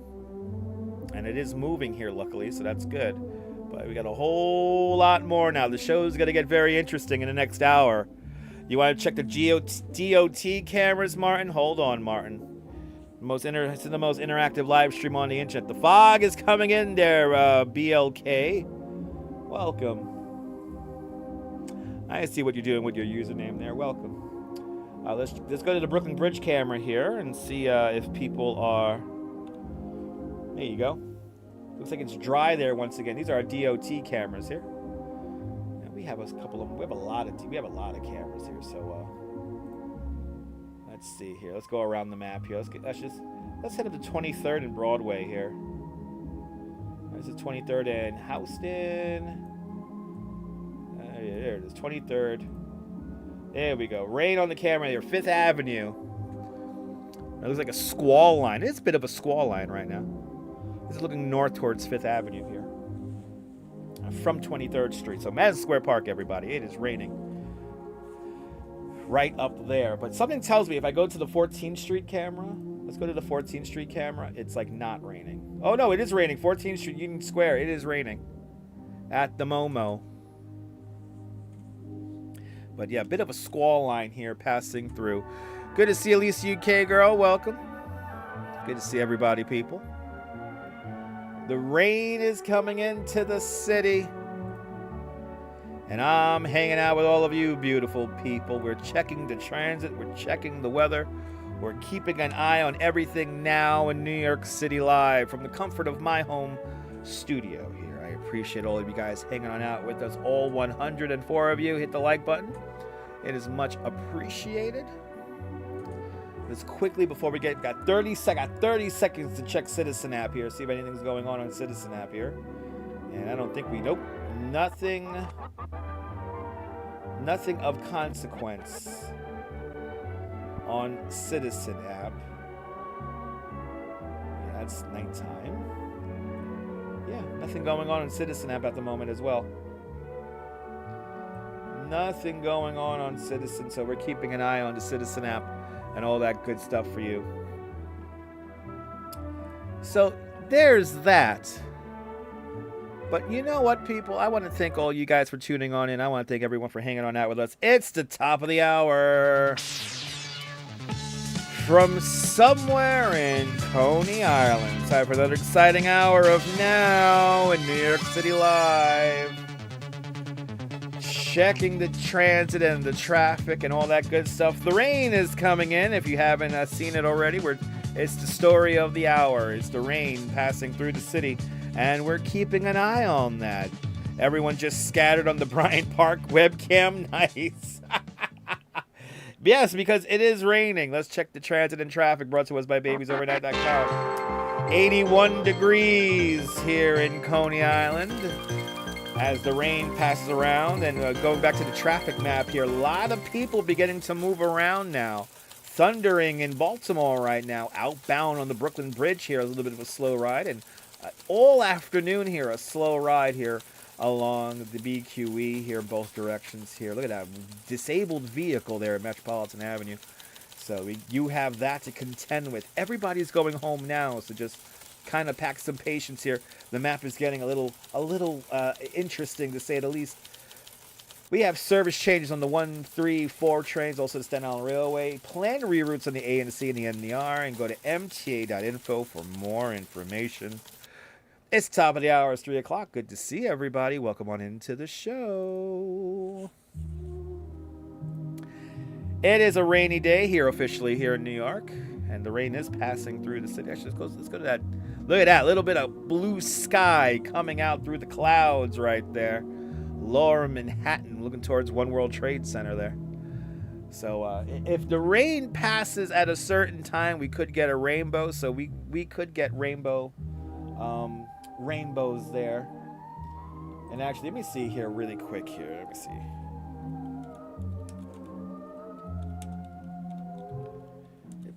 S1: And it is moving here, luckily, so that's good. But we got a whole lot more now. The show's going to get very interesting in the next hour. You want to check the DOT cameras, Martin? Hold on, Martin. It's the most interactive live stream on the internet. The fog is coming in there, BLK. Welcome. I see what you're doing with your username there. Welcome. Let's go to the Brooklyn Bridge camera here and see if people are... There you go. Looks like it's dry there once again. These are our DOT cameras here. And we have a couple of them. We have a lot of cameras here. So let's see here. Let's go around the map here. Let's head up to 23rd and Broadway here. There's the 23rd and Houston. There it is. 23rd. There we go. Rain on the camera here. 5th Avenue. It looks like a squall line. It's a bit of a squall line right now. This is looking north towards 5th Avenue here. From 23rd Street. So Madison Square Park, everybody. It is raining. Right up there. But something tells me if I go to the 14th Street camera. Let's go to the 14th Street camera. It's like not raining. Oh no, it is raining. 14th Street, Union Square. It is raining. At the Momo. But yeah, a bit of a squall line here passing through. Good to see Elisa UK girl. Welcome. Good to see everybody, people. The rain is coming into the city. And I'm hanging out with all of you beautiful people. We're checking the transit. We're checking the weather. We're keeping an eye on everything now in New York City live from the comfort of my home studio here. I appreciate all of you guys hanging on out with us. All 104 of you. Hit the like button. It is much appreciated. Just quickly before we got 30 seconds to check Citizen app here. See if anything's going on Citizen app here. And I don't think nope. Nothing of consequence on Citizen app. Yeah, that's nighttime. Yeah, nothing going on Citizen app at the moment as well. Nothing going on Citizen, so we're keeping an eye on the Citizen app and all that good stuff for you. So there's that. But you know what, people? I want to thank all you guys for tuning on in. I want to thank everyone for hanging on out with us. It's the top of the hour. From somewhere in Coney Island. Time for another exciting hour of Now in New York City Live. Checking the transit and the traffic and all that good stuff. The rain is coming in. If you haven't seen it already, it's the story of the hour. It's the rain passing through the city, and we're keeping an eye on that. Everyone just scattered on the Bryant Park webcam. Nice. Yes, because it is raining. Let's check the transit and traffic, brought to us by babiesovernight.com. 81 degrees here in Coney Island. As the rain passes around, and going back to the traffic map here, a lot of people beginning to move around now. Thundering in Baltimore right now, outbound on the Brooklyn Bridge here, a little bit of a slow ride, and all afternoon here, a slow ride here along the BQE here, both directions here. Look at that disabled vehicle there at Metropolitan Avenue. So you have that to contend with. Everybody's going home now, so just kind of pack some patience here. The map is getting a little interesting, to say the least. We have service changes on the 1, 3, 4 trains, also the Staten Island Railway. Planned reroutes on the A and the C and the N and the R, and go to mta.info for more information. It's top of the hour. It's 3 o'clock. Good to see everybody. Welcome on into the show. It is a rainy day here officially here in New York, and the rain is passing through the city. Actually, let's go to that. Look at that little bit of blue sky coming out through the clouds right there. Lower Manhattan, looking towards One World Trade Center there. So if the rain passes at a certain time, we could get a rainbow. So we could get rainbow rainbows there. And actually, let me see here really quick here. Let me see.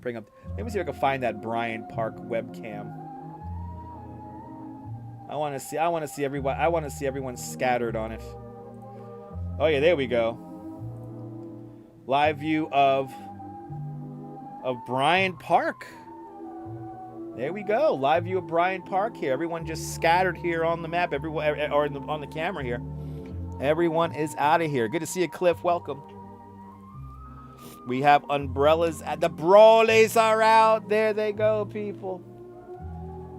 S1: Bring up. Let me see if I can find that Bryant Park webcam. I want to see everyone. I want to see everyone scattered on it. Oh yeah, there we go. Live view of Bryant Park. There we go. Live view of Bryant Park here. Everyone just scattered here on the map. Everyone, or on the camera here. Everyone is out of here. Good to see you, Cliff. Welcome. We have umbrellas. The Brawleys are out. There they go, people.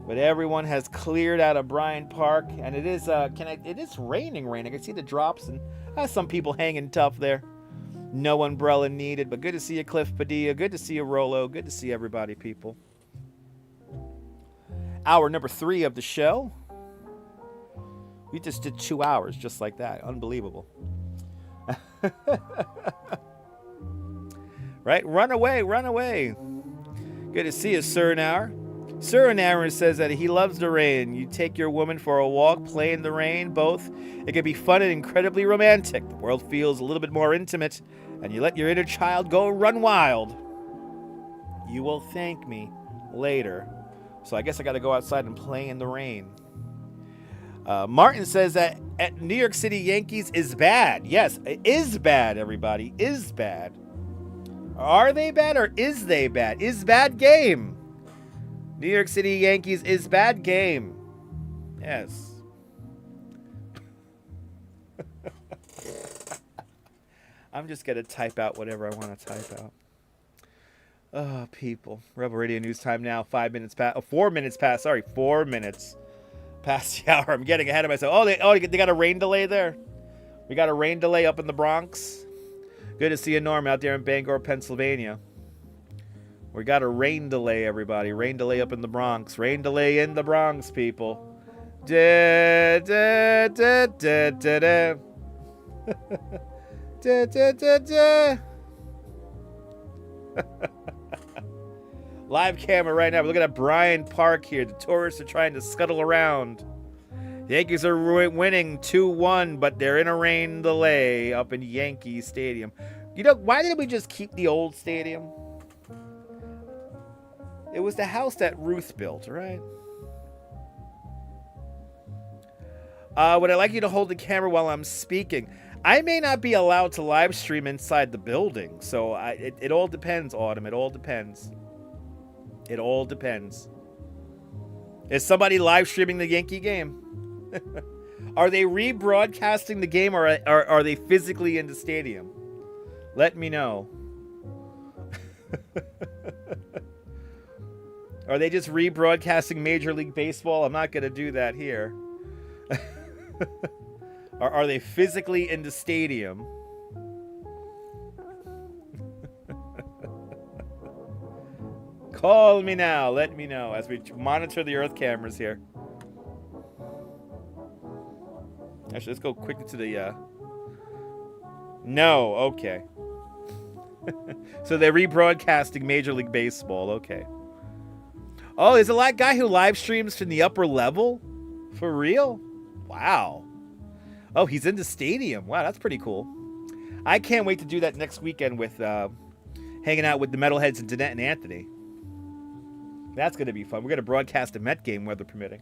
S1: But everyone has cleared out of Bryant Park, and it is it is raining. I can see the drops, and some people hanging tough there. No umbrella needed, but good to see you, Cliff Padilla. Good to see you, Rolo. Good to see everybody, people. Hour number 3 of the show. We just did 2 hours just like that. Unbelievable. Right? Run away, run away. Good to see you, Surinauer. Surinauer says that he loves the rain. You take your woman for a walk, play in the rain, both. It can be fun and incredibly romantic. The world feels a little bit more intimate, and you let your inner child go run wild. You will thank me later. So I guess I got to go outside and play in the rain. Martin says that at New York City Yankees is bad. Yes, it is bad, everybody. Is bad. Are they bad or is they bad? Is bad game. New York City Yankees is bad game. Yes. I'm just going to type out whatever I want to type out. Oh, people. Rebel Radio News time now. 4 minutes past. 4 minutes past the hour. I'm getting ahead of myself. Oh, they got a rain delay there. We got a rain delay up in the Bronx. Good to see you, Norm, out there in Bangor, Pennsylvania. We got a rain delay, everybody. Rain delay up in the Bronx. Rain delay in the Bronx, people. Da, da, da, da, da, da. Da, da, da, da. Live camera right now. We're looking at Bryant Park here. The tourists are trying to scuttle around. The Yankees are winning 2-1, but they're in a rain delay up in Yankee Stadium. You know, why didn't we just keep the old stadium? It was the house that Ruth built, right? Would I like you to hold the camera while I'm speaking? I may not be allowed to live stream inside the building, so it all depends, Autumn. It all depends. It all depends. Is somebody live streaming the Yankee game? Are they rebroadcasting the game, or are they physically in the stadium? Let me know. Are they just rebroadcasting Major League Baseball? I'm not going to do that here. Are they physically in the stadium? Call me now. Let me know as we monitor the Earth cameras here. Actually, let's go quickly to the... No, okay. So they're rebroadcasting Major League Baseball, okay. Oh, there's a guy who live streams from the upper level? For real? Wow. Oh, he's in the stadium. Wow, that's pretty cool. I can't wait to do that next weekend with hanging out with the Metalheads and Danette and Anthony. That's going to be fun. We're going to broadcast a Met game, weather permitting.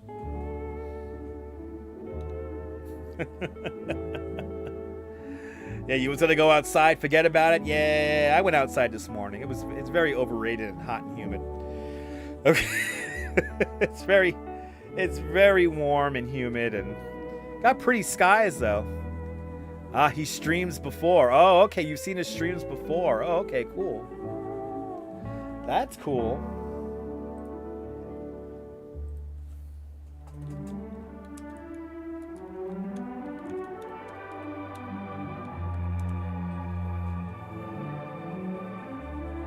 S1: Yeah, you was going to go outside, forget about it? Yeah, I went outside this morning. It's very overrated and hot and humid. Okay. It's very warm and humid and got pretty skies though. He streams before. Oh, okay, you've seen his streams before. Oh, okay, cool. That's cool.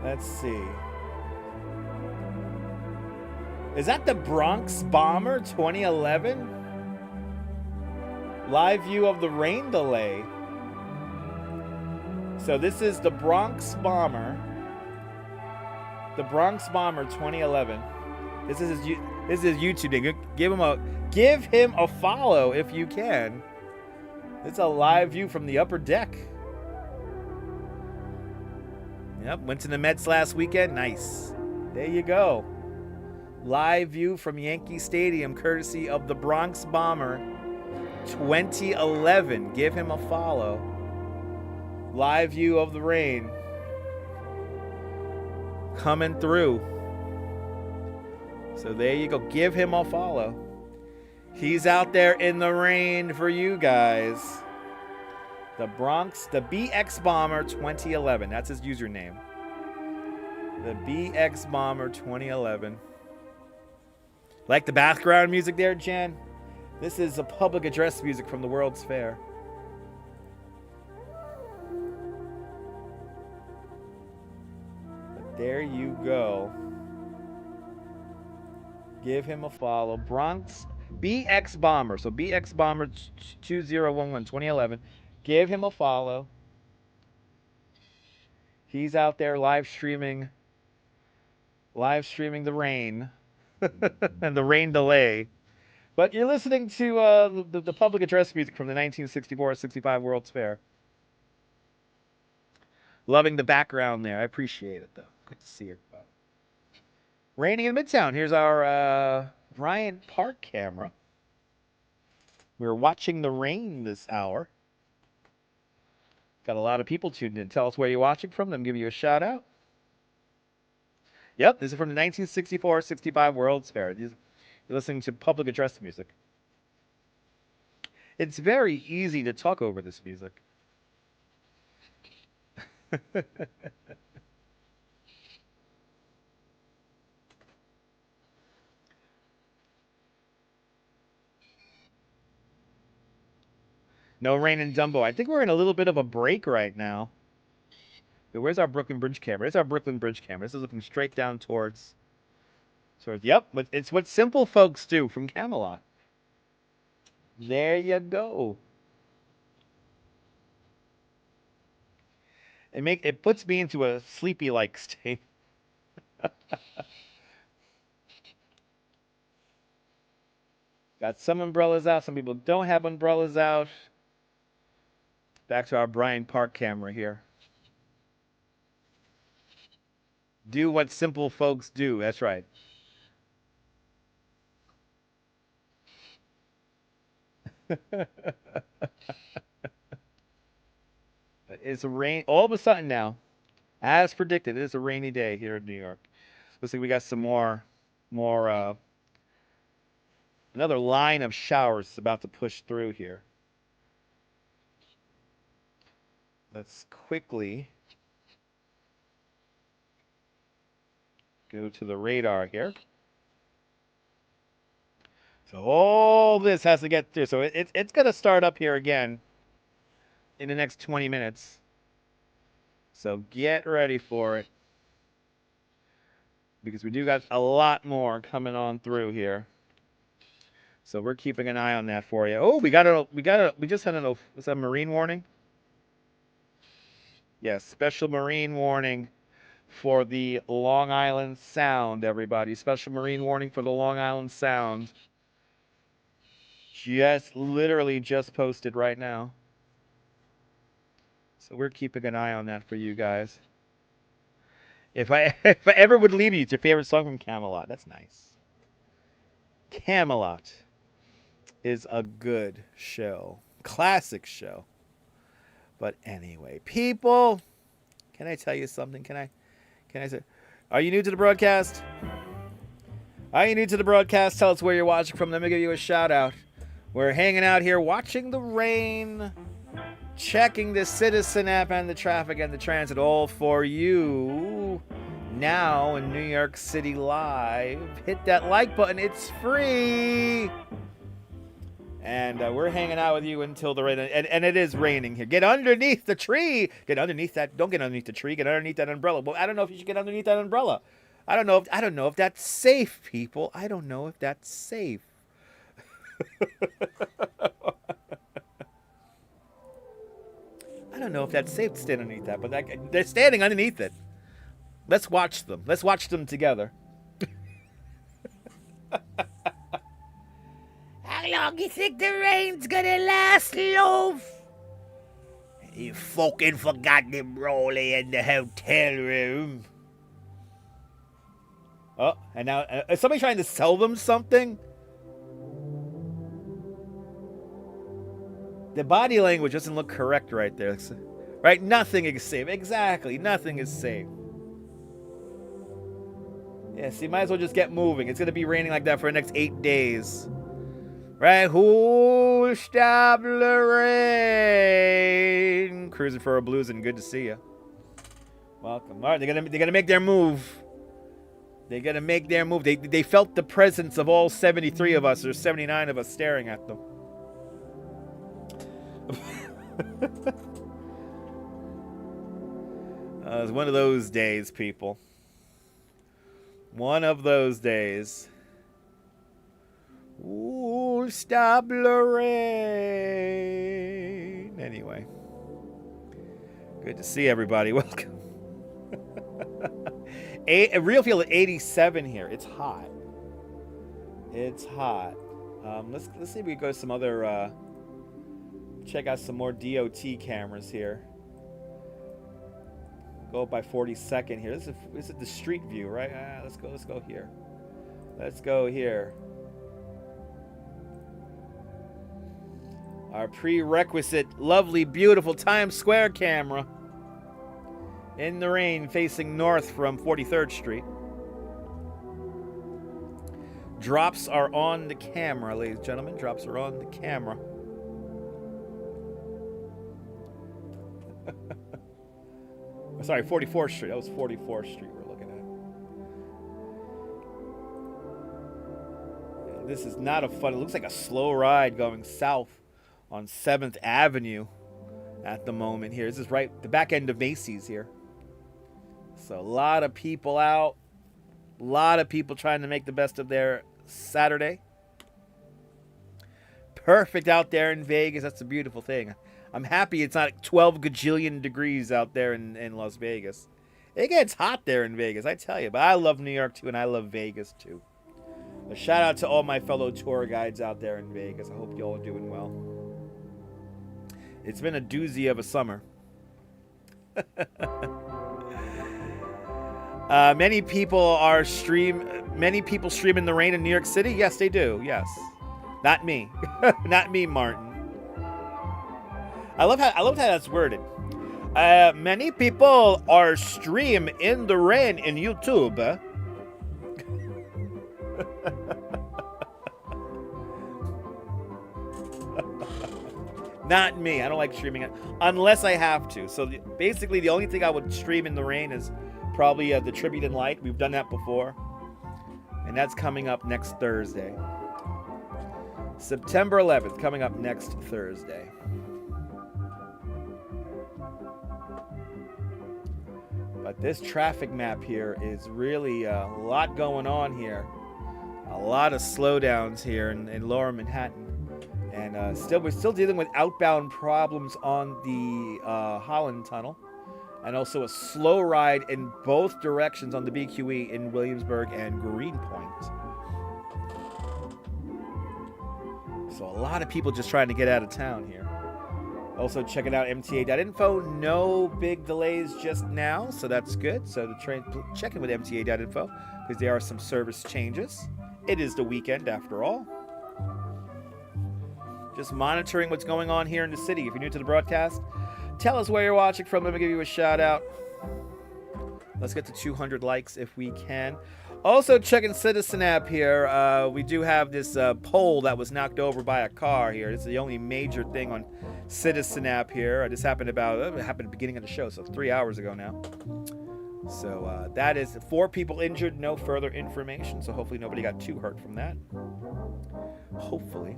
S1: Let's see. Is that the Bronx Bomber 2011? Live view of the rain delay. So this is the Bronx Bomber. The Bronx Bomber 2011. This is This is YouTube name. Give him a follow if you can. It's a live view from the upper deck. Yep, went to the Mets last weekend. Nice. There you go. Live view from Yankee Stadium, courtesy of the Bronx Bomber 2011. Give him a follow. Live view of the rain coming through. So there you go. Give him a follow. He's out there in the rain for you guys. The BX Bomber 2011. That's his username. The BX Bomber 2011. Like the background music there, Jen? This is a public address music from the World's Fair. But there you go. Give him a follow. Bronx BX Bomber. So BX Bomber 2011, 2011. Give him a follow. He's out there live streaming the rain and the rain delay. But you're listening to the public address music from the 1964-65 World's Fair. Loving the background there. I appreciate it, though. Good to see you. Raining in Midtown. Here's our Bryant Park camera. We're watching the rain this hour. Got a lot of people tuned in. Tell us where you're watching from. Let me give you a shout out. Yep, this is from the 1964-65 World's Fair. You're listening to public address music. It's very easy to talk over this music. No rain in Dumbo. I think we're in a little bit of a break right now. But where's our Brooklyn Bridge camera? There's our Brooklyn Bridge camera. This is looking straight down towards... Yep, it's what simple folks do from Camelot. There you go. It puts me into a sleepy-like state. Got some umbrellas out. Some people don't have umbrellas out. Back to our Bryant Park camera here. Do what simple folks do. That's right. It's a rain. All of a sudden now, as predicted, it's a rainy day here in New York. Looks like we got some more, another line of showers is about to push through here. Let's quickly go to the radar here. So all this has to get through. So it's going to start up here again in the next 20 minutes. So get ready for it. Because we do got a lot more coming on through here. So we're keeping an eye on that for you. Oh, we just had was that a marine warning? Yes, special marine warning for the Long Island Sound, everybody. Special marine warning for the Long Island Sound. Literally just posted right now. So we're keeping an eye on that for you guys. If I ever would leave you, it's your favorite song from Camelot. That's nice. Camelot is a good show. Classic show. But anyway, people, can I tell you something? Can I say, are you new to the broadcast? Are you new to the broadcast? Tell us where you're watching from. Let me give you a shout out. We're hanging out here watching the rain, checking the Citizen app and the traffic and the transit, all for you now in New York City Live. Hit that like button. It's free. And we're hanging out with you until the rain. And it is raining here. Get underneath the tree. Get underneath that. Don't get underneath the tree. Get underneath that umbrella. Well, I don't know if you should get underneath that umbrella. I don't know if that's safe, people. I don't know if that's safe. I don't know if that's safe to stand underneath that, but they're standing underneath it. Let's watch them. Let's watch them together. long you think the rain's gonna last, love? You fucking forgot them rolling in the hotel room. Oh, and now is somebody trying to sell them something? The body language doesn't look correct right there. Right? Nothing is safe. Exactly. Nothing is safe. Yeah, see, might as well just get moving. It's going to be raining like that for the next 8 days. Right? Who'll stop the rain? Cruising for a blues and good to see you. Welcome. All right, they're gonna make their move. They're gonna make their move. They felt the presence of all 73 of us or 79 of us staring at them. It was one of those days, people. One of those days. Ooh, stop the rain. Anyway. Good to see everybody. Welcome. A real feel at 87 here. It's hot. It's hot. Let's see if we go to some other check out some more DOT cameras here. Go up by 42nd here. This is the street view, right? Let's go here. Let's go here. Our prerequisite, lovely, beautiful Times Square camera. In the rain, facing north from 43rd Street. Drops are on the camera, ladies and gentlemen. Drops are on the camera. Sorry, 44th Street. That was 44th Street we're looking at. Yeah, this is not a fun... It looks like a slow ride going south on 7th Avenue at the moment here. This is right... the back end of Macy's here. So a lot of people out. A lot of people trying to make the best of their Saturday. Perfect out there in Vegas. That's a beautiful thing. I'm happy it's not 12 gajillion degrees out there in Las Vegas. It gets hot there in Vegas, I tell you. But I love New York too, and I love Vegas too. A shout out to all my fellow tour guides out there in Vegas. I hope you all are doing well. It's been a doozy of a summer. Many people stream in the rain in New York City. Yes, they do. Yes, not me. Not me, Martin. I love how that's worded. Many people are stream in the rain in YouTube. Not me. I don't like streaming it unless I have to. So basically, the only thing I would stream in the rain is probably the Tribute in Light. We've done that before, and that's coming up next Thursday. September 11th, coming up next Thursday. But this traffic map here is really a lot going on here. A lot of slowdowns here in Lower Manhattan. And we're still dealing with outbound problems on the Holland Tunnel. And also a slow ride in both directions on the BQE in Williamsburg and Greenpoint. So a lot of people just trying to get out of town here. Also checking out MTA.info. No big delays just now, so that's good. So check in with MTA.info because there are some service changes. It is the weekend after all. Just monitoring what's going on here in the city. If you're new to the broadcast, tell us where you're watching from. Let me give you a shout out. Let's get to 200 likes if we can. Also checking Citizen app here. We do have this pole that was knocked over by a car here. This is the only major thing on Citizen app here. This happened it happened at the beginning of the show, so 3 hours ago now. So that is 4 people injured. No further information. So hopefully nobody got too hurt from that. Hopefully.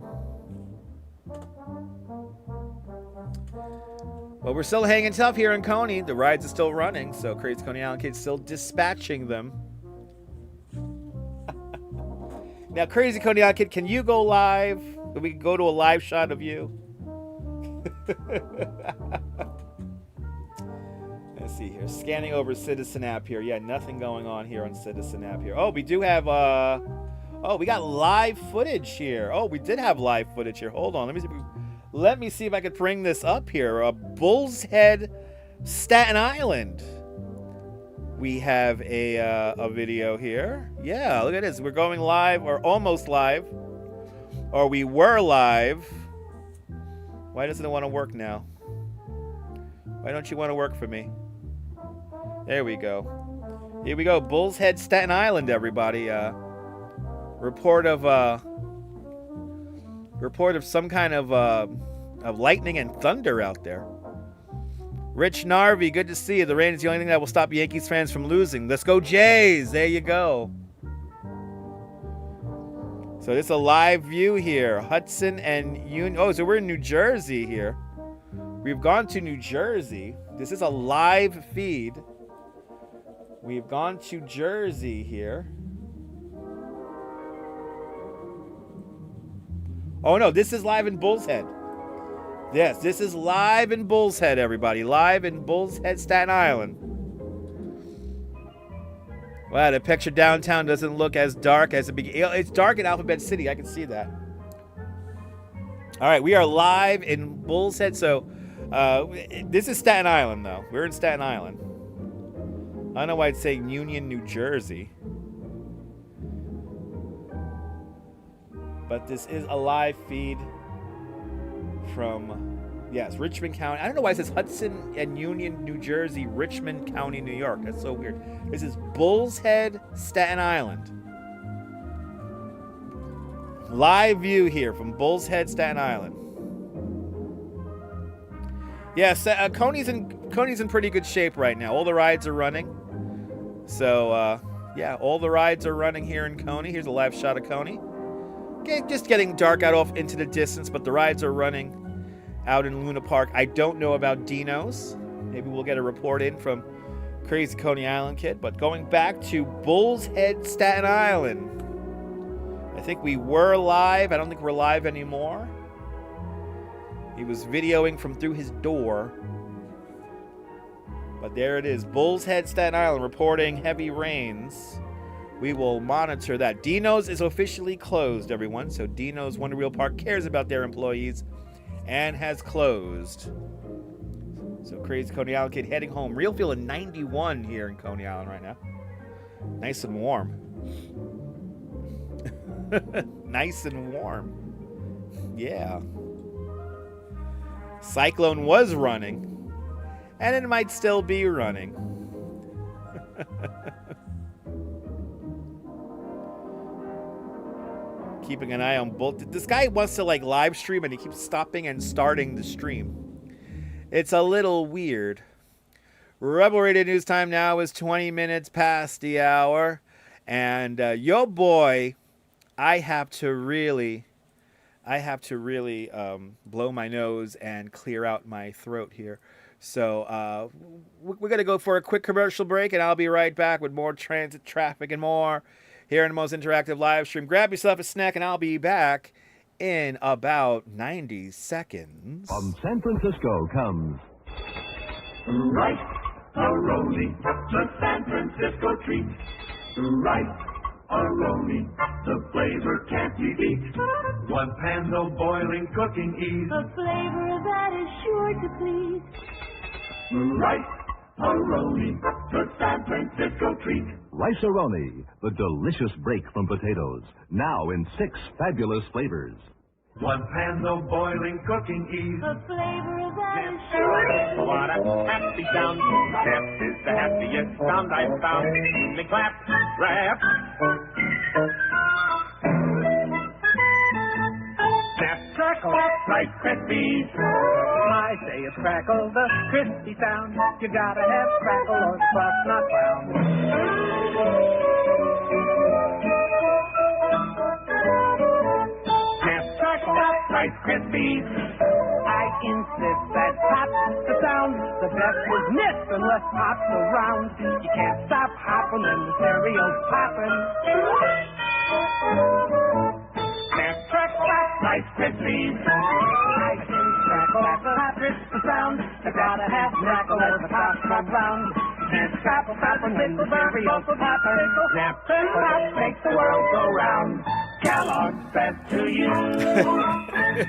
S1: Well, we're still hanging tough here in Coney. The rides are still running, so Crazy Coney Island Kids still dispatching them. Now, Crazy Coney Island Kid, can you go live? Can we go to a live shot of you? Let's see here. Scanning over Citizen app here. Yeah, nothing going on here on Citizen app here. Oh, we do have Oh, we got live footage here. Oh, we did have live footage here. Hold on. Let me see if I could bring this up here. Bull's Head, Staten Island. We have a video here. Yeah, look at this. We're going live, or almost live. Or we were live. Why doesn't it want to work now? Why don't you want to work for me? There we go. Here we go. Bull's Head, Staten Island, everybody. Report of some kind of lightning and thunder out there. Rich Narvi, good to see you. The rain is the only thing that will stop Yankees fans from losing. Let's go Jays. There you go. So this is a live view here. Hudson and Union. Oh, so we're in New Jersey here. We've gone to New Jersey. This is a live feed. We've gone to Jersey here. Oh no, this is live in Bull's Head. Yes, this is live in Bull's Head, everybody. Live in Bull's Head, Staten Island. Wow, the picture downtown doesn't look as dark as it began. It's dark in Alphabet City. I can see that. All right, we are live in Bull's Head. So this is Staten Island, though. We're in Staten Island. I don't know why it's saying Union, New Jersey. But this is a live feed from, yes, Richmond County. I don't know why it says Hudson and Union, New Jersey, Richmond County, New York. That's so weird. This is Bull's Head, Staten Island. Live view here from Bull's Head, Staten Island. Yes, Coney's in pretty good shape right now. All the rides are running. So, yeah, all the rides are running here in Coney. Here's a live shot of Coney. Okay, just getting dark out off into the distance, but the rides are running out in Luna Park. I don't know about Dino's. Maybe we'll get a report in from Crazy Coney Island Kid. But going back to Bull's Head, Staten Island. I think we were live. I don't think we're live anymore. He was videoing from through his door. But there it is. Bull's Head, Staten Island, reporting heavy rains. We will monitor that. Dino's is officially closed, everyone. So Dino's Wonder Wheel Park cares about their employees and has closed. So Crazy Coney Island Kid heading home. Real feeling 91 here in Coney Island right now. Nice and warm. Nice and warm. Yeah. Cyclone was running. And it might still be running. Keeping an eye on both. This guy wants to like live stream and he keeps stopping and starting the stream. It's a little weird. Rebel Radio News time now is 20 minutes past the hour. And yo boy, I have to really blow my nose and clear out my throat here. So we're going to go for a quick commercial break and I'll be right back with more transit traffic and more here in the most interactive live stream. Grab yourself a snack and I'll be back in about 90 seconds.
S8: From San Francisco comes
S6: Rice-A-Roni, the San Francisco treat. Rice-A-Roni, the flavor can't be beat. One pan, no boiling, cooking ease.
S7: A flavor that is sure to please.
S6: Rice-A-Roni, the San Francisco treat.
S8: Rice-A-Roni, the delicious break from potatoes. Now in 6 fabulous flavors.
S6: One pan, no boiling, cooking ease.
S7: A flavor that is sure.
S6: What a happy sound. Snap is the happiest sound I've found. Me clap, rap. Snap, crackle, Rice Krispies.
S9: I say it's crackle, the crispy sound. You gotta have crackle or the crust not brown.
S6: Rice Krispies.
S9: I insist that pop's the sound. The best is missed unless pop's around. You can't stop hopping when the cereal's popping.
S6: Snap, crack, Rice Krispies.
S9: I can crackle, pop, it's the sound. You gotta have crackle or the pop's not round.
S6: Snap,
S9: snap, snap, and then the cereals poppin'. Snap, snap, makes the world go round. Kellogg's best to you.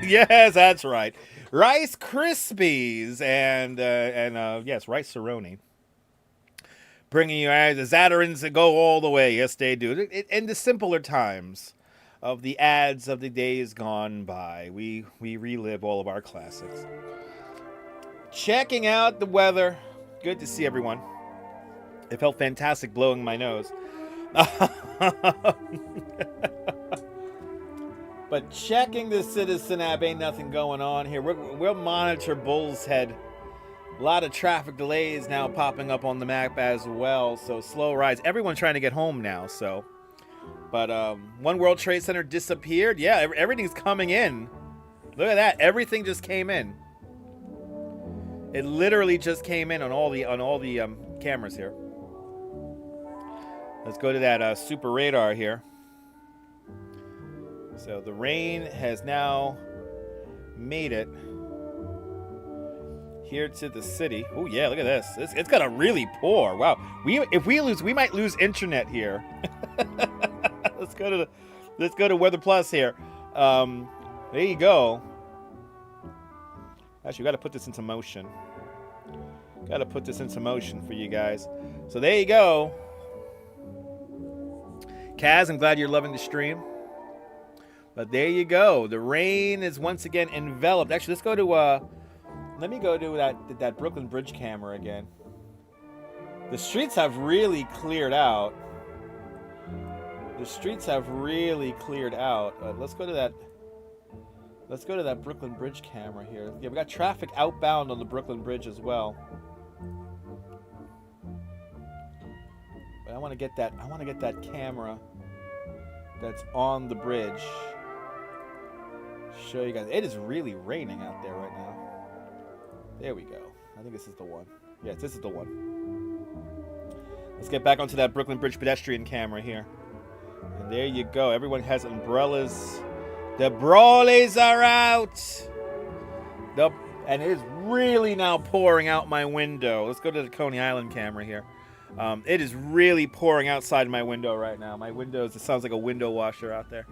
S1: Yes, that's right. Rice Krispies and yes, Rice Cerrone. Bringing you the Zatarains that go all the way. Yes, they do. In the simpler times of the ads of the days gone by, we relive all of our classics. Checking out the weather. Good to see everyone. It felt fantastic blowing my nose. But checking the Citizen app, ain't nothing going on here. We'll monitor Bull's Head. A lot of traffic delays now popping up on the map as well. So slow rides. Everyone's trying to get home now. So, but One World Trade Center disappeared. Yeah, everything's coming in. Look at that. Everything just came in. It literally just came in on all the cameras here. Let's go to that super radar here. So the rain has now made it here to the city. Oh yeah, look at this. It's gonna really pour. Wow. If we lose, we might lose internet here. Let's go to Weather Plus here. There you go. Actually, we got to put this into motion. Got to put this into motion for you guys. So there you go. Kaz, I'm glad you're loving the stream. But there you go. The rain is once again enveloped. Actually, let's go to let me go to that Brooklyn Bridge camera again. The streets have really cleared out. The streets have really cleared out. Let's go to that. Let's go to that Brooklyn Bridge camera here. Yeah, we got traffic outbound on the Brooklyn Bridge as well. But I want to get that. I want to get that camera that's on the bridge. Show you guys. It is really raining out there right now. There we go. I think this is the one. Yes, this is the one. Let's get back onto that Brooklyn Bridge pedestrian camera here. And there you go. Everyone has umbrellas. The brawlies are out. And it is really now pouring out my window. Let's go to the Coney Island camera here. It is really pouring outside my window right now. My windows, it sounds like a window washer out there.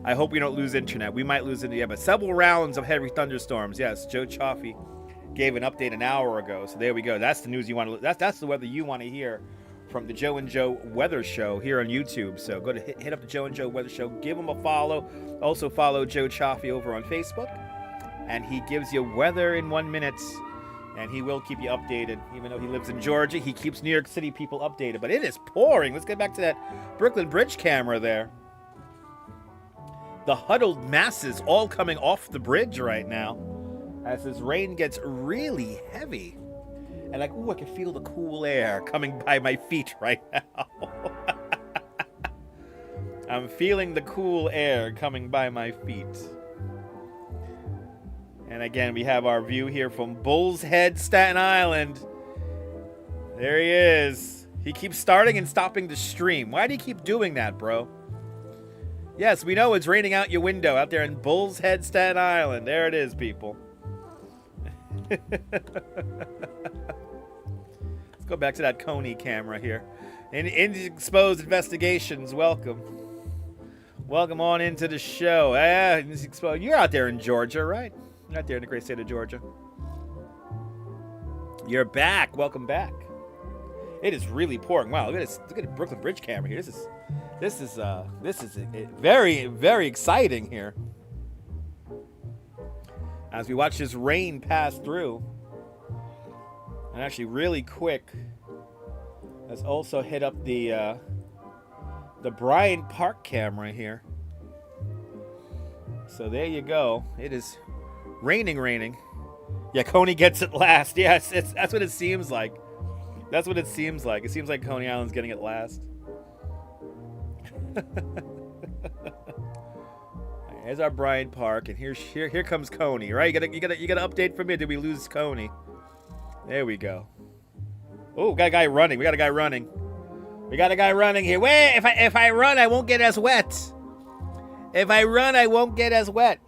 S1: I hope we don't lose internet. We might lose it. Yeah, but several rounds of heavy thunderstorms. Yes, Joe Chaffee gave an update an hour ago. So there we go. That's the news you want to. That's the weather you want to hear from the Joe and Joe Weather Show here on YouTube. So go to hit up the Joe and Joe Weather Show. Give him a follow. Also follow Joe Chaffee over on Facebook, and he gives you weather in 1 minute. And he will keep you updated. Even though he lives in Georgia, he keeps New York City people updated. But it is pouring. Let's get back to that Brooklyn Bridge camera there. The huddled masses all coming off the bridge right now as this rain gets really heavy. And like, ooh, I can feel the cool air coming by my feet right now. I'm feeling the cool air coming by my feet. And again, we have our view here from Bull's Head, Staten Island. There he is. He keeps starting and stopping the stream. Why do you keep doing that, bro? Yes, we know it's raining out your window out there in Bull's Head, Staten Island. There it is, people. Let's go back to that Coney camera here. Exposed Investigations, welcome. Welcome on into the show. You're out there in Georgia, right? You're out there in the great state of Georgia. You're back. Welcome back. It is really pouring. Wow, look at this. Look at the Brooklyn Bridge camera here. This is very, very exciting here. As we watch this rain pass through. And actually really quick. Let's also hit up the Bryant Park camera here. So there you go. It is raining. Yeah, Coney gets it last. Yeah, that's what it seems like. That's what it seems like. It seems like Coney Island's getting it last. Here's our Bryant Park, and here comes Coney. Right? You got to update for me. Did we lose Coney? There we go. Oh, got a guy running. We got a guy running. We got a guy running here. Wait, if I run, I won't get as wet. If I run, I won't get as wet.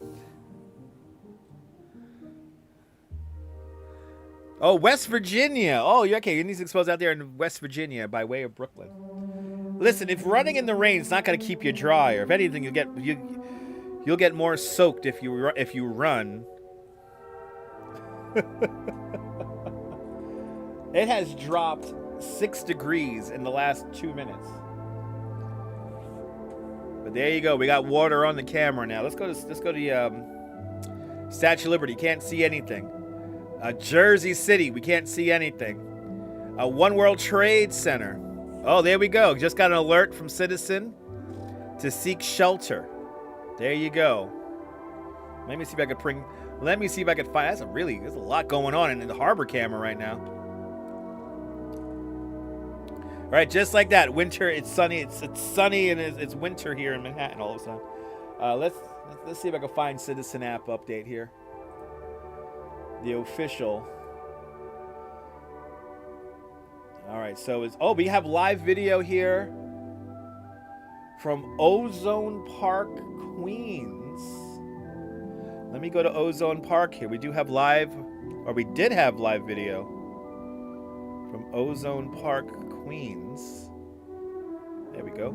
S1: Oh, West Virginia. Oh, you're okay. You're exposed out there in West Virginia by way of Brooklyn. Listen, if running in the rain is not going to keep you dry, or if anything, you'll get more soaked if you run. It has dropped 6 degrees in the last 2 minutes. But there you go. We got water on the camera now. Let's go to the Statue of Liberty. Can't see anything. Jersey City. We can't see anything. One World Trade Center. Oh, there we go. Just got an alert from citizen to seek shelter. There you go. Let me see if I could find. There's a lot going on in the harbor camera right now. All right, just like that. Winter. It's sunny. It's sunny and it's winter here in Manhattan all of a sudden. Let's see if I can find Citizen app update here. The official. All right, so we have live video here from Ozone Park, Queens. Let me go to Ozone Park here. We did have live video from Ozone Park, Queens. There we go.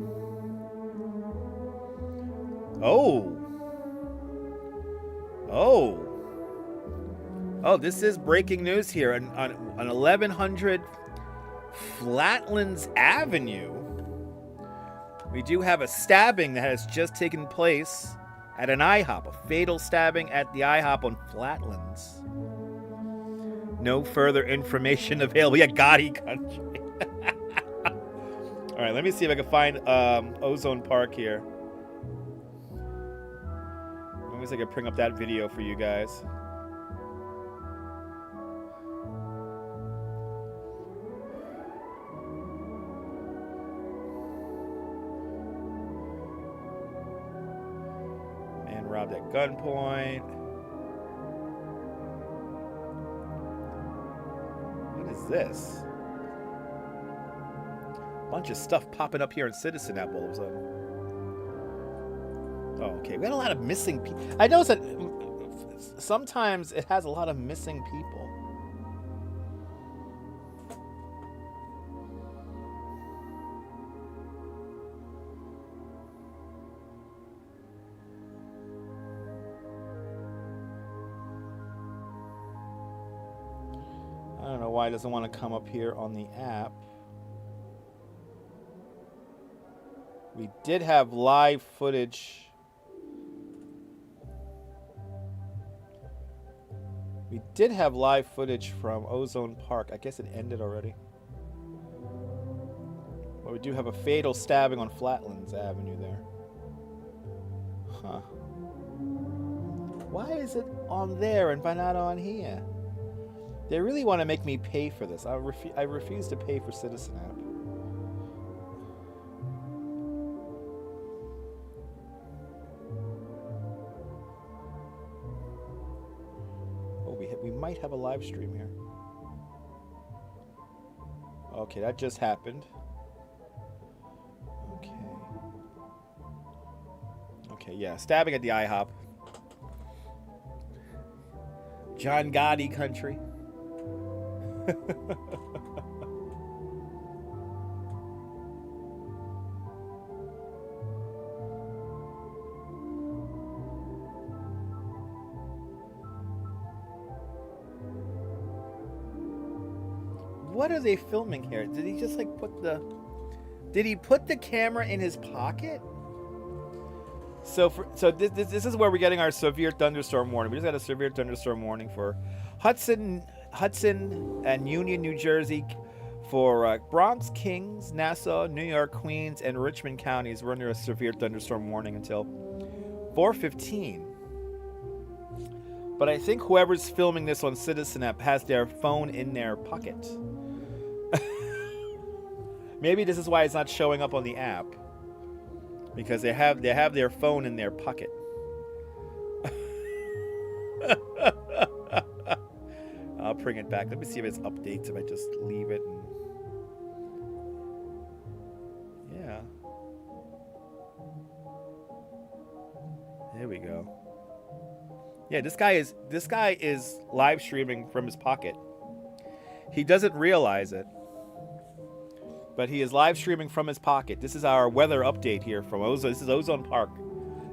S1: Oh, this is breaking news here on 1100 Flatlands Avenue. We do have a stabbing that has just taken place at an IHOP, a fatal stabbing at the IHOP on Flatlands. No further information available. Yeah, Gotti country. All right, let me see if I can find Ozone Park here. Let me see if I can bring up that video for you guys. Robbed at gunpoint. What is this? Bunch of stuff popping up here in Citizen app all of a sudden. Oh, okay. We had a lot of missing people. I noticed that sometimes it has a lot of missing people. I don't know why it doesn't want to come up here on the app. We did have live footage. We did have live footage from Ozone Park. I guess it ended already. But we do have a fatal stabbing on Flatlands Avenue there. Huh. Why is it on there and not on here? They really want to make me pay for this. I refuse to pay for Citizen app. Oh, we might have a live stream here. Okay, that just happened. Okay, yeah, stabbing at the IHOP. John Gotti country. What are they filming here? Did he just like put the camera in his pocket? So this is where we're getting our severe thunderstorm warning. We just got a severe thunderstorm warning for Hudson and Union, New Jersey, for Bronx, Kings, Nassau, New York, Queens, and Richmond counties. We're under a severe thunderstorm warning until 4:15. But I think whoever's filming this on Citizen app has their phone in their pocket. Maybe this is why it's not showing up on the app, because they have their phone in their pocket. I'll bring it back. Let me see if it's updates. If I just leave it. Yeah. There we go. Yeah, this guy is live streaming from his pocket. He doesn't realize it. But he is live streaming from his pocket. This is our weather update here from Ozone. This is Ozone Park.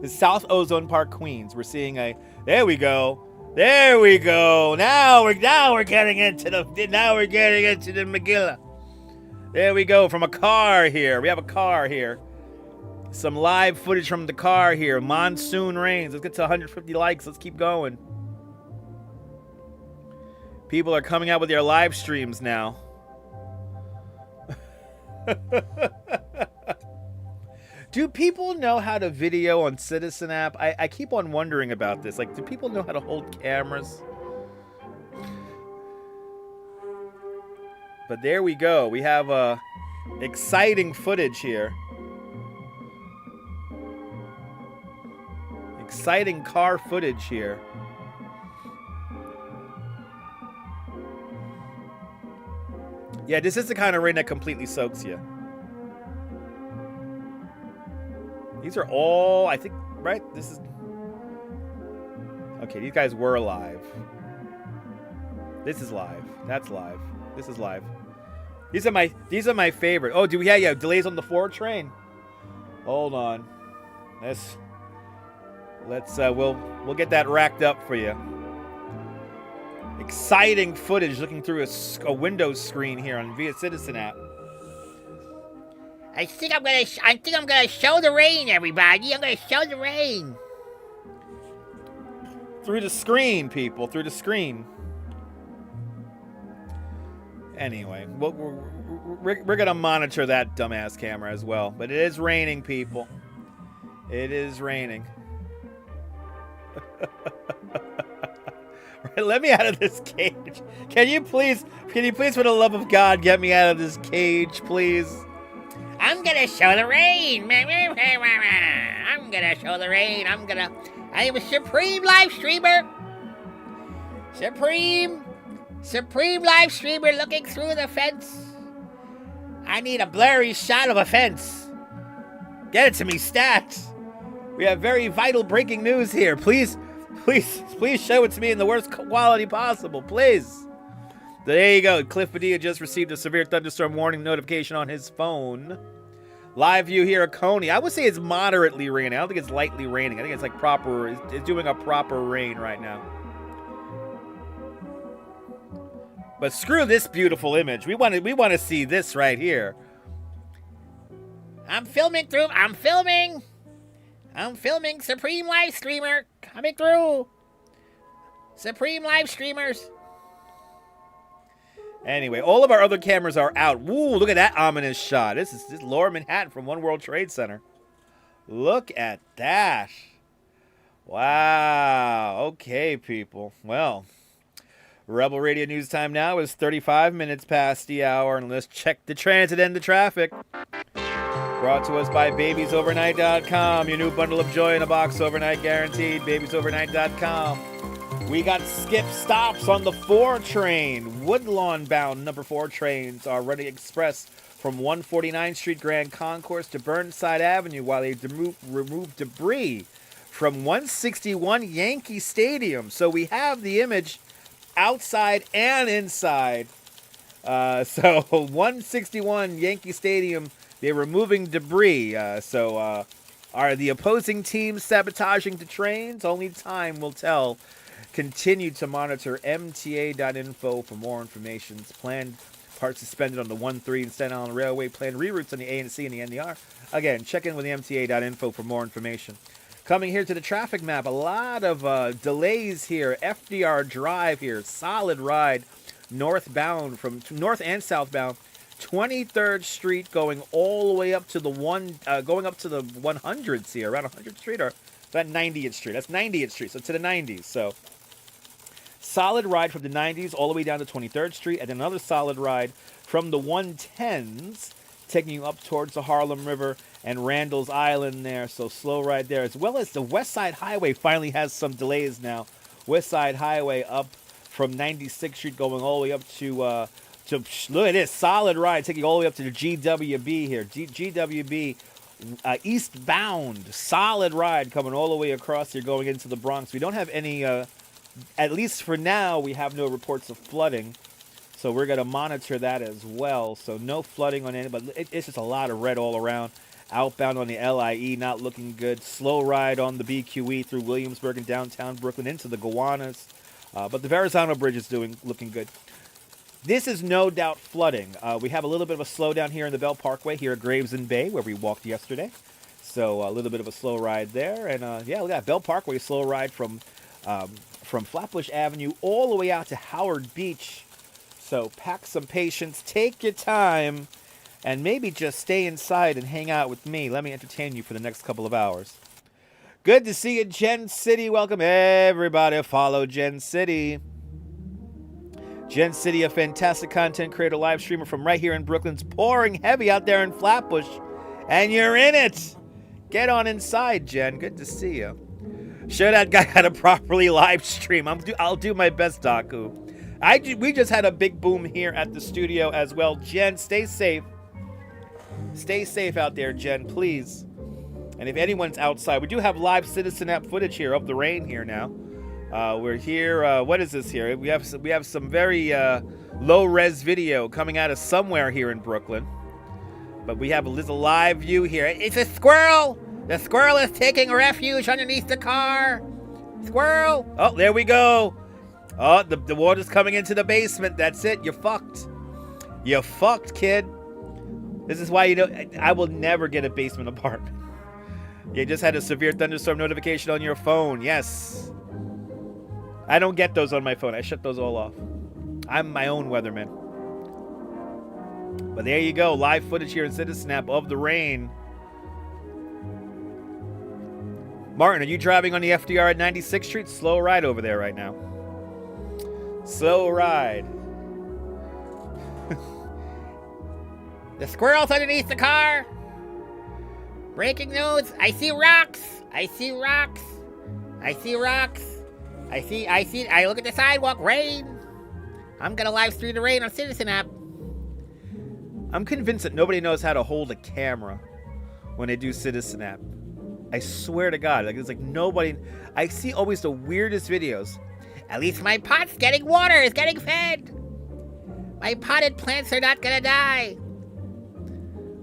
S1: This is South Ozone Park, Queens. We're seeing a... There we go. There we go. Now we're getting into the Megillah. There we go. From a car here. We have a car here. Some live footage from the car here. Monsoon rains. Let's get to 150 likes. Let's keep going. People are coming out with their live streams now. Do people know how to video on Citizen app? I keep on wondering about this. Like, do people know how to hold cameras? But there we go. We have exciting footage here. Exciting car footage here. Yeah, this is the kind of rain that completely soaks you. These are all, I think, right? This is... Okay, these guys were live. This is live. That's live. This is live. These are my favorite. Oh, yeah, delays on the 4 train. Hold on. We'll get that racked up for you. Exciting footage looking through a Windows screen here on via Citizen app. I think I'm gonna show the rain, everybody. I'm gonna show the rain. Through the screen, people. Through the screen. Anyway, we're gonna monitor that dumbass camera as well. But it is raining, people. It is raining. Let me out of this cage. Can you please, for the love of God, get me out of this cage, please? I'm gonna show the rain. I'm gonna show the rain. I am a supreme live streamer. Supreme live streamer looking through the fence. I need a blurry shot of a fence. Get it to me, stats. We have very vital breaking news here. Please show it to me in the worst quality possible, please. There you go. Cliff Padilla just received a severe thunderstorm warning notification on his phone. Live view here at Coney. I would say it's moderately raining. I don't think it's lightly raining. I think it's like proper. It's doing a proper rain right now. But screw this beautiful image. We want to see this right here. I'm filming. Supreme live streamer coming through. Supreme live streamers. Anyway, all of our other cameras are out. Woo, look at that ominous shot. This is Lower Manhattan from One World Trade Center. Look at that. Wow. Okay, people. Well, Rebel Radio News time now is 35 minutes past the hour, and let's check the transit and the traffic. Brought to us by BabiesOvernight.com. Your new bundle of joy in a box overnight guaranteed. BabiesOvernight.com. We got skip stops on the 4 train. Woodlawn bound number 4 trains are running express from 149th Street Grand Concourse to Burnside Avenue while they remove debris from 161 Yankee Stadium. So we have the image outside and inside. So 161 Yankee Stadium, they're removing debris. So are the opposing teams sabotaging the trains? Only time will tell. Continue to monitor MTA.info for more information. Planned parts suspended on the 1-3 and Staten Island Railway. Planned reroutes on the A&C and the NDR. Again, check in with the MTA.info for more information. Coming here to the traffic map, a lot of delays here. FDR Drive here, solid ride northbound from north and southbound. 23rd Street going all the way up to the going up to the 100s here, around 100th Street, or is that 90th Street? That's 90th Street, so to the 90s. So solid ride from the 90s all the way down to 23rd Street, and another solid ride from the 110s, taking you up towards the Harlem River and Randall's Island there. So slow ride there, as well as the West Side Highway finally has some delays now. West Side Highway up from 96th Street going all the way up to look at this solid ride taking all the way up to the GWB here. GWB eastbound, solid ride coming all the way across here going into the Bronx. We don't have any, at least for now, we have no reports of flooding. So we're going to monitor that as well. So no flooding on any, but it's just a lot of red all around. Outbound on the LIE, not looking good. Slow ride on the BQE through Williamsburg and downtown Brooklyn into the Gowanus. But the Verrazano Bridge is looking good. This is no doubt flooding. We have a little bit of a slowdown here in the Bell Parkway here at Gravesend Bay, where we walked yesterday. So a little bit of a slow ride there. And yeah, look at that. Bell Parkway, slow ride from Flatbush Avenue all the way out to Howard Beach. So pack some patience, take your time, and maybe just stay inside and hang out with me. Let me entertain you for the next couple of hours. Good to see you, Gen City. Welcome, everybody. Follow Gen City. Gen City, a fantastic content creator, live streamer from right here in Brooklyn. It's pouring heavy out there in Flatbush, and you're in it. Get on inside, Jen. Good to see you. Show that guy how to properly live stream. I'll do my best, Daku. We just had a big boom here at the studio as well. Jen, stay safe. Stay safe out there, Jen, please. And if anyone's outside, we do have live Citizen App footage here of the rain here now. We're here. What is this here? We have some very low-res video coming out of somewhere here in Brooklyn. But we have a little live view here. It's a squirrel. The squirrel is taking refuge underneath the car. Squirrel. Oh, there we go. Oh, the water's coming into the basement. That's it. You're fucked. You're fucked, kid. This is why I will never get a basement apartment. You just had a severe thunderstorm notification on your phone. Yes. I don't get those on my phone. I shut those all off. I'm my own weatherman. But there you go. Live footage here in Citizen App of the rain. Martin, are you driving on the FDR at 96th Street? Slow ride over there right now. Slow ride. The squirrel's underneath the car. Breaking news. I see rocks. I see rocks. I see rocks. I look at the sidewalk. Rain. I'm going to live stream the rain on Citizen App. I'm convinced that nobody knows how to hold a camera when they do Citizen App. I swear to God. It's like nobody. I see always the weirdest videos. At least my pot's getting water. It's getting fed. My potted plants are not going to die.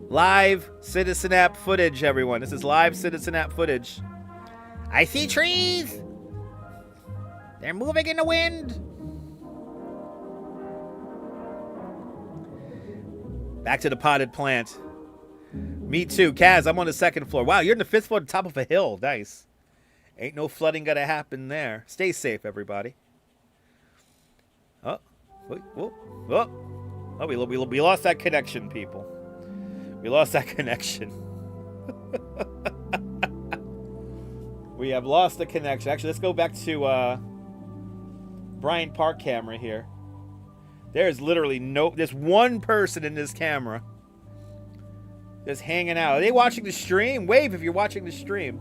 S1: Live Citizen App footage, everyone. This is live Citizen App footage. I see trees. They're moving in the wind. Back to the potted plant. Me too. Kaz, I'm on the second floor. Wow, you're in the fifth floor at the top of a hill. Nice. Ain't no flooding gonna happen there. Stay safe, everybody. Oh, we lost that connection, people. We lost that connection. We have lost the connection. Actually, let's go back to Bryant Park camera here. There's literally there's one person in this camera just hanging out. Are they watching the stream? Wave if you're watching the stream.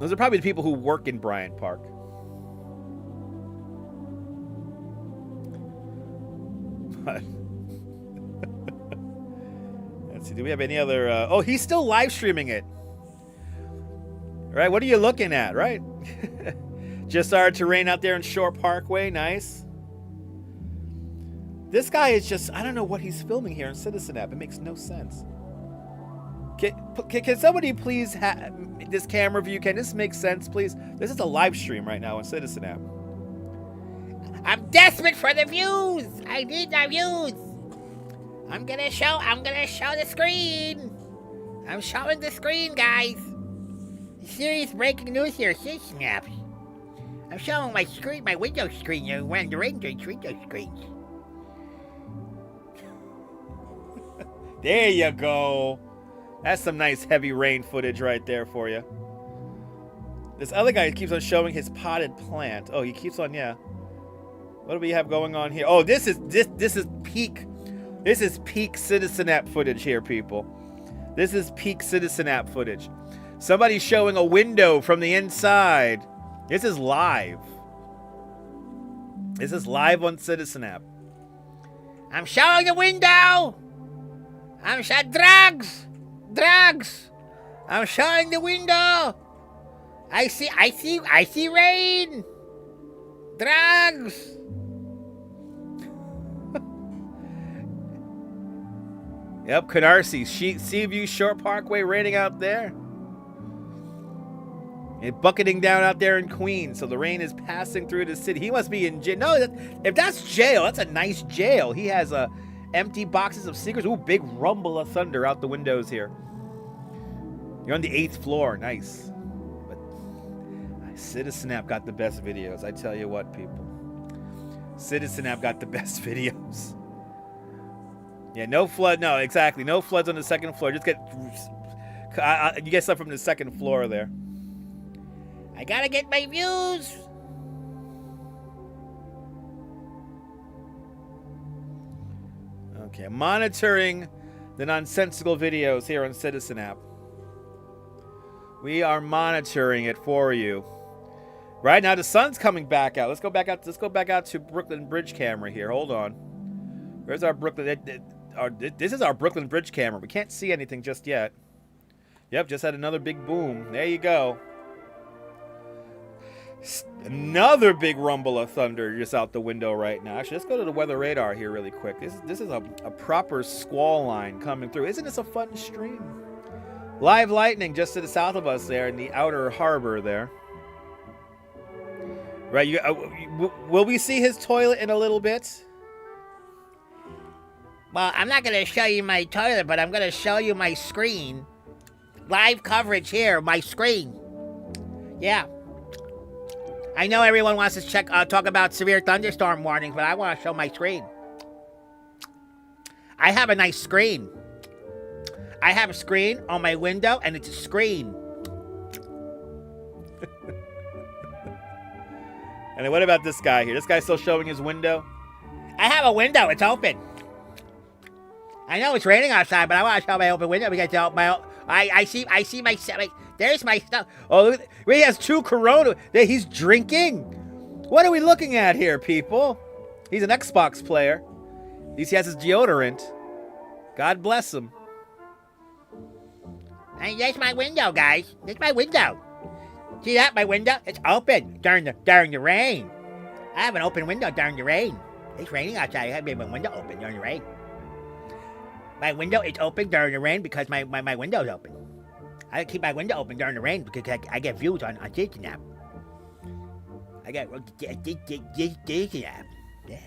S1: Those are probably the people who work in Bryant Park. Let's see. Do we have any other? Oh, he's still live streaming it. Right? What are you looking at? Right? Just started to rain out there in Shore Parkway. Nice. This guy is just, I don't know what he's filming here in Citizen App. It makes no sense. Can somebody please have this camera view? Can this make sense, please? This is a live stream right now on Citizen App. I'm desperate for the views. I need the views. I'm gonna show the screen. I'm showing the screen, guys. Serious breaking news here, Snap. I'm showing my screen, my window screen. You want the window screen. There you go. That's some nice heavy rain footage right there for you. This other guy keeps on showing his potted plant. Oh, he keeps on, yeah. What do we have going on here? Oh, this is peak. This is peak Citizen App footage here, people. This is peak Citizen App footage. Somebody's showing a window from the inside. This is live. This is live on Citizen App. I'm showing the window. I'm showing drugs. I'm showing the window. I see rain. Drugs. Yep, Canarsie, Seaview Shore Parkway raining out there. And bucketing down out there in Queens, so the rain is passing through the city. He must be in jail. No, if that's jail, that's a nice jail. He has empty boxes of secrets. Ooh, big rumble of thunder out the windows here. You're on the 8th floor. Nice. But Citizen App got the best videos. I tell you what, people. Citizen App got the best videos. Yeah, no flood. No, exactly. No floods on the 2nd floor. Just get... you get stuff from the 2nd floor there. I gotta get my views. Okay, monitoring the nonsensical videos here on Citizen App. We are monitoring it for you. Right now, the sun's coming back out. Let's go back out. Let's go back out to Brooklyn Bridge camera here. Hold on. Where's our Brooklyn? This is our Brooklyn Bridge camera. We can't see anything just yet. Yep, just had another big boom. There you go. Another big rumble of thunder just out the window right now. Actually, let's go to the weather radar here really quick. This is a proper squall line coming through. Isn't this a fun stream? Live lightning just to the south of us there in the outer harbor there. Right, will we see his toilet in a little bit?
S15: Well, I'm not going to show you my toilet, but I'm going to show you my screen. Live coverage here, my screen. Yeah. I know everyone wants to talk about severe thunderstorm warnings, but I want to show my screen. I have a nice screen. I have a screen on my window, and it's a screen.
S1: And then what about this guy here? This guy's still showing his window?
S15: I have a window. It's open. I know it's raining outside, but I want to show my open window because I see my there's my stuff.
S1: Oh, look, he has 2 Corona. He's drinking. What are we looking at here, people? He's an Xbox player. At least he has his deodorant. God bless him.
S15: Hey, there's my window, guys. There's my window. See that? My window? It's open during the rain. I have an open window during the rain. It's raining outside. I have my window open during the rain. My window is open during the rain because my window's open. I keep my window open during the rain because I get views on Citizen App. I get Citizen App. Yeah.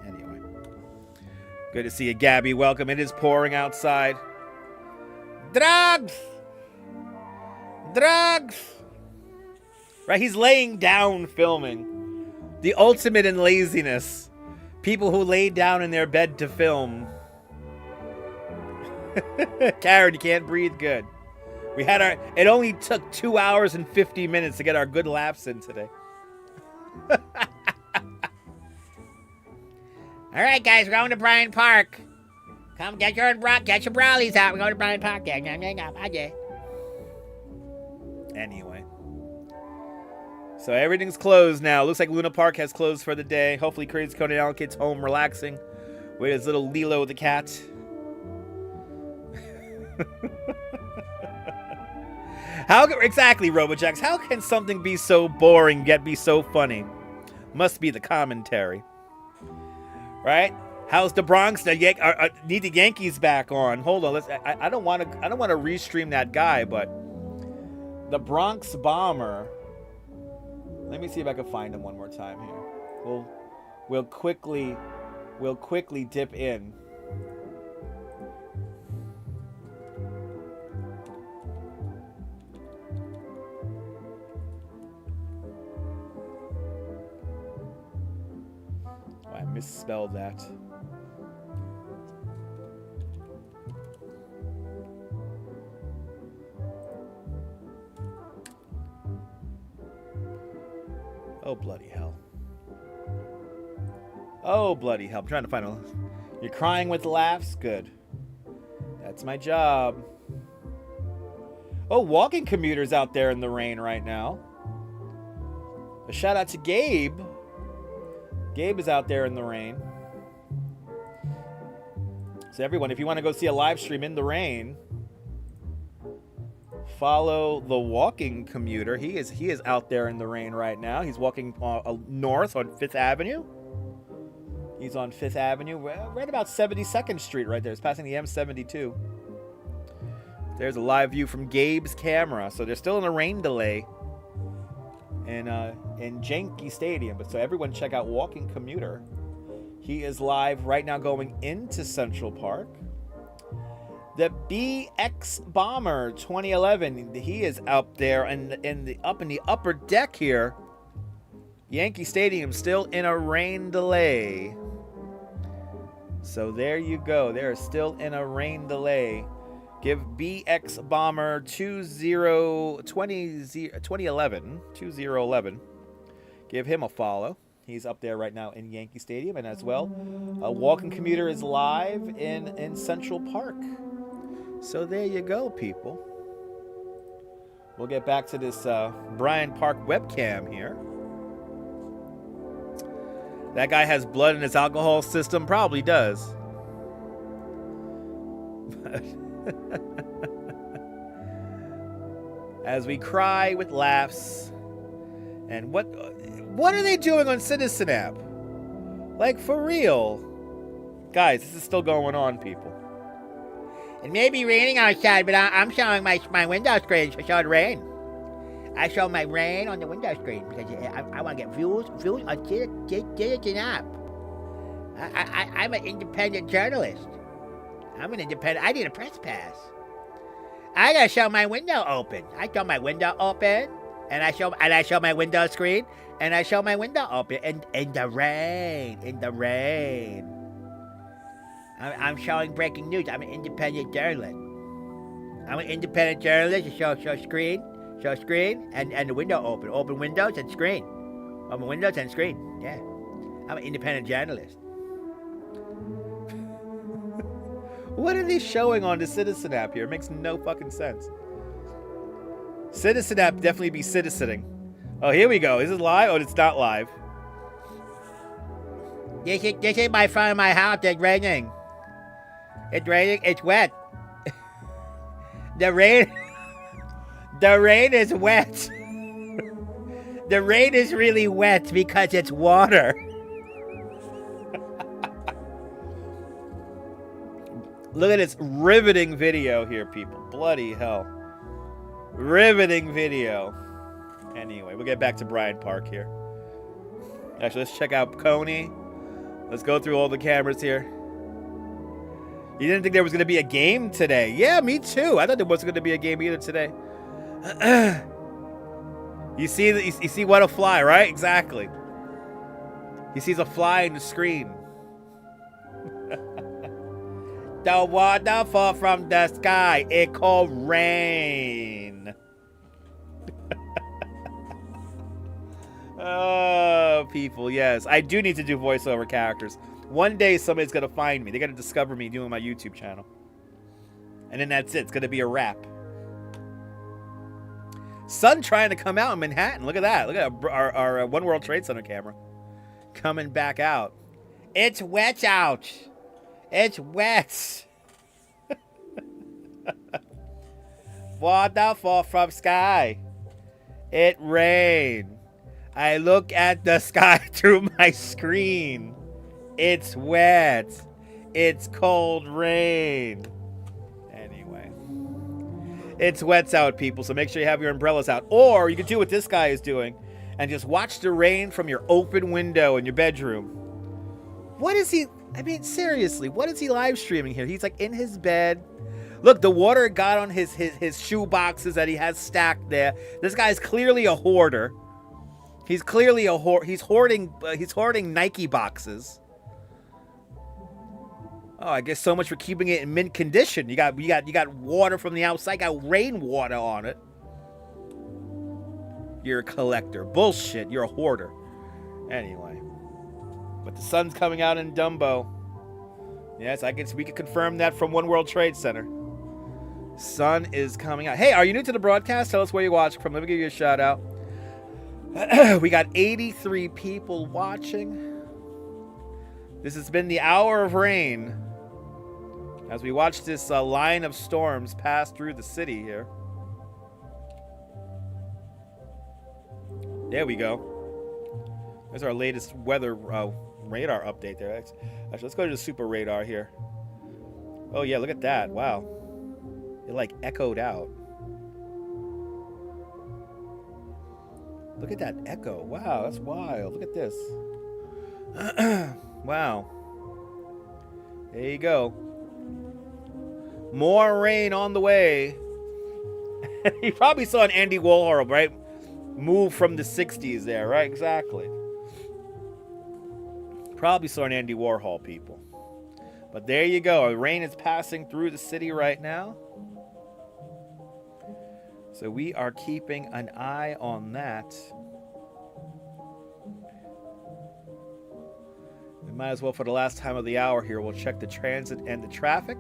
S1: Anyway. Good to see you, Gabby. Welcome. It is pouring outside. Drugs! Drugs! Right, he's laying down filming. The ultimate in laziness. People who lay down in their bed to film. Karen, you can't breathe good. We had it only took 2 hours and 50 minutes to get our good laughs in today.
S15: All right, guys, we're going to Bryant Park. Come get your brownies out. We're going to Bryant Park.
S1: Anyway. So everything's closed now. Looks like Luna Park has closed for the day. Hopefully Crazy Coney Island Kid's home relaxing with his little Lilo the cat. Exactly, RoboJax. How can something be so boring yet be so funny? Must be the commentary. Right? How's the Bronx? Need the Yankees back on. Hold on. I don't want to restream that guy, but the Bronx Bomber. Let me see if I can find him one more time here. We'll quickly dip in. Oh, I misspelled that. Oh, bloody hell. Oh, bloody hell. I'm trying to find a... You're crying with laughs? Good. That's my job. Oh, walking commuters out there in the rain right now. A shout out to Gabe. Gabe is out there in the rain. So everyone, if you want to go see a live stream in the rain, follow the walking commuter. He is out there in the rain right now. He's walking north on 5th Avenue. He's on 5th Avenue, right about 72nd Street right there. It's passing the M72. There's a live view from Gabe's camera. So they're still in a rain delay in Yankee Stadium. But so everyone check out Walking Commuter. He is live right now going into Central Park. The BX Bomber 2011. He is up there in the upper deck here. Yankee Stadium still in a rain delay. So there you go. They're still in a rain delay. Give BX Bomber 2011. Give him a follow. He's up there right now in Yankee Stadium. And as well, Walking Commuter is live in Central Park. So there you go, people. We'll get back to this Bryant Park webcam here. That guy has blood in his alcohol system. Probably does. As we cry with laughs. And what are they doing on Citizen app? Like, for real. Guys, this is still going on, people.
S15: It may be raining outside, but I'm showing my window screen to show the rain. I show my rain on the window screen because I want to get views on Citizen app. I'm an independent journalist. I need a press pass. I gotta show my window open. I show my window open, and I show my window screen, and I show my window open, and in the rain. I'm showing breaking news. I'm an independent journalist. Show screen, and the window open. Open windows and screen. Open windows and screen. Yeah, I'm an independent journalist.
S1: What are they showing on the Citizen app here? It makes no fucking sense. Citizen app definitely be citizening. Oh, here we go. Is it live? Oh, it's not live.
S15: This is my front of my house. It's raining. It's raining. It's wet. The rain is wet. The rain is really wet because it's water.
S1: Look at this riveting video here, people. Bloody hell. Riveting video. Anyway, we'll get back to Bryant Park here. Actually, let's check out Coney. Let's go through all the cameras here. You didn't think there was going to be a game today? Yeah, me too. I thought there wasn't going to be a game either today. You see what a fly, right? Exactly. He sees a fly in the screen. The water fall from the sky. It called rain. Oh, people, yes. I do need to do voiceover characters. One day somebody's going to find me. They're going to discover me doing my YouTube channel. And then that's it. It's going to be a wrap. Sun trying to come out in Manhattan. Look at that. Look at our One World Trade Center camera. Coming back out.
S15: It's wet out. It's wet.
S1: Water fall from sky. It rain. I look at the sky through my screen. It's wet. It's cold rain. Anyway. It's wet out, people, so make sure you have your umbrellas out. Or you can do what this guy is doing and just watch the rain from your open window in your bedroom. What is he... I mean, seriously, what is he live streaming here? He's like in his bed. Look, the water got on his shoe boxes that he has stacked there. This guy's clearly a hoarder. He's clearly a he's hoarding Nike boxes. Oh, I guess so much for keeping it in mint condition. You got water from the outside, got rainwater on it. You're a collector. Bullshit. You're a hoarder. Anyway. But the sun's coming out in Dumbo. Yes, we can confirm that from One World Trade Center. Sun is coming out. Hey, are you new to the broadcast? Tell us where you're watching from. Let me give you a shout out. We got 83 people watching. This has been the hour of rain as we watch this line of storms pass through the city here. There we go. There's our latest weather radar update there. Actually, let's go to the super radar here. Oh yeah, look at that. Wow. It like echoed out. Look at that echo. Wow, that's wild. Look at this. Wow. There you go. More rain on the way. You probably saw an Andy Warhol, right? Move from the 60s there, right? Exactly. Probably saw an Andy Warhol, people. But there you go. Rain is passing through the city right now. So we are keeping an eye on that. We might as well, for the last time of the hour here, we'll check the transit and the traffic.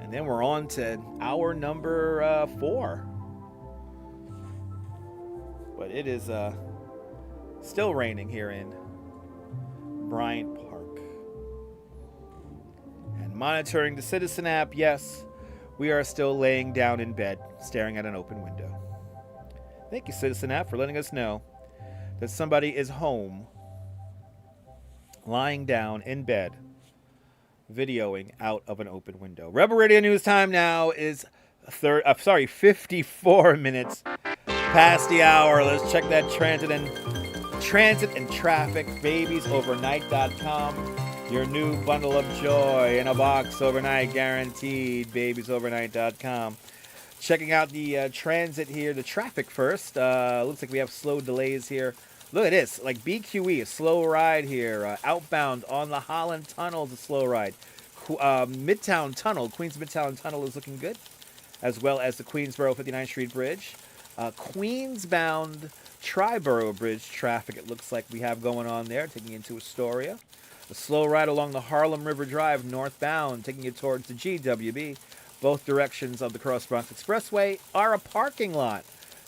S1: And then we're on to hour number 4. But it is still raining here in Bryant Park. And monitoring the Citizen app, yes, we are still laying down in bed, staring at an open window. Thank you, Citizen app, for letting us know that somebody is home, lying down in bed, videoing out of an open window. Rebel Radio News time now is 54 minutes past the hour. Let's check that transit and traffic. Babiesovernight.com. Your new bundle of joy in a box overnight guaranteed. Babiesovernight.com. Checking out the transit here, the traffic first. Looks like we have slow delays here. Look at this, like BQE, a slow ride here. Outbound on the Holland Tunnel is a slow ride. Midtown Tunnel, Queens Midtown Tunnel is looking good, as well as the Queensboro 59th Street Bridge. Queens-bound Triborough Bridge traffic, it looks like we have going on there, taking you into Astoria. A slow ride along the Harlem River Drive northbound, taking you towards the GWB. Both directions of the Cross Bronx Expressway are a parking lot.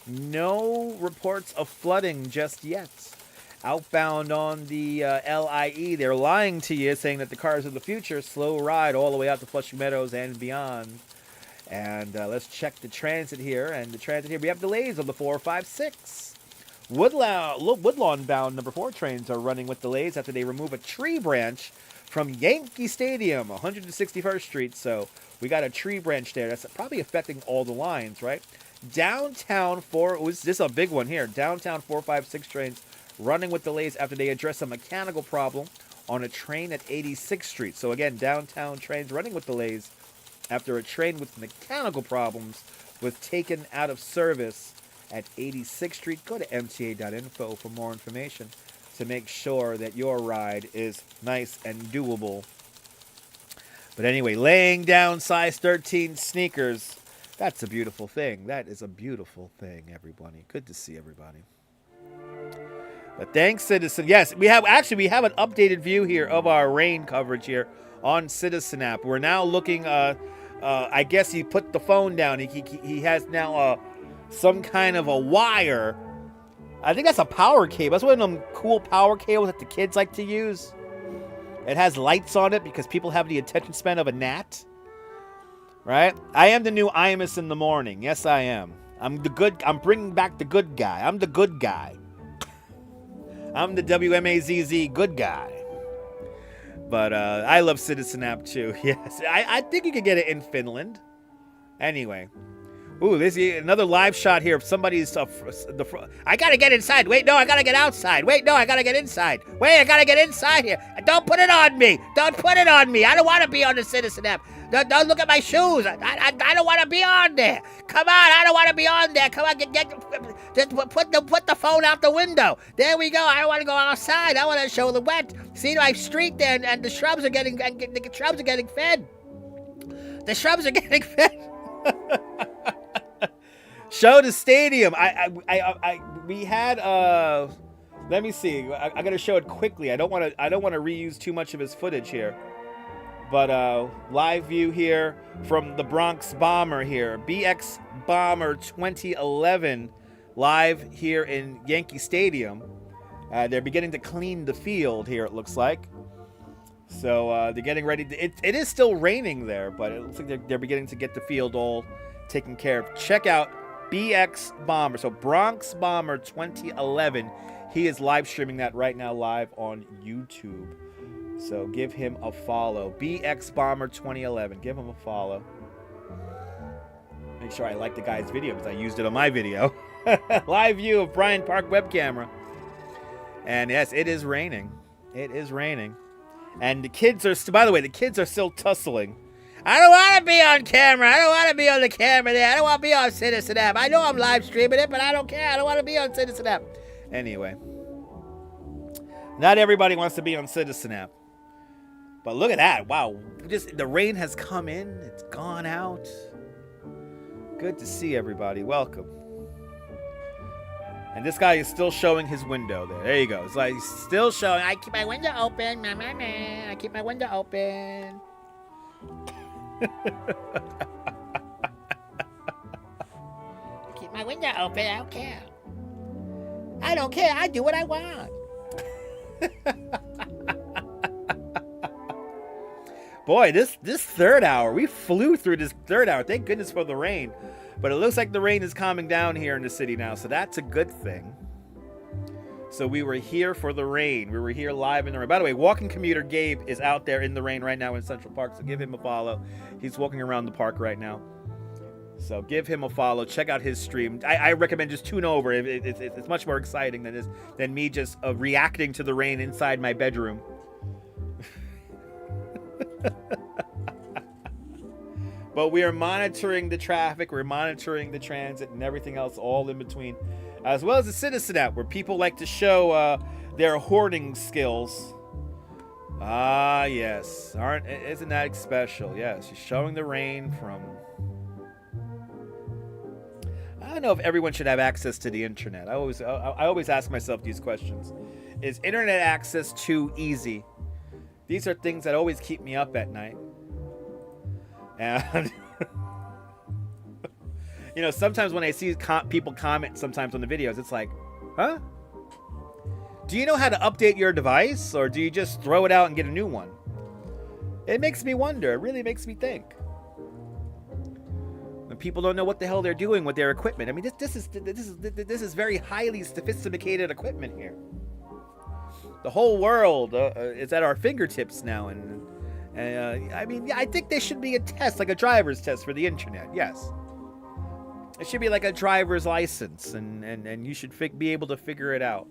S1: No reports of flooding just yet. Outbound on the LIE, they're lying to you, saying that the cars of the future, slow ride all the way out to Flushing Meadows and beyond. And let's check the transit here. And the transit here, we have delays on the 456. Woodlawn-bound number 4 trains are running with delays after they remove a tree branch from Yankee Stadium, 161st Street. So we got a tree branch there. That's probably affecting all the lines, right? Downtown this is a big one here. Downtown 456 trains running with delays after they address a mechanical problem on a train at 86th Street. So again, downtown trains running with delays after a train with mechanical problems was taken out of service at 86th Street. Go to mta.info for more information to make sure that your ride is nice and doable. But anyway, laying down size 13 sneakers, that's a beautiful thing. That is a beautiful thing, everybody. Good to see everybody. But thanks, Citizen. Yes, we have an updated view here of our rain coverage here on Citizen app. We're now looking, I guess he put the phone down. He has now some kind of a wire. I think that's a power cable. That's one of them cool power cables that the kids like to use. It has lights on it because people have the attention span of a gnat. Right? I am the new Imus in the morning. Yes, I am. I'm bringing back the good guy. I'm the good guy. I'm the WMAZZ good guy. But I love Citizen app too. Yes, I think you could get it in Finland. Anyway. Ooh, there's another live shot here of somebody's... I gotta get inside. Wait, no, I gotta get outside. Wait, no, I gotta get inside. Wait, I gotta get inside here. Don't put it on me. Don't put it on me. I don't want to be on the Citizen app. Don't look at my shoes. I don't want to be on there. Come on, I don't want to be on there. Come on, just put the phone out the window. There we go. I don't want to go outside. I want to show the wet. See my street there, and the shrubs are getting fed. The shrubs are getting fed. Show the stadium. We had let me see. I gotta show it quickly. I don't want to reuse too much of his footage here. But live view here from the Bronx Bomber here. BX Bomber 2011 live here in Yankee Stadium. They're beginning to clean the field here, it looks like. So they're getting ready. It is still raining there, but it looks like they're beginning to get the field all taken care of. Check out BX Bomber. So Bronx Bomber 2011. He is live streaming that right now live on YouTube. So give him a follow. BX Bomber 2011. Give him a follow. Make sure I like the guy's video because I used it on my video. Live view of Bryant Park web camera. And yes, it is raining. It is raining. And the kids are, by the way, the kids are still tussling. I don't want to be on camera. I don't want to be on the camera there. I don't want to be on Citizen App. I know I'm live streaming it, but I don't care. I don't want to be on Citizen App. Anyway. Not everybody wants to be on Citizen App. But look at that. Wow. Just the rain has come in. It's gone out. Good to see everybody. Welcome. And this guy is still showing his window there. There you go. It's like he's still showing. I keep my window open. I keep my window open. Keep my window open. I don't care. I don't care. I do what I want. Boy, this third hour, we flew through this third hour. Thank goodness for the rain. But it looks like the rain is calming down here in the city now, so that's a good thing. So we were here for the rain. We were here live in the rain. By the way, walking commuter Gabe is out there in the rain right now in Central Park, so give him a follow. He's walking around the park right now. So give him a follow. Check out his stream. I recommend just tune over. It's much more exciting than me just reacting to the rain inside my bedroom. But we are monitoring the traffic, we're monitoring the transit and everything else all in between, as well as the Citizen App, where people like to show their hoarding skills. Ah, yes. Isn't that special? Yes, she's showing the rain from... I don't know if everyone should have access to the internet. I always ask myself these questions. Is internet access too easy? These are things that always keep me up at night. And, you know, sometimes when I see people comment sometimes on the videos, it's like, huh? Do you know how to update your device? Or do you just throw it out and get a new one? It makes me wonder. It really makes me think. When people don't know what the hell they're doing with their equipment. I mean, this is very highly sophisticated equipment here. The whole world is at our fingertips now, and I mean, yeah, I think there should be a test, like a driver's test for the internet. Yes, it should be like a driver's license, and you should be able to figure it out.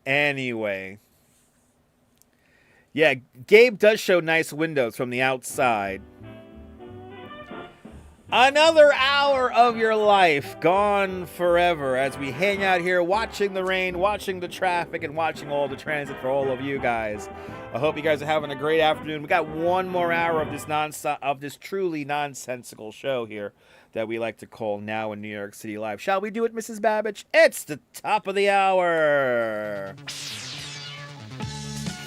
S1: Anyway, yeah, Gabe does show nice windows from the outside. Another hour of your life gone forever as we hang out here watching the rain, watching the traffic, and watching all the transit for all of you guys. I hope you guys are having a great afternoon. We got one more hour of this truly nonsensical show here that we like to call Now in New York City Live. Shall we do it, Mrs. Babbage? It's the top of the hour.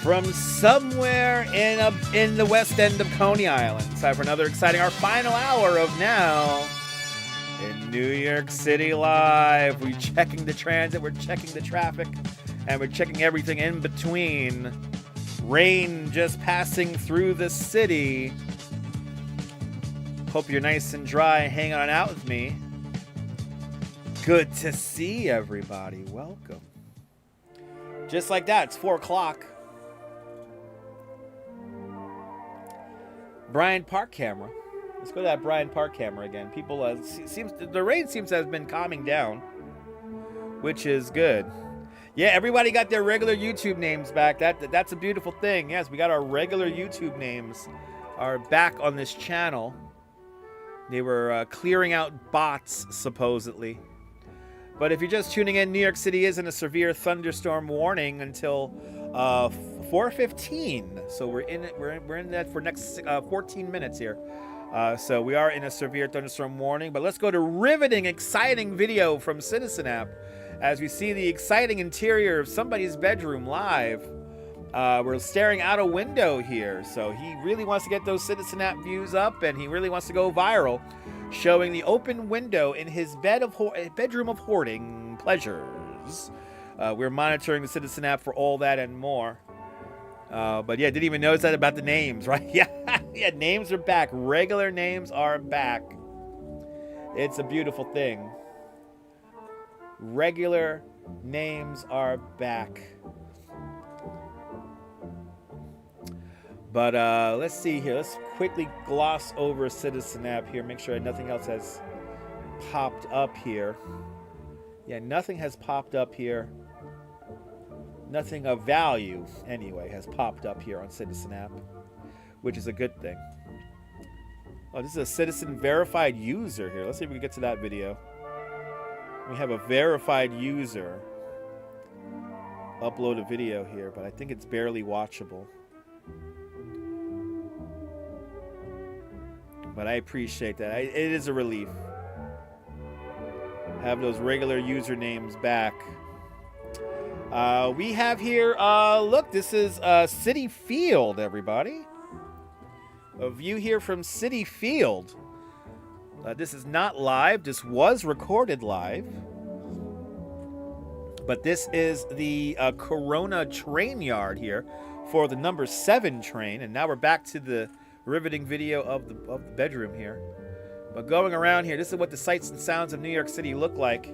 S1: From somewhere in the west end of Coney Island. It's time for another exciting, our final hour of Now in New York City Live. We're checking the transit, we're checking the traffic, and we're checking everything in between. Rain just passing through the city. Hope you're nice and dry, hanging on out with me. Good to see everybody. Welcome. Just like that, it's 4 o'clock. Bryant Park camera. Let's go to that Bryant Park camera again. People, the rain seems to have been calming down, which is good. Yeah, everybody got their regular YouTube names back. That's a beautiful thing. Yes, we got our regular YouTube names are back on this channel. They were clearing out bots, supposedly. But if you're just tuning in, New York City is in a severe thunderstorm warning until 4:15. So we're in that for next 14 minutes here. So we are in a severe thunderstorm warning. But let's go to riveting, exciting video from Citizen App as we see the exciting interior of somebody's bedroom live. We're staring out a window here. So he really wants to get those Citizen App views up, and he really wants to go viral, showing the open window in his bedroom of hoarding pleasures. We're monitoring the Citizen App for all that and more. But yeah, didn't even notice that about the names, right? Yeah, Yeah, names are back. Regular names are back. It's a beautiful thing. Regular names are back. But let's see here. Let's quickly gloss over Citizen app here. Make sure nothing else has popped up here. Yeah, nothing has popped up here. Nothing of value, anyway, has popped up here on Citizen app, which is a good thing. Oh, this is a citizen verified user here. Let's see if we can get to that video. We have a verified user upload a video here, but I think it's barely watchable. But I appreciate that. It is a relief. Have those regular usernames back. We have here, look, this is City Field, everybody. A view here from City Field. This is not live. This was recorded live. But this is the Corona train yard here for the number 7 train. And now we're back to the riveting video of the bedroom here. But going around here, this is what the sights and sounds of New York City look like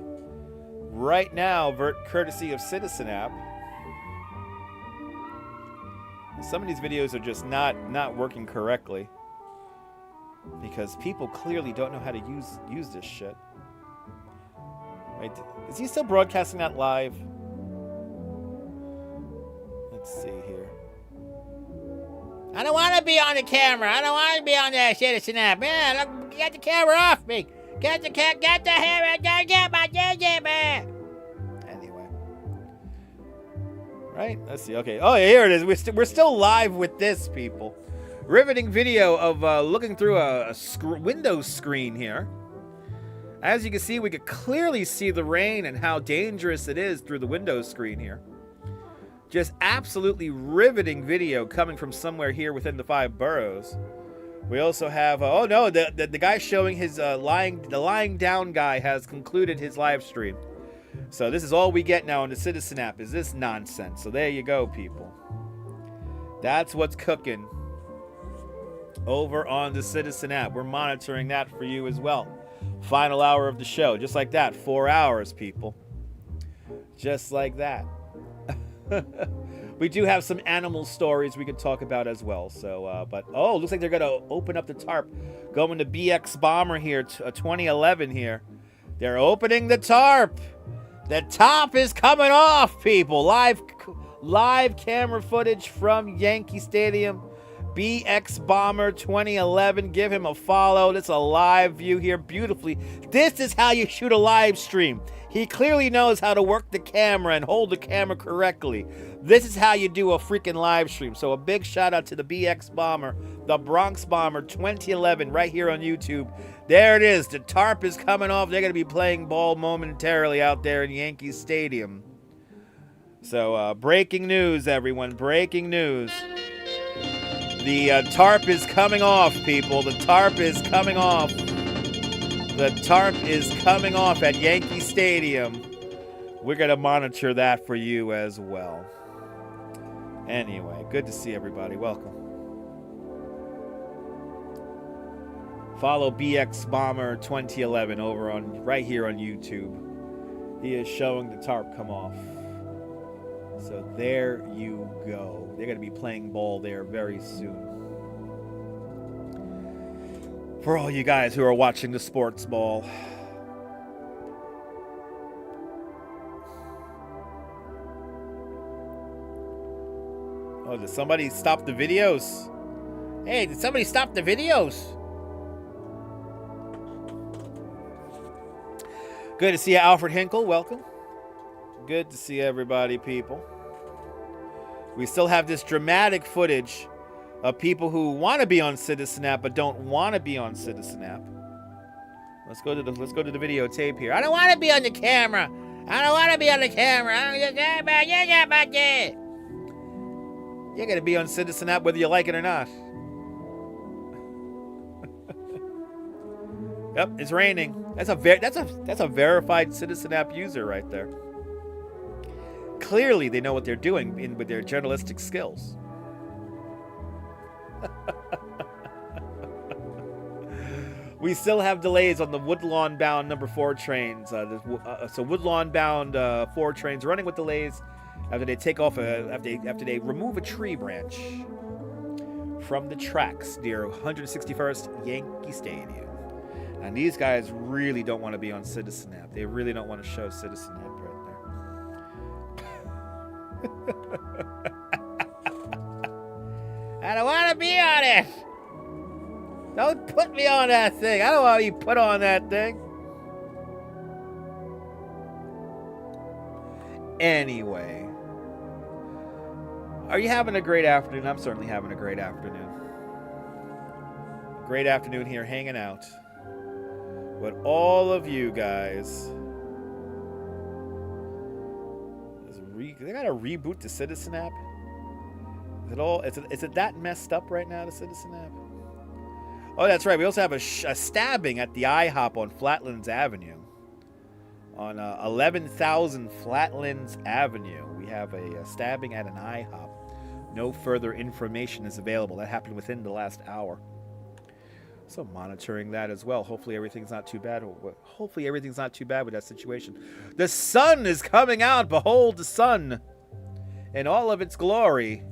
S1: right now, courtesy of Citizen app. Some of these videos are just not working correctly because people clearly don't know how to use this shit. Wait, is he still broadcasting that live? Let's see here.
S15: I don't want to be on the camera. I don't want to be on the Citizen app. Man, look, get the camera off me. Get the camera. Don't get my man.
S1: Anyway. Right? Let's see. Okay. Oh, here it is. We're still live with this, people. Riveting video of looking through a Windows screen here. As you can see, we could clearly see the rain and how dangerous it is through the Windows screen here. Just absolutely riveting video coming from somewhere here within the 5 boroughs. We also have, oh no, the guy showing his lying down guy has concluded his live stream. So this is all we get now on the Citizen app is this nonsense. So there you go, people. That's what's cooking over on the Citizen app. We're monitoring that for you as well. Final hour of the show, just like that. 4 hours, people. Just like that. We do have some animal stories we could talk about as well. So, but oh, looks like they're gonna open up the tarp, going to BX Bomber here, 2011 here. They're opening the tarp. The top is coming off, people. Live camera footage from Yankee Stadium. BX Bomber 2011. Give him a follow. This is a live view here beautifully. This is how you shoot a live stream. He clearly knows how to work the camera and hold the camera correctly. This is how you do a freaking live stream. So a big shout out to the BX Bomber, the Bronx Bomber 2011 right here on YouTube. There it is. The tarp is coming off. They're going to be playing ball momentarily out there in Yankee Stadium. So breaking news, everyone. Breaking news. The tarp is coming off, people. The tarp is coming off. The tarp is coming off at Yankee Stadium. We're going to monitor that for you as well. Anyway, good to see everybody. Welcome. Follow BX Bomber 2011 over on right here on YouTube. He is showing the tarp come off. So there you go. They're going to be playing ball there very soon. For all you guys who are watching the sports ball. Oh, did somebody stop the videos?
S15: Hey, did somebody stop the videos?
S1: Good to see you, Alfred Hinkle. Welcome. Good to see everybody, people. We still have this dramatic footage of people who want to be on Citizen app but don't want to be on Citizen app. Let's go to the videotape here.
S15: I don't want to be on the camera. I don't want to be on the camera.
S1: You're gonna be on Citizen app whether you like it or not. Yep, it's raining. That's a verified Citizen app user right there. Clearly, they know what they're doing with their journalistic skills. We still have delays on the Woodlawn-bound number 4 trains. So Woodlawn-bound 4 trains running with delays after they take off after they remove a tree branch from the tracks near 161st Yankee Stadium. And these guys really don't want to be on Citizen app. They really don't want to show Citizen app right there. I don't want to be on it. Don't put me on that thing. I don't want to be put on that thing. Anyway. Are you having a great afternoon? I'm certainly having a great afternoon. Great afternoon here hanging out with all of you guys. They gotta reboot the Citizen app? Is it that messed up right now, the Citizen app? Oh, that's right. We also have a stabbing at the IHOP on Flatlands Avenue. On 11,000 Flatlands Avenue, we have a stabbing at an IHOP. No further information is available. That happened within the last hour. So monitoring that as well. Hopefully everything's not too bad. Hopefully everything's not too bad with that situation. The sun is coming out. Behold the sun in all of its glory.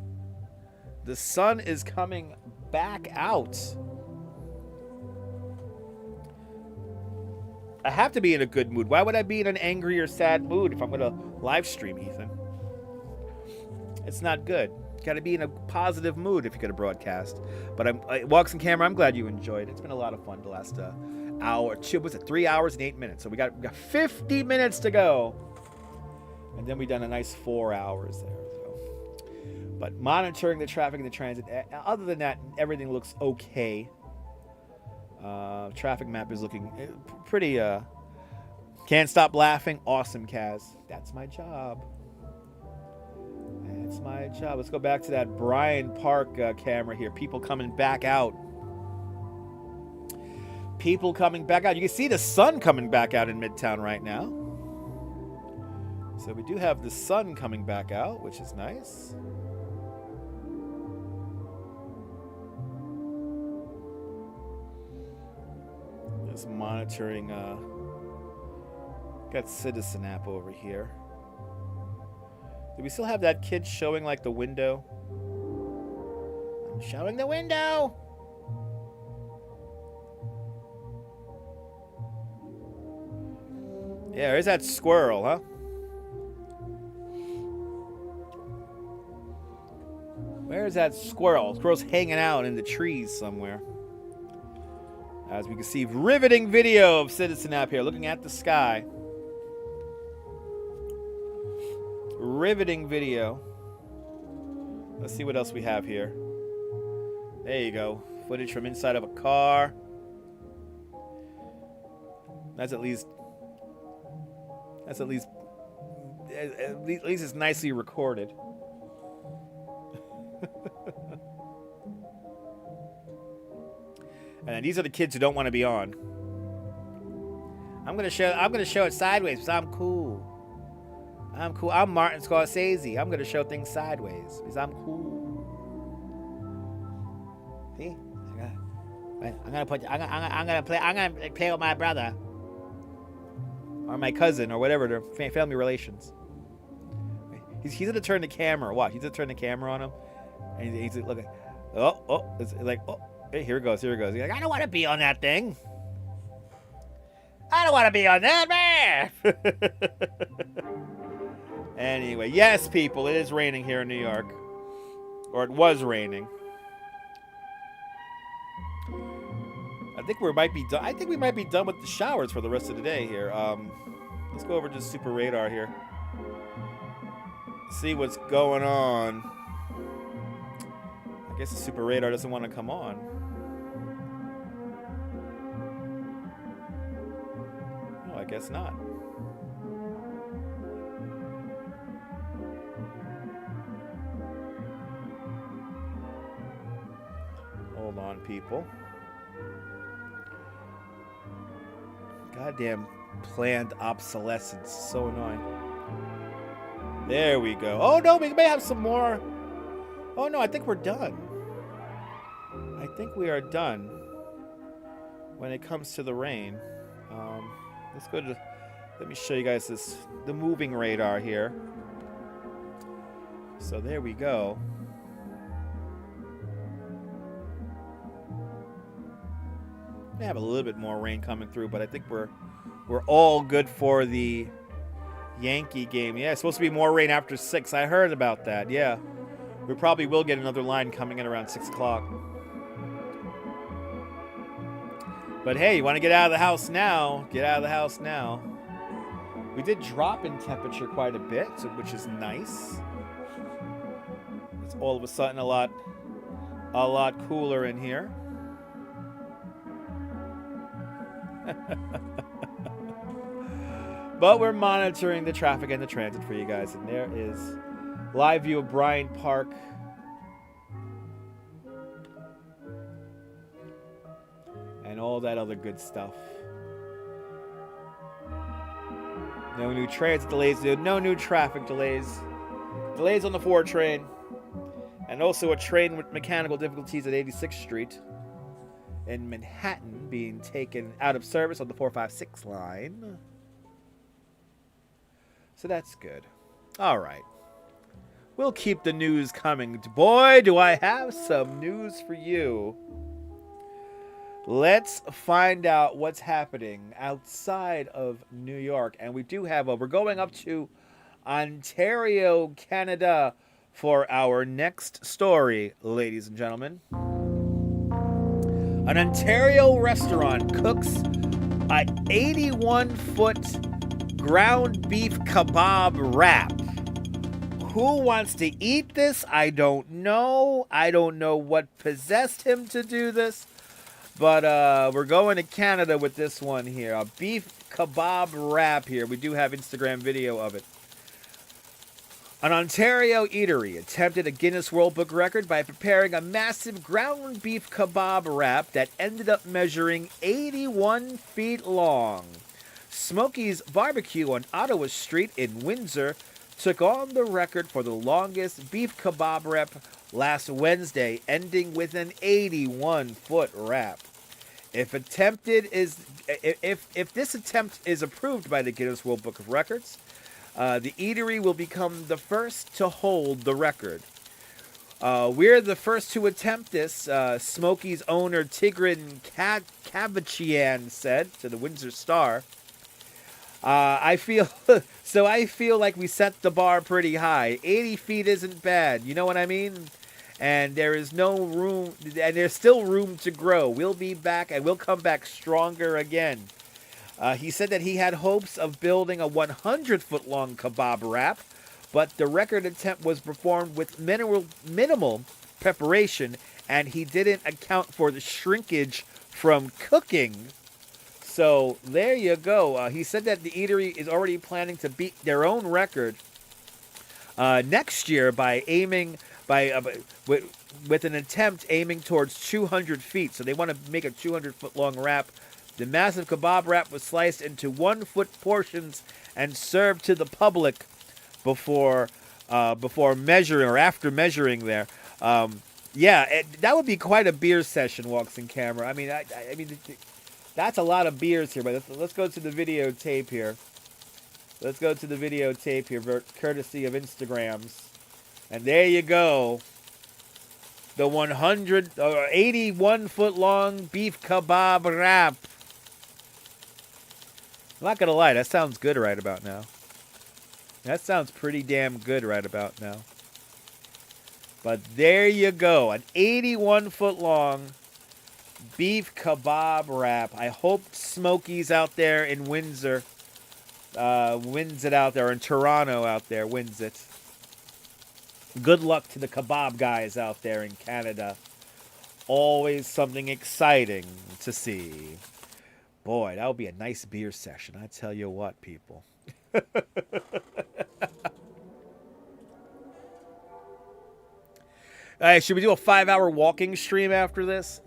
S1: The sun is coming back out. I have to be in a good mood. Why would I be in an angry or sad mood if I'm going to live stream, Ethan? It's not good. You got to be in a positive mood if you're going to broadcast. But Walks in Camera, I'm glad you enjoyed it. It's been a lot of fun the last hour. 3 hours and 8 minutes. So we got 50 minutes to go. And then we've done a nice 4 hours there. So. But monitoring the traffic and the transit. Other than that, everything looks okay. Traffic map is looking pretty, can't stop laughing. Awesome, Kaz. That's my job. That's my job. Let's go back to that Bryant Park camera here. People coming back out. People coming back out. You can see the sun coming back out in Midtown right now. So we do have the sun coming back out, which is nice. Just monitoring, got Citizen app over here. Do we still have that kid showing like the window? I'm showing the window. Yeah, there's that squirrel, huh? Where's that squirrel? Squirrel's hanging out in the trees somewhere. As we can see, riveting video of Citizen app here, looking at the sky. Riveting video. Let's see what else we have here. There you go. Footage from inside of a car. That's at least it's nicely recorded. And these are the kids who don't want to be on. I'm gonna show it sideways because I'm cool. I'm cool. I'm Martin Scorsese. I'm gonna show things sideways because I'm cool. See? I'm gonna play with my brother or my cousin or whatever. Their family relations. He's gonna turn the camera. Watch. He's gonna turn the camera on him, and he's looking. It's like hey, here it goes. He's like, I don't want to be on that thing. I don't want to be on that, man. Anyway, yes, people, it is raining here in New York, or it was raining. I think we might be done. I think we might be done with the showers for the rest of the day here. Let's go over to Super Radar here. See what's going on. I guess the Super Radar doesn't want to come on. No, I guess not. Hold on, people. Goddamn planned obsolescence. So annoying. There we go. Oh, no, we may have some more. Oh, no, I think we're done. I think we are done when it comes to the rain. Let's go to, let me show you guys the moving radar here. So there we go. We have a little bit more rain coming through, but I think we're all good for the Yankee game. Yeah, it's supposed to be more rain after 6. I heard about that. Yeah, we probably will get another line coming in around 6 o'clock. But hey, you want to get out of the house now? Get out of the house now. We did drop in temperature quite a bit, which is nice. It's all of a sudden a lot cooler in here. But we're monitoring the traffic and the transit for you guys, and there is live view of Bryant Park. And all that other good stuff. No new transit delays, no new traffic delays. Delays on the 4 train. And also a train with mechanical difficulties at 86th Street in Manhattan being taken out of service on the 456 line. So that's good. All right. We'll keep the news coming. Boy, do I have some news for you. Let's find out what's happening outside of New York. And we do have we're going up to Ontario, Canada for our next story, ladies and gentlemen. An Ontario restaurant cooks an 81-foot ground beef kebab wrap. Who wants to eat this? I don't know. I don't know what possessed him to do this. But we're going to Canada with this one here. A beef kebab wrap here. We do have Instagram video of it. An Ontario eatery attempted a Guinness World Book record by preparing a massive ground beef kebab wrap that ended up measuring 81 feet long. Smokey's Barbecue on Ottawa Street in Windsor took on the record for the longest beef kebab wrap last Wednesday, ending with an 81-foot wrap. If this attempt is approved by the Guinness World Book of Records, the eatery will become the first to hold the record. We're the first to attempt this, Smokey's owner Tigran Kavachian said to the Windsor Star. I feel like we set the bar pretty high. 80 feet isn't bad, you know what I mean? And there is no room, and there's still room to grow. We'll be back, and we'll come back stronger again. He said that he had hopes of building a 100-foot-long kebab wrap, but the record attempt was performed with minimal preparation, and he didn't account for the shrinkage from cooking. So there you go. He said that the eatery is already planning to beat their own record next year by with an attempt aiming towards 200 feet. So they want to make a 200-foot-long wrap. The massive kebab wrap was sliced into 1-foot portions and served to the public before measuring or after measuring there. That would be quite a beer session, Walks in Camera. I mean, that's a lot of beers here. But let's go to the videotape here. Let's go to the videotape here, courtesy of Instagrams. And there you go. The 81-foot-long beef kebab wrap. I'm not going to lie, that sounds good right about now. That sounds pretty damn good right about now. But there you go. An 81-foot-long beef kebab wrap. I hope Smokey's out there in Windsor wins it out there, in Toronto out there wins it. Good luck to the kebab guys out there in Canada. Always something exciting to see. Boy, that would be a nice beer session. I tell you what, people. All right, should we do a 5-hour walking stream after this?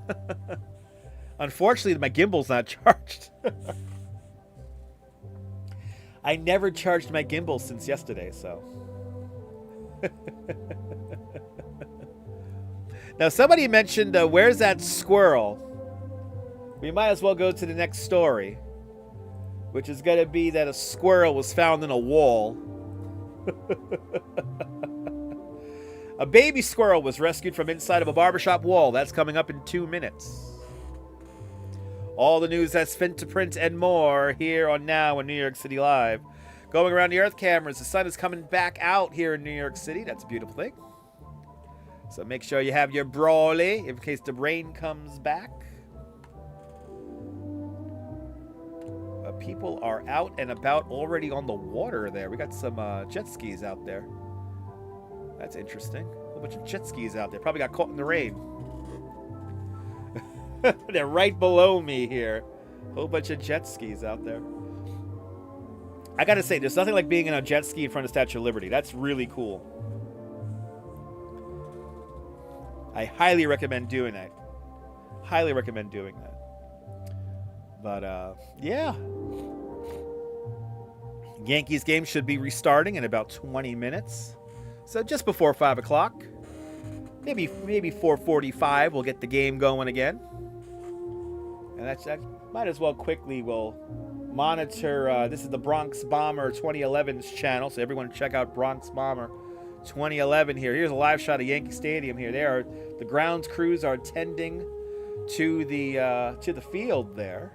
S1: Unfortunately, my gimbal's not charged. I never charged my gimbal since yesterday, so. Now, somebody mentioned, where's that squirrel? We might as well go to the next story, which is going to be that a squirrel was found in a wall. A baby squirrel was rescued from inside of a barbershop wall. That's coming up in 2 minutes. All the news that's fit to print and more here on Now in New York City Live. Going around the Earth cameras, the sun is coming back out here in New York City. That's a beautiful thing. So make sure you have your brawly in case the rain comes back. People are out and about already on the water there. We got some jet skis out there. That's interesting. A whole bunch of jet skis out there. Probably got caught in the rain. They're right below me here. A whole bunch of jet skis out there. I gotta say, there's nothing like being in a jet ski in front of Statue of Liberty. That's really cool. I highly recommend doing that. Highly recommend doing that. But, yeah. Yankees game should be restarting in about 20 minutes. So just before 5 o'clock. Maybe 4:45 we'll get the game going again. And that might as well quickly we'll monitor. This is the Bronx Bomber 2011's channel. So everyone check out Bronx Bomber 2011 here. Here's a live shot of Yankee Stadium here. The grounds crews are tending to the field there.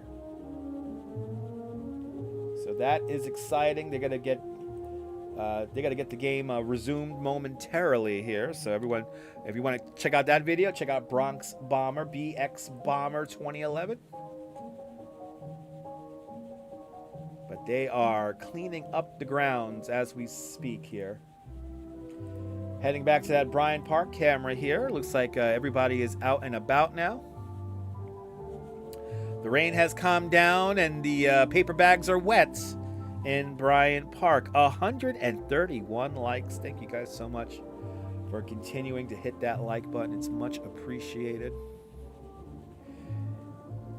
S1: So that is exciting. They're gonna get the game resumed momentarily here. So everyone, if you want to check out that video, check out Bronx Bomber, BX Bomber 2011. But they are cleaning up the grounds as we speak here. Heading back to that Bryant Park camera here. Looks like everybody is out and about now. The rain has calmed down and the paper bags are wet in Bryant Park. 131 likes. Thank you guys so much for continuing to hit that like button. It's much appreciated.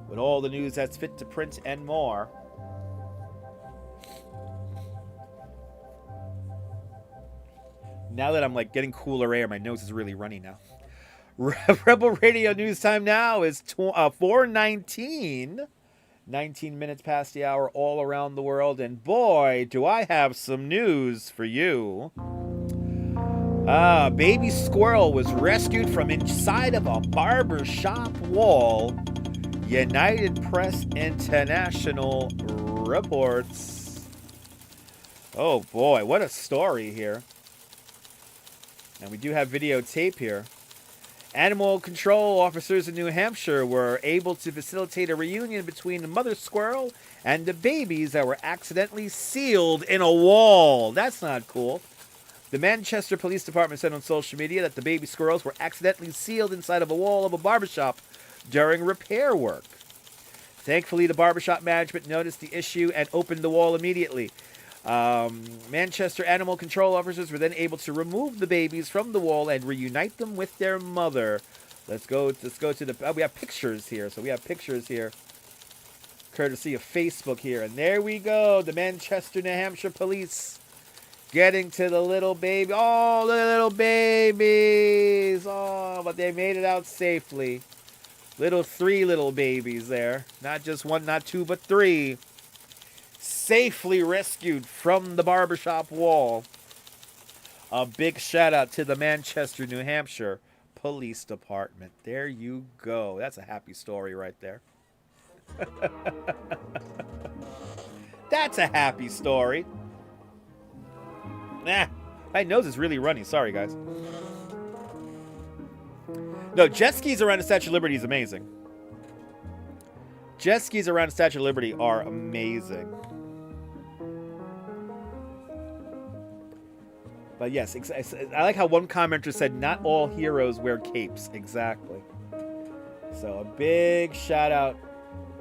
S1: With all the news that's fit to print and more. Now that I'm like getting cooler air, my nose is really runny now. Rebel Radio News time now is 4:19. 19 minutes past the hour all around the world. And boy, do I have some news for you. Baby squirrel was rescued from inside of a barber shop wall. United Press International reports. Oh boy, what a story here. And we do have videotape here. Animal control officers in New Hampshire were able to facilitate a reunion between the mother squirrel and the babies that were accidentally sealed in a wall. That's not cool. The Manchester Police Department said on social media that the baby squirrels were accidentally sealed inside of a wall of a barbershop during repair work. Thankfully, the barbershop management noticed the issue and opened the wall immediately. Manchester animal control officers were then able to remove the babies from the wall and reunite them with their mother. Let's go to the. We have pictures here, so we have pictures here, courtesy of Facebook here, and there we go. The Manchester, New Hampshire police getting to the little baby. Oh, the little babies! Oh, but they made it out safely. Three little babies there, not just one, not two, but three. Safely rescued from the barbershop wall. A big shout out to the Manchester, New Hampshire Police Department. There you go. That's a happy story right there. That's a happy story. My nose is really runny. Sorry, guys. No, jet skis around the Statue of Liberty is amazing. Jet skis around the Statue of Liberty are amazing. But yes, I like how one commenter said, not all heroes wear capes. Exactly. So a big shout out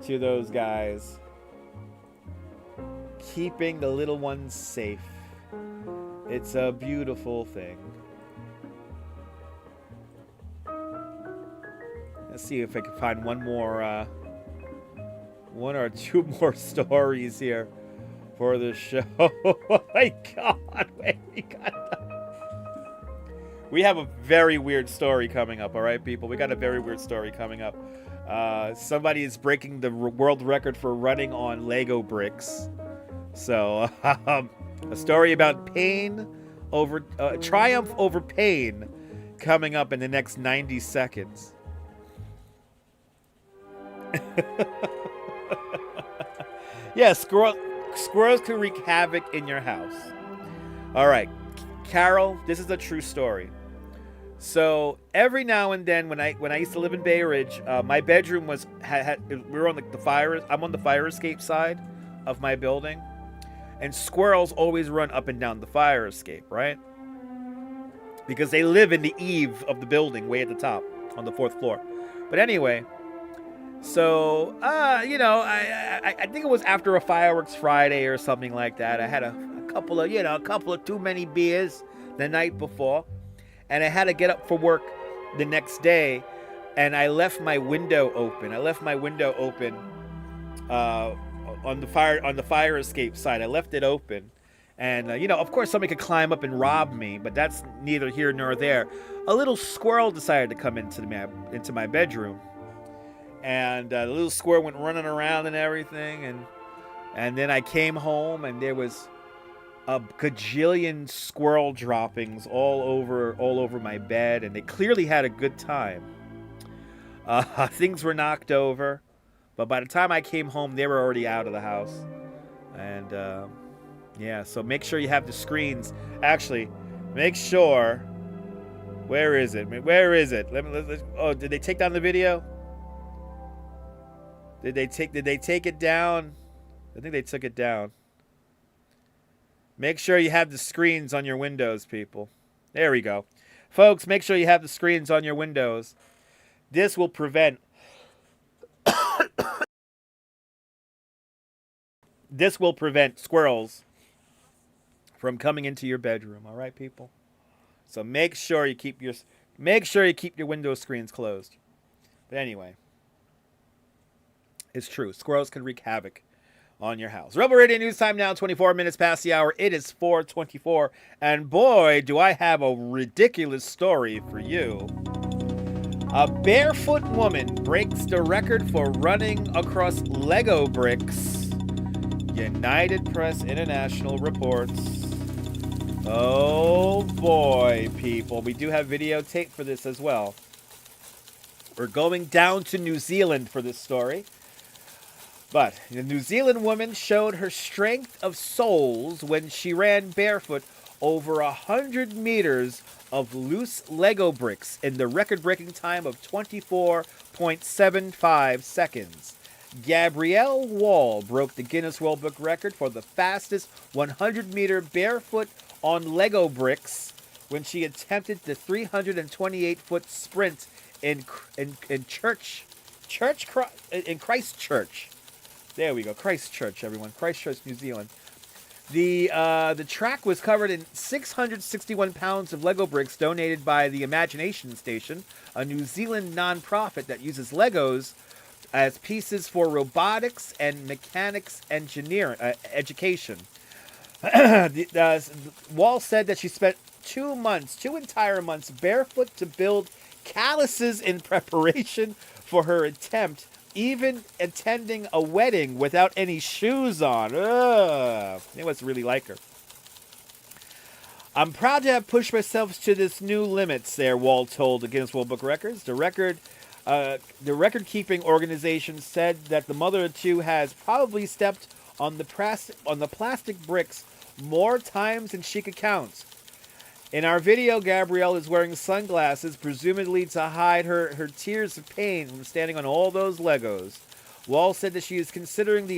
S1: to those guys. Keeping the little ones safe. It's a beautiful thing. Let's see if I can find one or two more stories here for the show. Oh my God, wait, we have a very weird story coming up, all right, people? We got a very weird story coming up. Somebody is breaking the world record for running on Lego bricks. So, a story about triumph over pain coming up in the next 90 seconds. Yeah, squirrels can wreak havoc in your house. All right, Carol, this is a true story. So every now and then, when I used to live in Bay Ridge, my bedroom we were on the fire. I'm on the fire escape side of my building, and squirrels always run up and down the fire escape, right? Because they live in the eave of the building, way at the top, on the 4th floor. But anyway, so I think it was after a fireworks Friday or something like that. I had a couple of too many beers the night before. And I had to get up for work the next day, and I left my window open. On the fire escape side. I left it open, and of course, somebody could climb up and rob me, but that's neither here nor there. A little squirrel decided to come into my bedroom, and the little squirrel went running around and everything, and then I came home, and there was a gajillion squirrel droppings all over my bed, and they clearly had a good time. Things were knocked over, but by the time I came home, they were already out of the house. And yeah, so make sure you have the screens. Actually, make sure. Where is it? Oh, did they take down the video? Did they take it down? I think they took it down. Make sure you have the screens on your windows, people. There we go. Folks, make sure you have the screens on your windows. This will prevent squirrels from coming into your bedroom, all right, people? So make sure you keep your window screens closed. But anyway, it's true. Squirrels can wreak havoc on your house. Rebel Radio News time now, 24 minutes past the hour. It is 4:24, and boy, do I have a ridiculous story for you. A barefoot woman breaks the record for running across Lego bricks. United Press International reports. Oh boy, people. We do have videotape for this as well. We're going down to New Zealand for this story. But the New Zealand woman showed her strength of souls when she ran barefoot over 100 meters of loose Lego bricks in the record-breaking time of 24.75 seconds. Gabrielle Wall broke the Guinness World Book record for the fastest 100-meter barefoot on Lego bricks when she attempted the 328-foot sprint in Christchurch. There we go. Christchurch, everyone. Christchurch, New Zealand. The track was covered in 661 pounds of Lego bricks donated by the Imagination Station, a New Zealand non-profit that uses Legos as pieces for robotics and mechanics education. Wall said that she spent 2 entire months barefoot to build calluses in preparation for her attempt, even attending a wedding without any shoes on. Ugh. They must really like her. I'm proud to have pushed myself to this new limits there, Wall told the Guinness World Book Records. The record-keeping organization said that the mother of two has probably stepped on the plastic bricks more times than she could count. In our video, Gabrielle is wearing sunglasses, presumably to hide her tears of pain from standing on all those Legos. Wall said that she is considering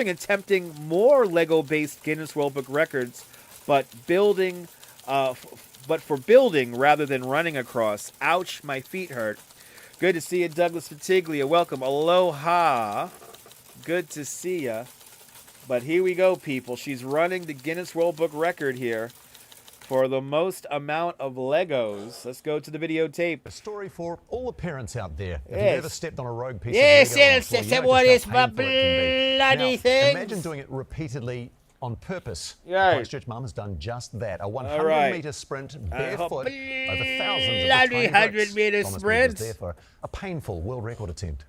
S1: attempting more Lego-based Guinness World Book records, but for building rather than running across. Ouch, my feet hurt. Good to see you, Douglas Fatiglia. Welcome. Aloha. Good to see ya. But here we go, people. She's running the Guinness World Book record here for the most amount of Legos. Let's go to the videotape.
S16: A story for all the parents out there. If
S1: Yes.
S16: you've ever stepped on a rogue piece
S15: Yes,
S16: of Lego
S15: yes,
S16: before,
S15: yes,
S16: you know
S15: what
S16: just
S15: is
S16: how
S15: my
S16: painful it can be.
S15: bloody
S16: Now,
S15: things?
S16: imagine doing it repeatedly On purpose,
S1: Right.
S16: Christchurch mum has done just that. A 100
S1: right.
S16: metre sprint barefoot over thousands of
S15: bloody
S16: tiny
S15: 100
S16: bricks.
S15: metre
S16: Thomas Mead
S15: sprint.
S16: was there for a painful world record attempt.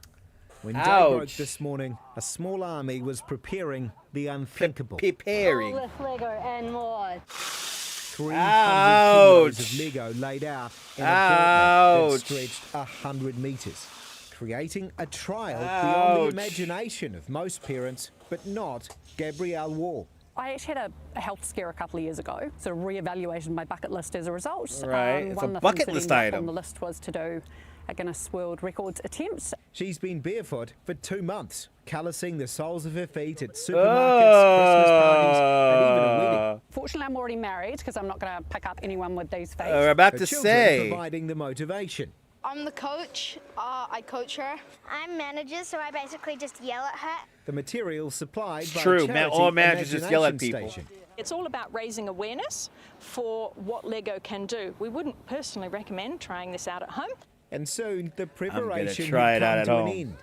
S17: When day broke this morning, a small army was preparing the unthinkable.
S1: Preparing.
S7: All this Lego and more.
S17: 300 kilos of Lego laid out in a dirt that
S1: Ouch.
S17: stretched 100 metres, creating a trial beyond the imagination of most parents, but not Gabrielle Wall.
S18: I actually had a health scare a couple of years ago, sort of re-evaluated my bucket list as a result.
S1: Right, it's
S18: one
S1: a
S18: of the
S1: bucket
S18: things
S1: list
S18: that ended up
S1: item.
S18: on the list was to do a Guinness World Records attempt.
S17: She's been barefoot for 2 months, callousing the soles of her feet at supermarkets, Christmas parties, and even a wedding.
S18: Fortunately, I'm already married because I'm not going to pick up anyone with these feet.
S1: We're about
S17: Her
S1: to
S17: children
S1: say.
S17: providing the motivation.
S13: I'm the coach. I coach her. I'm manager, so I basically just yell at her.
S17: The material supplied by
S1: True,
S17: charity
S1: all managers just yell at
S17: Imagination
S1: people.
S17: Station.
S19: It's all about raising awareness for what Lego can do. We wouldn't personally recommend trying this out at home.
S17: And soon the preparation
S1: try
S17: would
S1: it out
S17: come
S1: at
S17: to an
S1: home.
S17: end.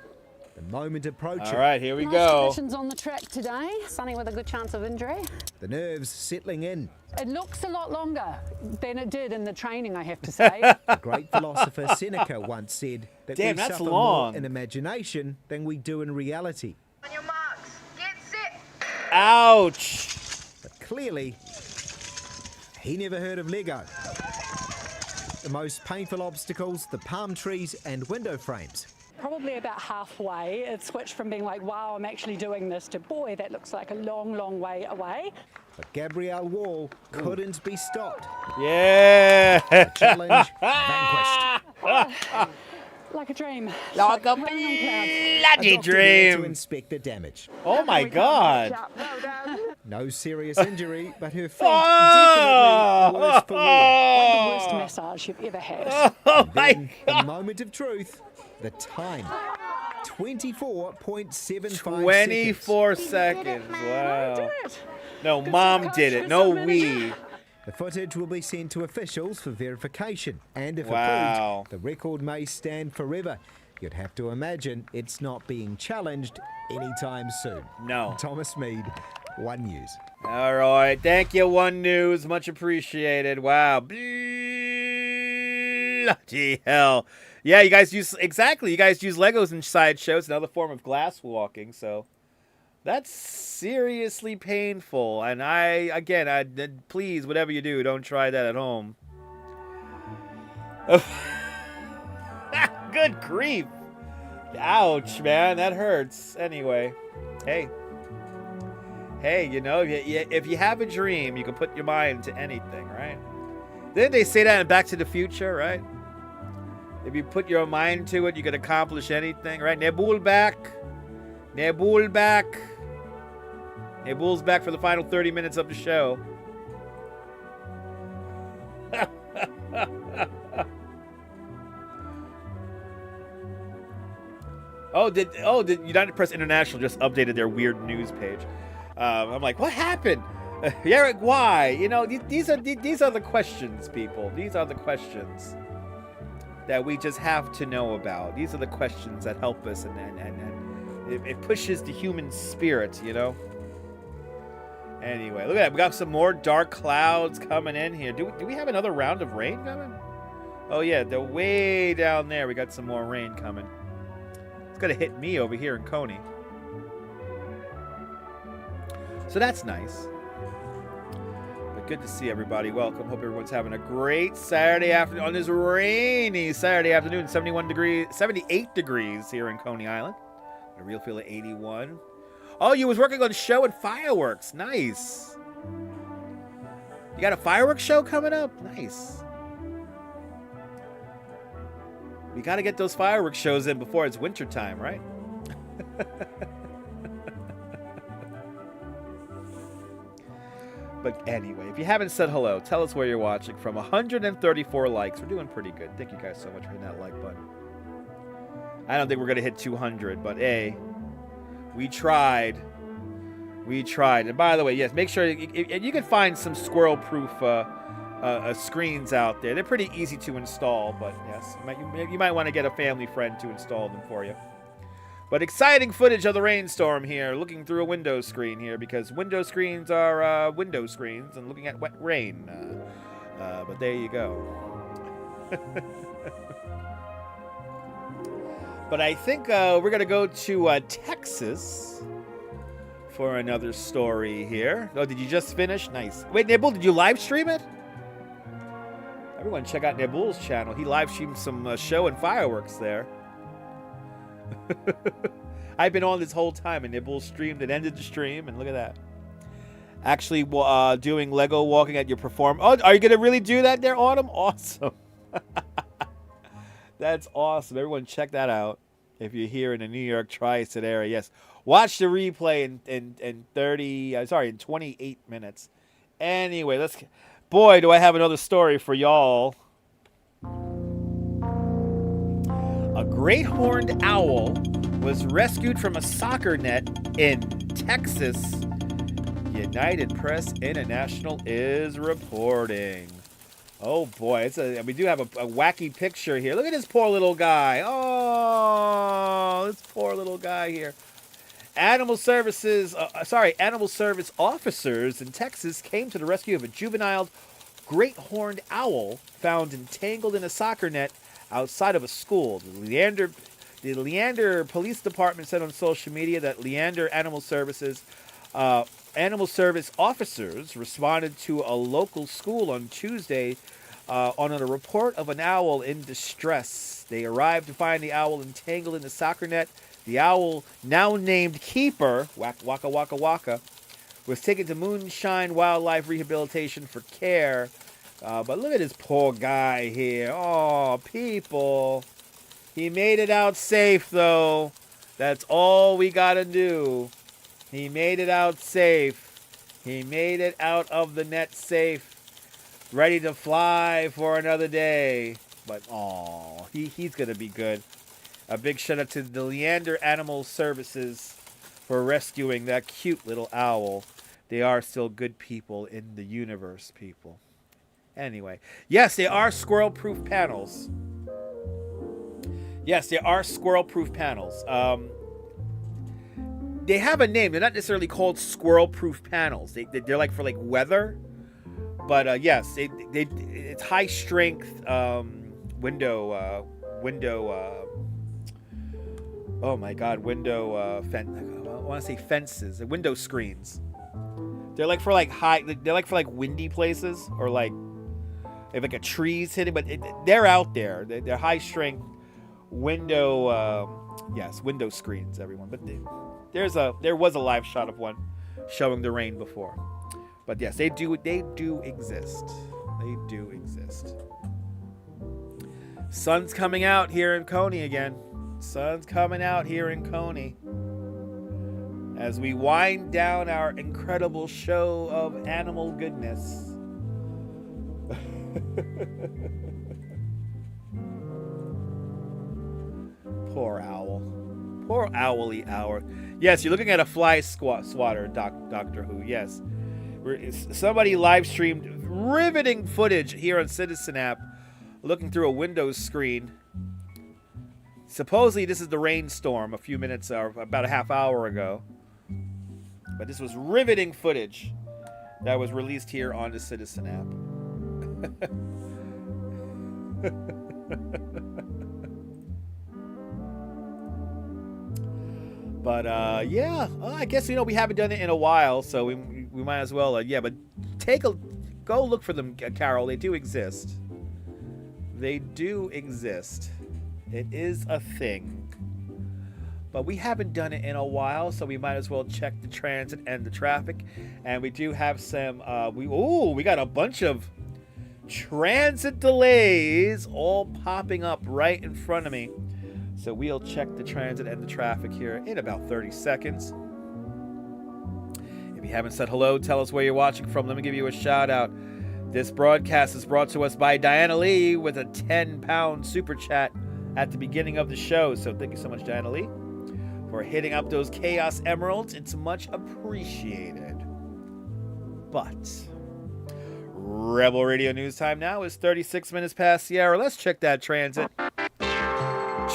S17: The moment approaching.
S1: All right, here we
S18: Nice
S1: go.
S18: conditions on the track today. Sunny with a good chance of injury.
S17: The nerves settling in.
S18: It looks a lot longer than it did in the training, I have to say.
S17: The great philosopher Seneca once said that
S1: Damn,
S17: we
S1: that's
S17: suffer
S1: long.
S17: more in imagination than we do in reality.
S13: On your marks, get set.
S1: Ouch.
S17: But clearly, he never heard of Lego. The most painful obstacles, the palm trees and window frames.
S18: Probably about halfway, it switched from being like, wow, I'm actually doing this, to boy, that looks like a long, long way away.
S17: But Gabrielle Wall couldn't be stopped.
S1: Yeah.
S17: The challenge vanquished.
S18: Like a dream.
S15: Like a
S18: Running on clouds.
S17: A
S1: bloody
S17: doctor there to
S1: dream.
S17: inspect the damage.
S1: Oh my God.
S17: No serious injury, but her feet
S1: Oh!
S17: definitely worse for wear.
S18: The worst massage you've ever had.
S1: Oh my
S17: Then the moment of truth, the time. 24.75
S1: 24 seconds. Wow. No, mom did it. No, we.
S17: The footage will be sent to officials for verification, and if
S1: Wow.
S17: approved, the record may stand forever. You'd have to imagine it's not being challenged anytime soon.
S1: No.
S17: Thomas Mead, One News.
S1: All right. Thank you, One News. Much appreciated. Wow. Bloody hell. Yeah, you guys use Legos in sideshows, another form of glass walking, so that's seriously painful. And please, whatever you do, don't try that at home. Good grief. Ouch, man, that hurts. Anyway, hey, you know, if you have a dream, you can put your mind to anything, right? Didn't they say that in Back to the Future, right? If you put your mind to it, you can accomplish anything, right? Nebul's back for the final 30 minutes of the show. Did United Press International just updated their weird news page? I'm like, what happened? Eric, why? You know, these are the questions, people. These are the questions that we just have to know about. These are the questions that help us, and it pushes the human spirit, you know. Anyway, look at that. We got some more dark clouds coming in here. Do we have another round of rain coming? Oh yeah, they're way down there. We got some more rain coming. It's gonna hit me over here in Coney. So that's nice. But good to see everybody. Welcome. Hope everyone's having a great Saturday afternoon on this rainy Saturday afternoon. 78 degrees here in Coney Island. A real feel of 81. Oh, you was working on a show at fireworks. Nice. You got a fireworks show coming up? Nice. We got to get those fireworks shows in before it's wintertime, right? But anyway, if you haven't said hello, tell us where you're watching from. 134 likes. We're doing pretty good. Thank you guys so much for hitting that like button. I don't think we're going to hit 200, but hey, we tried. We tried. And by the way, yes, make sure you can find some squirrel-proof screens out there. They're pretty easy to install, but yes, you might want to get a family friend to install them for you. But exciting footage of the rainstorm here, looking through a window screen here, because window screens are window screens and looking at wet rain. But there you go. But I think we're going to go to Texas for another story here. Oh, did you just finish? Nice. Wait, Nibble, did you live stream it? Everyone check out Nibble's channel. He live streamed some show and fireworks there. I've been on this whole time, and Nibble streamed and ended the stream, and look at that. Actually doing Lego walking at your performance. Oh, are you going to really do that there, Autumn? Awesome. That's awesome. Everyone check that out. If you're here in the New York tri-state area, yes. Watch the replay in 28 minutes. Anyway, boy, do I have another story for y'all. A great horned owl was rescued from a soccer net in Texas. United Press International is reporting. Oh boy, we do have a wacky picture here. Look at this poor little guy. Oh, this poor little guy here. Animal Service officers in Texas came to the rescue of a juvenile great horned owl found entangled in a soccer net outside of a school. The Leander Police Department said on social media that Leander Animal Service officers responded to a local school on Tuesday on a report of an owl in distress. They arrived to find the owl entangled in the soccer net. The owl, now named Keeper, Waka Waka Waka, was taken to Moonshine Wildlife Rehabilitation for care. But look at this poor guy here. Oh, people. He made it out safe, though. That's all we gotta do. He made it out safe. He made it out of the net safe. Ready to fly for another day. But, oh, he's gonna be good. A big shout out to the Leander Animal Services for rescuing that cute little owl. They are still good people in the universe, people. Anyway, yes, they are squirrel-proof panels. Yes, they are squirrel-proof panels. They have a name. They're not necessarily called squirrel-proof panels. They're like for like weather. But yes, it's high-strength window. Oh my God, I want to say fences, window screens. They're like for like they're like for like windy places or like if like a tree's hitting, but they're out there. They're high strength window, window screens, everyone. But there was a live shot of one showing the rain before. But yes, they do exist. They do exist. Sun's coming out here in Coney again. Sun's coming out here in Coney as we wind down our incredible show of animal goodness. Poor owl. Poor owly owl. Yes, you're looking at a fly swatter, Doctor Who. Yes. Somebody live streamed riveting footage here on Citizen app looking through a Windows screen. Supposedly this is the rainstorm a few minutes or about a half hour ago. But this was riveting footage that was released here on the Citizen app. But yeah, well, I guess we haven't done it in a while, so we might as well but go look for them, Carol. They do exist. They do exist. It is a thing. But we haven't done it in a while, so we might as well check the transit and the traffic. And we do have some we got a bunch of transit delays all popping up right in front of me. So we'll check the transit and the traffic here in about 30 seconds. If you haven't said hello, tell us where you're watching from. Let me give you a shout out. This broadcast is brought to us by Diana Lee with a 10-pound super chat at the beginning of the show. So thank you so much, Diana Lee, for hitting up those Chaos Emeralds. It's much appreciated. But Rebel Radio News time now is 36 minutes past the hour. Let's check that transit.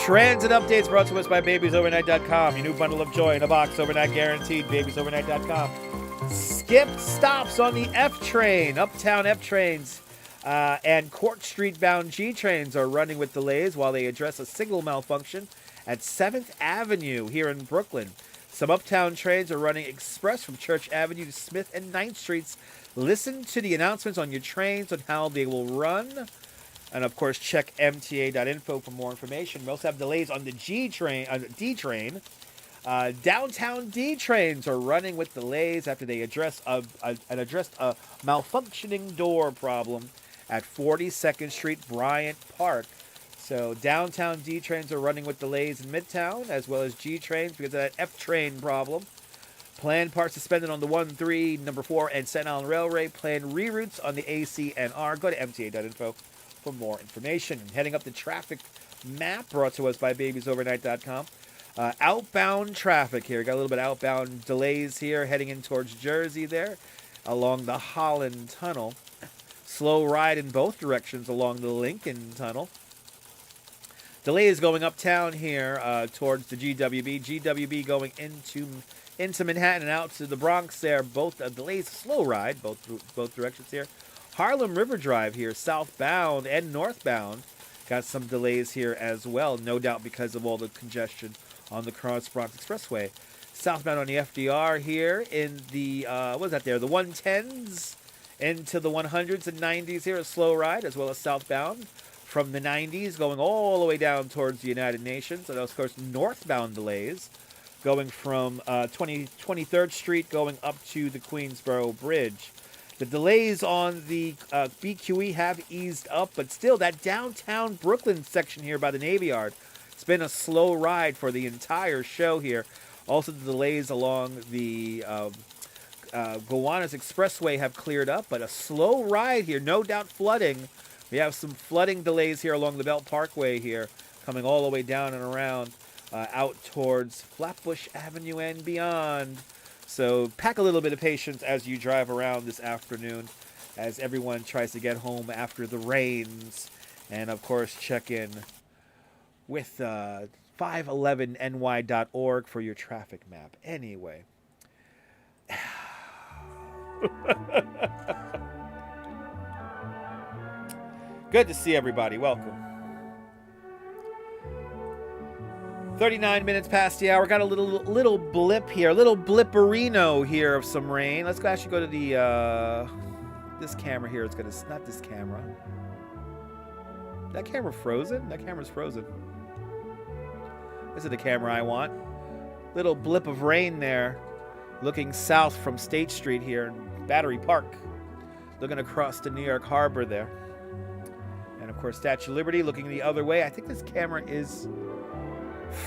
S1: Transit updates brought to us by babiesovernight.com. Your new bundle of joy in a box, overnight guaranteed. babiesovernight.com. Skipped stops on the F train. Uptown F trains and Court Street bound G trains are running with delays while they address a signal malfunction at 7th Avenue here in Brooklyn. Some uptown trains are running express from Church Avenue to Smith and 9th Streets. Listen to the announcements on your trains on how they will run. And, of course, check mta.info for more information. We also have delays on the D train. Downtown D trains are running with delays after they addressed a malfunctioning door problem at 42nd Street, Bryant Park. So downtown D trains are running with delays in Midtown, as well as G trains because of that F train problem. Planned parts suspended on the 1, 3, number 4, and Staten Island Railway. Planned reroutes on the AC and R. Go to mta.info for more information. Heading up the traffic map brought to us by babiesovernight.com. Outbound traffic here. Got a little bit of outbound delays here heading in towards Jersey there along the Holland Tunnel. Slow ride in both directions along the Lincoln Tunnel. Delays going uptown here towards the GWB. GWB going into Manhattan and out to the Bronx there. Both delays, slow ride, both directions here. Harlem River Drive here, southbound and northbound. Got some delays here as well, no doubt because of all the congestion on the Cross Bronx Expressway. Southbound on the FDR here in the, what is that there? The 110s into the 100s and 90s here, a slow ride, as well as southbound from the 90s going all the way down towards the United Nations. And, of course, northbound delays going from 23rd Street going up to the Queensboro Bridge. The delays on the BQE have eased up, but still that downtown Brooklyn section here by the Navy Yard, it's been a slow ride for the entire show here. Also, the delays along the Gowanus Expressway have cleared up, but a slow ride here, no doubt flooding. We have some flooding delays here along the Belt Parkway here, coming all the way down and around out towards Flatbush Avenue and beyond. So pack a little bit of patience as you drive around this afternoon as everyone tries to get home after the rains. And, of course, check in with 511ny.org for your traffic map. Anyway. Good to see everybody. Welcome. 39 minutes past the hour. Got a little blip here, a little blipperino here of some rain. Let's actually go to the this camera here. It's gonna, not this camera. That camera frozen? That camera's frozen. This is the camera I want. Little blip of rain there, looking south from State Street here in Battery Park, looking across the New York Harbor there, and of course Statue of Liberty looking the other way. I think this camera is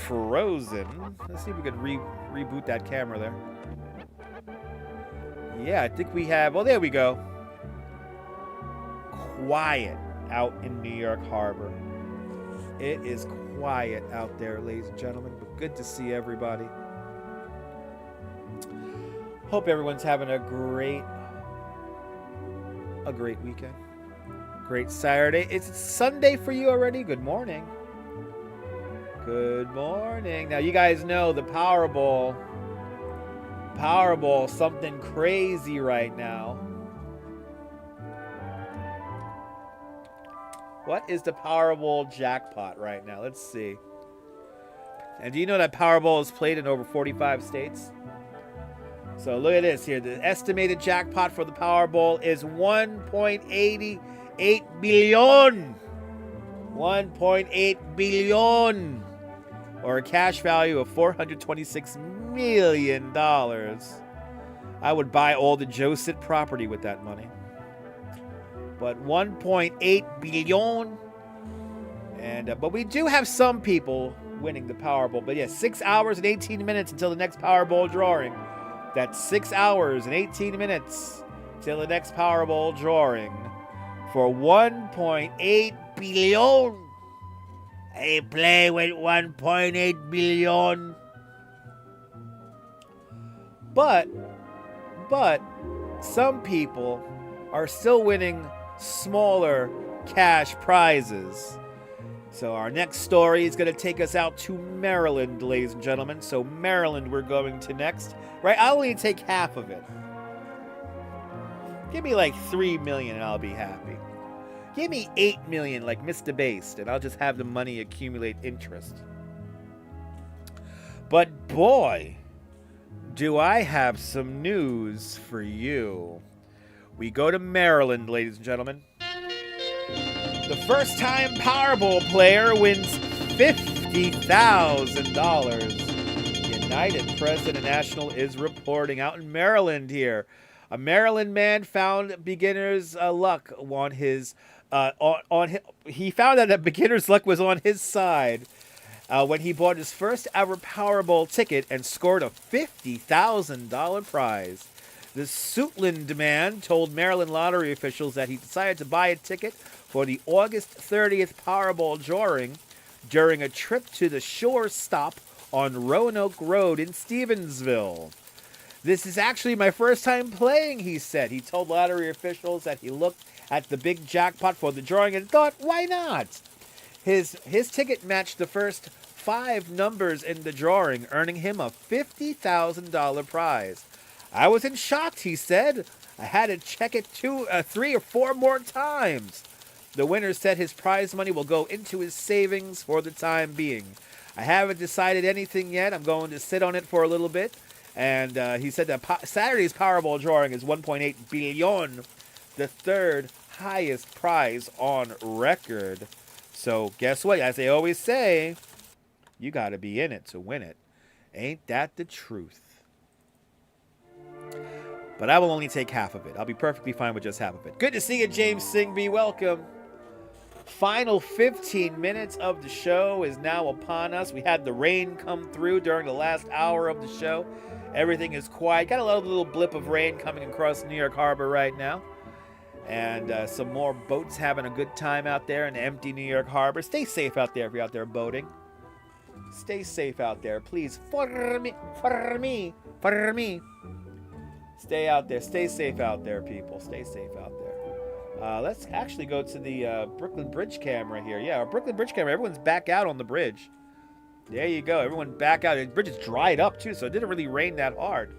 S1: frozen. Let's see if we could reboot that camera there. Yeah, I think we have. Well, there we go. Quiet out in New York Harbor. It is quiet out there, ladies and gentlemen, but good to see everybody. Hope everyone's having a great weekend. Great Saturday. It's Sunday for you already. Good morning. Good morning. Now, you guys know the Powerball, something crazy right now. What is the Powerball jackpot right now? Let's see. And do you know that Powerball is played in over 45 states? So look at this here. The estimated jackpot for the Powerball is $1.88 billion. $1.8 billion. Or a cash value of $426 million. I would buy all the Josette property with that money. But $1.8 billion. And but we do have some people winning the Powerball. But yeah, 6 hours and 18 minutes until the next Powerball drawing. That's 6 hours and 18 minutes till the next Powerball drawing for $1.8 billion. I play with $1.8 billion. But some people are still winning smaller cash prizes. So our next story is going to take us out to Maryland, ladies and gentlemen. So Maryland we're going to next. Right, I'll only take half of it. Give me like 3 million and I'll be happy. Give me 8 million like Mr. Based and I'll just have the money accumulate interest. But boy, do I have some news for you. We go to Maryland, ladies and gentlemen. The first-time Powerball player wins $50,000. United Press International is reporting out in Maryland here. A Maryland man found beginner's luck on his he found that a beginner's luck was on his side when he bought his first ever Powerball ticket and scored a $50,000 prize. The Suitland man told Maryland lottery officials that he decided to buy a ticket for the August 30th Powerball drawing during a trip to the Shore Stop on Roanoke Road in Stevensville. This is actually my first time playing, he said. He told lottery officials that he looked at the big jackpot for the drawing and thought, why not? His ticket matched the first 5 numbers in the drawing, earning him a $50,000 prize. I was in shock, he said. I had to check it 3 or 4 more times. The winner said his prize money will go into his savings for the time being. I haven't decided anything yet. I'm going to sit on it for a little bit. And he said that Saturday's Powerball drawing is $1.8 billion, the third highest prize on record. So guess what? As they always say, you got to be in it to win it. Ain't that the truth? But I will only take half of it. I'll be perfectly fine with just half of it. Good to see you, James Singby. Welcome. Final 15 minutes of the show is now upon us. We had the rain come through during the last hour of the show. Everything is quiet. Got a little blip of rain coming across New York Harbor right now. And some more boats having a good time out there in empty New York Harbor. Stay safe out there if you're out there boating. Stay safe out there, please. For me. Stay out there. Stay safe out there, people. Stay safe out there. Let's actually go to the Brooklyn Bridge camera here. Yeah, our Brooklyn Bridge camera. Everyone's back out on the bridge. There you go. Everyone back out. The bridge is dried up, too, so it didn't really rain that hard.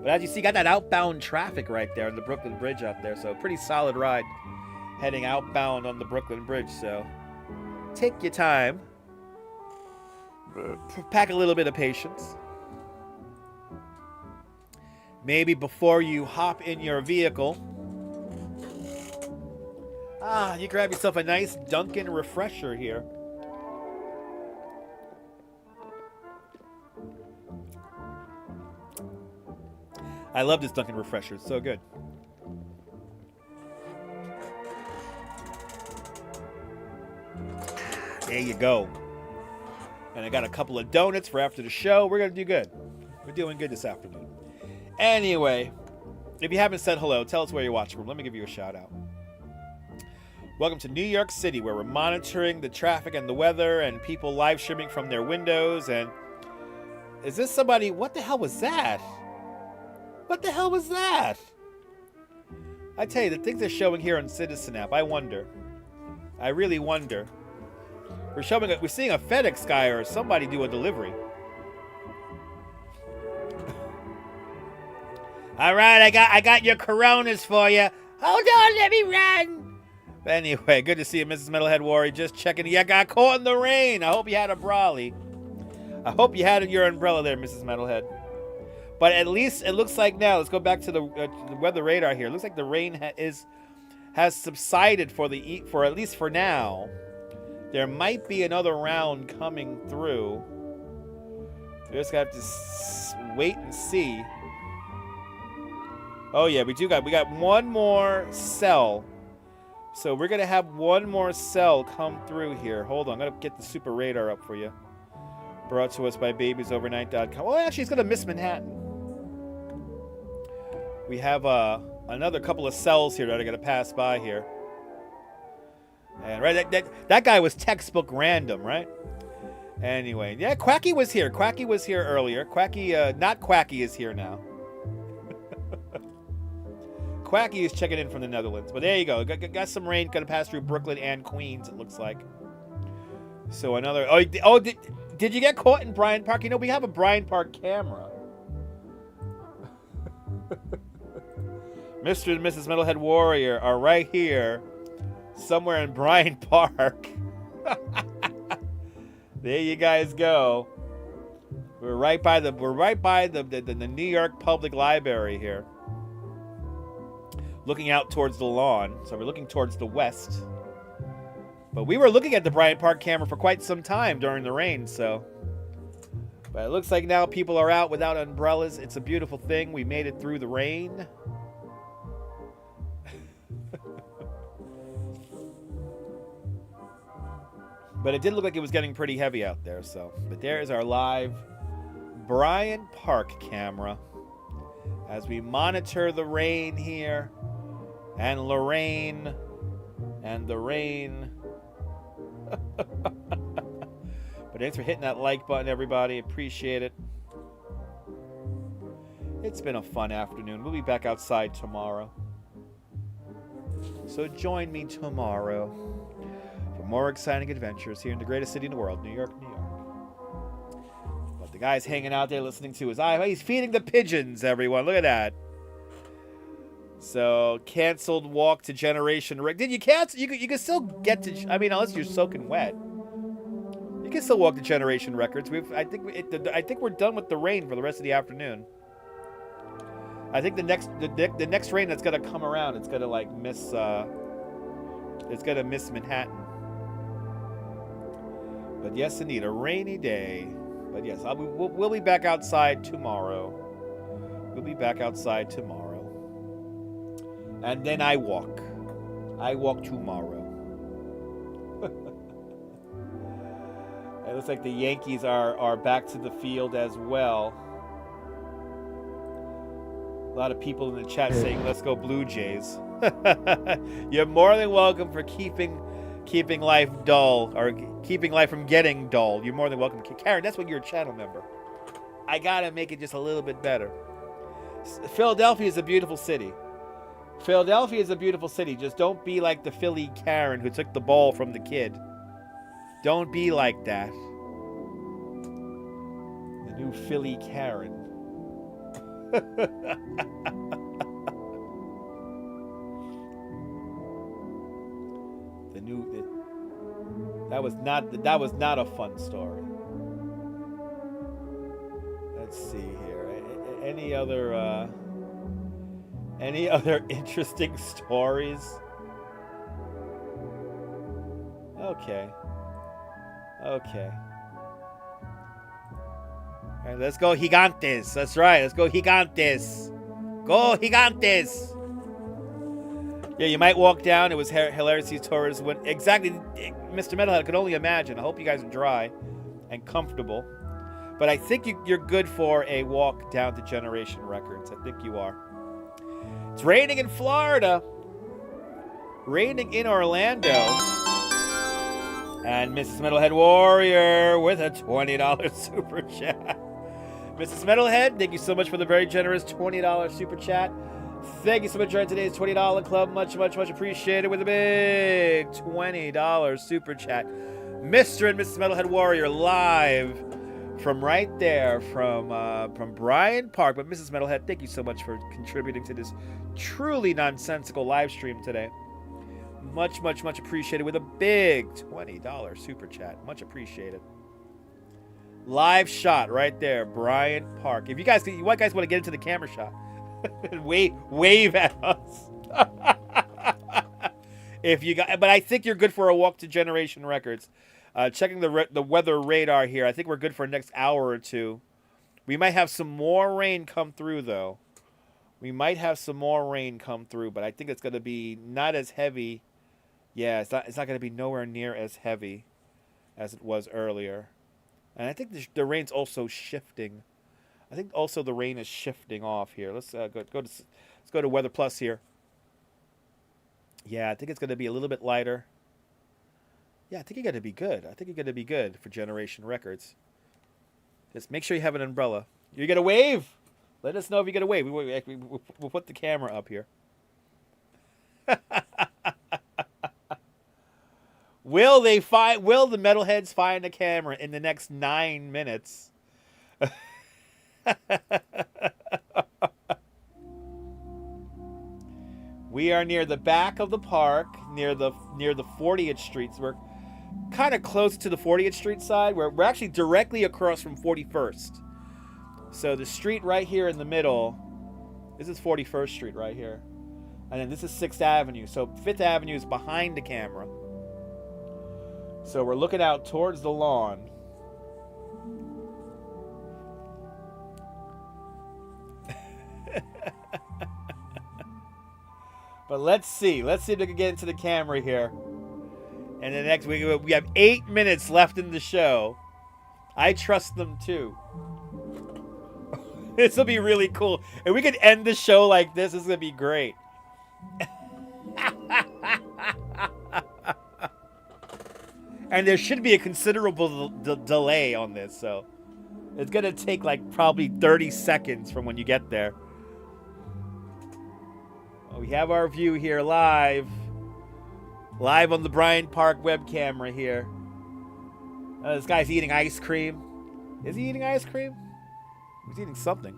S1: But as you see, got that outbound traffic right there on the Brooklyn Bridge up there. So pretty solid ride heading outbound on the Brooklyn Bridge. So take your time. Pack a little bit of patience. Maybe before you hop in your vehicle, you grab yourself a nice Dunkin' refresher here. I love this Dunkin' refresher. It's so good. There you go. And I got a couple of donuts for after the show. We're going to do good. We're doing good this afternoon. Anyway, if you haven't said hello, tell us where you're watching from. Let me give you a shout out. Welcome to New York City, where we're monitoring the traffic and the weather and people live streaming from their windows. And is this somebody? What the hell was that? What the hell was that? I tell you, the things they're showing here on Citizen app, I wonder. I really wonder. We're seeing a FedEx guy or somebody do a delivery. All right, I got your Coronas for you. Hold on, let me run. But anyway, good to see you, Mrs. Metalhead Warrior. Just checking. You got caught in the rain. I hope you had a brolly. I hope you had your umbrella there, Mrs. Metalhead. But at least it looks like now. Let's go back to the weather radar here. It looks like the rain has subsided for at least for now. There might be another round coming through. We just got to wait and see. Oh yeah, we got one more cell. So we're gonna have one more cell come through here. Hold on, I'm gonna get the super radar up for you. Brought to us by babiesovernight.com. Oh, actually, it's gonna miss Manhattan. We have another couple of cells here that are gonna pass by here. And right, that guy was textbook random, right? Anyway, yeah, Quacky was here. Quacky was here earlier. Quacky, not Quacky, is here now. Quacky is checking in from the Netherlands. But there you go. Got some rain going to pass through Brooklyn and Queens, it looks like. So another... Oh, did you get caught in Bryant Park? You know, we have a Bryant Park camera. Mr. and Mrs. Metalhead Warrior are right here, somewhere in Bryant Park. There you guys go. We're right by the New York Public Library here. Looking out towards the lawn. So we're looking towards the west. But we were looking at the Bryant Park camera for quite some time during the rain, so. But it looks like now people are out without umbrellas. It's a beautiful thing. We made it through the rain. But it did look like it was getting pretty heavy out there, so. But there is our live Bryant Park camera as we monitor the rain here, and Lorraine, and the rain. But thanks for hitting that like button, everybody. Appreciate it. It's been a fun afternoon. We'll be back outside tomorrow. So join me tomorrow for more exciting adventures here in the greatest city in the world, New York, New York. But the guy's hanging out there listening to his eye. He's feeding the pigeons, everyone. Look at that. So, canceled walk to Generation Rec. Did you cancel? You can still get to... I mean, unless you're soaking wet. You can still walk to Generation Records. I think we're done with the rain for the rest of the afternoon. I think the next rain that's gonna come around, it's gonna like miss. It's gonna miss Manhattan. But yes, indeed, a rainy day. But yes, we'll be back outside tomorrow. We'll be back outside tomorrow. And then I walk. I walk tomorrow. It looks like the Yankees are back to the field as well. A lot of people in the chat saying, let's go Blue Jays. You're more than welcome for keeping life dull, or keeping life from getting dull. You're more than welcome. Karen, that's when you're a channel member. I gotta make it just a little bit better. Philadelphia is a beautiful city. Philadelphia is a beautiful city. Just don't be like the Philly Karen who took the ball from the kid. Don't be like that. The new Philly Karen. That was not a fun story. Let's see here. Any other interesting stories? Okay. All right, let's go Gigantes. That's right. Let's go Gigantes. Go Gigantes. Yeah, you might walk down. It was hilarious. These tourists went exactly. Mr. Metalhead, I could only imagine. I hope you guys are dry and comfortable. But I think you're good for a walk down to Generation Records. I think you are. It's raining in Florida. Raining in Orlando. And Mrs. Metalhead Warrior with a $20 super chat. Mrs. Metalhead, thank you so much for the very generous $20 super chat. Thank you so much for joining today's $20 club. Much, much, much appreciated with a big $20 super chat. Mr. and Mrs. Metalhead Warrior live from right there from Bryant Park. But Mrs. Metalhead, thank you so much for contributing to this truly nonsensical live stream today. Much, much, much appreciated with a big $20 super chat. Much appreciated. Live shot right there, Bryant Park. If you guys want to get into the camera shot, wave at us. But I think you're good for a walk to Generation Records. Checking the weather radar here, I think we're good for the next hour or two. We might have some more rain come through, though. We might have some more rain come through, but I think it's going to be not as heavy. Yeah, it's not going to be nowhere near as heavy as it was earlier. And I think the rain's also shifting. I think also the rain is shifting off here. Let's go to Weather Plus here. Yeah, I think it's going to be a little bit lighter. Yeah, I think you're going to be good. I think you're going to be good for Generation Records. Just make sure you have an umbrella. You're going to wave? Let us know if you're going to wave. We'll put the camera up here. Will the metalheads find a camera in the next 9 minutes? We are near the back of the park, near the 40th Street. We're kind of close to the 40th Street side. We're actually directly across from 41st. So the street right here in the middle, this is 41st Street right here. And then this is 6th Avenue. So 5th Avenue is behind the camera. So we're looking out towards the lawn. But let's see if we can get into the camera here. And the next we have 8 minutes left in the show. I trust them too. This will be really cool. If we could end the show like this is gonna be great. And there should be a considerable delay on this, so it's gonna take like probably 30 seconds from when you get there. We have our view here live on the Bryant Park web camera here. This guy's eating ice cream. Is he eating ice cream? He's eating something.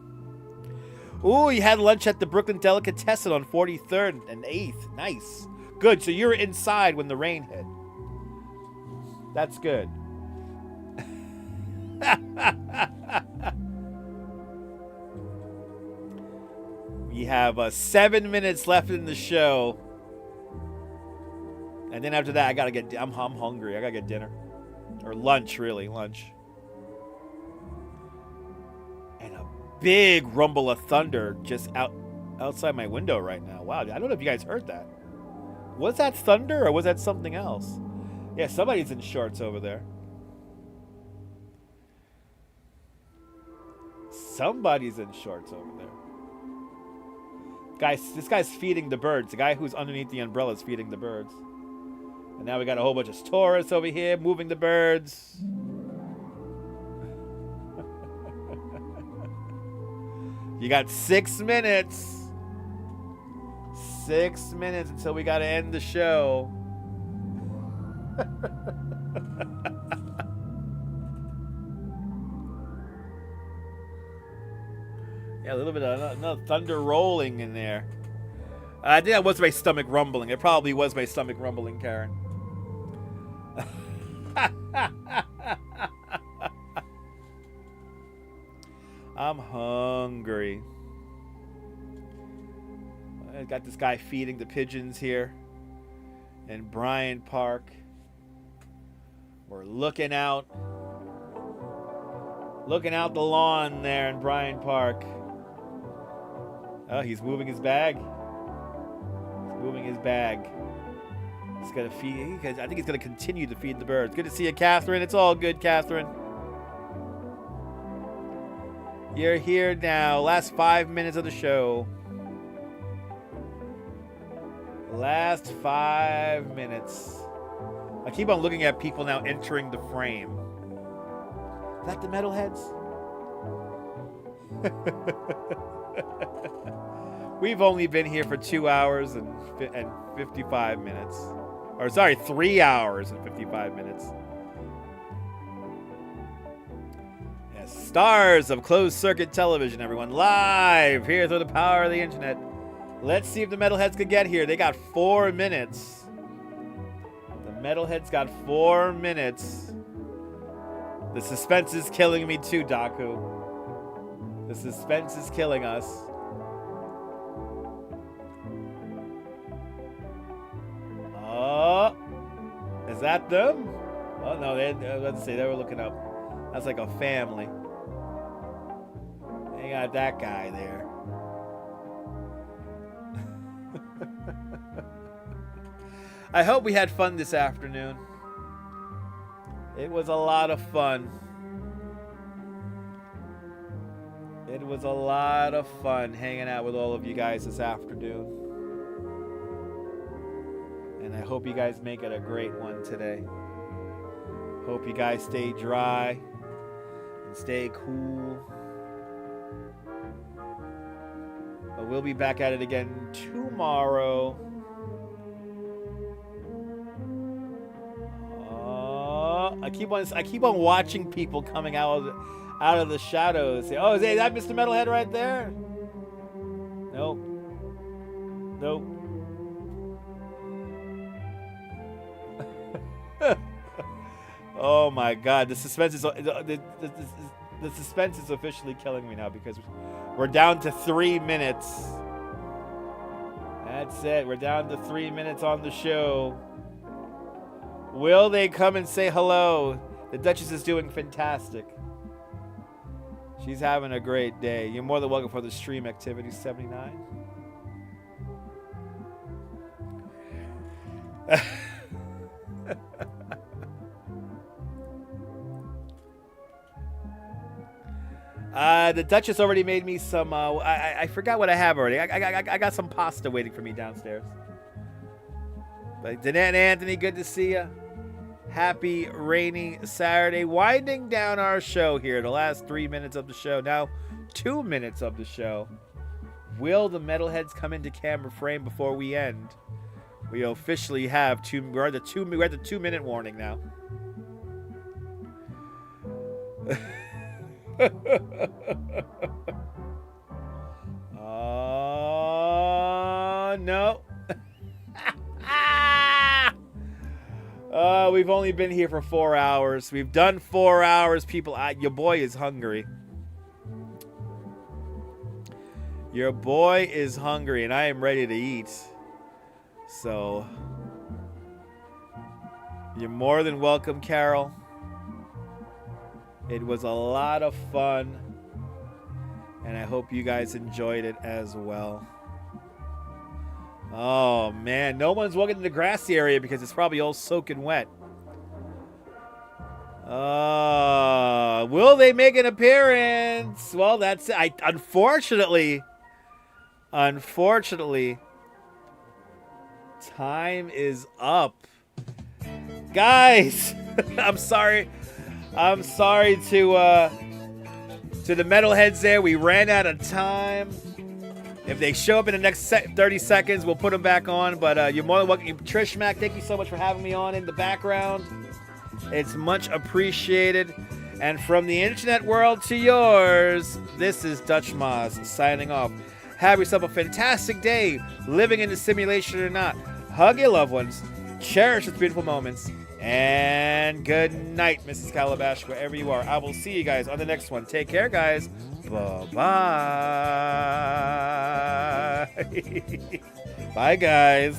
S1: Ooh, you had lunch at the Brooklyn Delicatessen on 43rd and 8th. Nice. Good, so you were inside when the rain hit. That's good. We have 7 minutes left in the show. And then after that, I'm hungry. I gotta get dinner. Or lunch, really, lunch. And a big rumble of thunder just outside my window right now. Wow, I don't know if you guys heard that. Was that thunder or was that something else? Yeah, somebody's in shorts over there. Somebody's in shorts over there. This guy's feeding the birds. The guy who's underneath the umbrella is feeding the birds. And now we got a whole bunch of tourists over here moving the birds. You got 6 minutes. 6 minutes until we got to end the show. Yeah, a little bit of another thunder rolling in there. I think that was my stomach rumbling. It probably was my stomach rumbling, Karen. I'm hungry. I got this guy feeding the pigeons here in Bryant Park. We're looking out the lawn there in Bryant Park. Oh, he's moving his bag. He's moving his bag. He's gonna feed. I think he's gonna continue to feed the birds. Good to see you, Catherine. It's all good, Catherine. You're here now. Last 5 minutes of the show. Last 5 minutes. I keep on looking at people now entering the frame. Is that the metalheads? We've only been here for 2 hours and 55 minutes. Or sorry, 3 hours and 55 minutes. Yes, stars of closed circuit television, everyone. Live here through the power of the internet. Let's see if the metalheads could get here. They got 4 minutes. The metalheads got 4 minutes. The suspense is killing me too, Daku. The suspense is killing us. Oh, is that them? Oh no, let's see, they were looking up. That's like a family. They got that guy there. I hope we had fun this afternoon. It was a lot of fun. It was a lot of fun hanging out with all of you guys this afternoon. And I hope you guys make it a great one today. Hope you guys stay dry and stay cool. But we'll be back at it again tomorrow. Oh, I keep on watching people coming out of the shadows. Oh, is that Mr. Metalhead right there? Nope. Nope. Oh my God, the suspense is officially killing me now because we're down to 3 minutes. That's it. We're down to 3 minutes on the show. Will they come and say hello? The Duchess is doing fantastic. She's having a great day. You're more than welcome for the stream activity 79. The Duchess already made me some. I forgot what I have already. I got some pasta waiting for me downstairs. But Danette and Anthony, good to see you. Happy rainy Saturday. Winding down our show here. The last 3 minutes of the show. Now 2 minutes of the show. Will the metalheads come into camera frame before we end? We officially have we're at the 2 minute warning now. Oh no. We've only been here for 4 hours. We've done 4 hours, people. Your boy is hungry. Your boy is hungry, and I am ready to eat. So, you're more than welcome, Carol. It was a lot of fun, and I hope you guys enjoyed it as well. Oh, man. No one's walking in the grassy area because it's probably all soaking wet. Will they make an appearance? Well, that's it. Unfortunately, time is up. Guys, I'm sorry to the metalheads there. We ran out of time. If they show up in the next 30 seconds, we'll put them back on. But you're more than welcome. Trish Mack, thank you so much for having me on in the background. It's much appreciated. And from the internet world to yours, this is Dutch Moz signing off. Have yourself a fantastic day, living in the simulation or not. Hug your loved ones. Cherish the beautiful moments. And good night, Mrs. Calabash, wherever you are. I will see you guys on the next one. Take care, guys. Bye-bye. Bye, guys.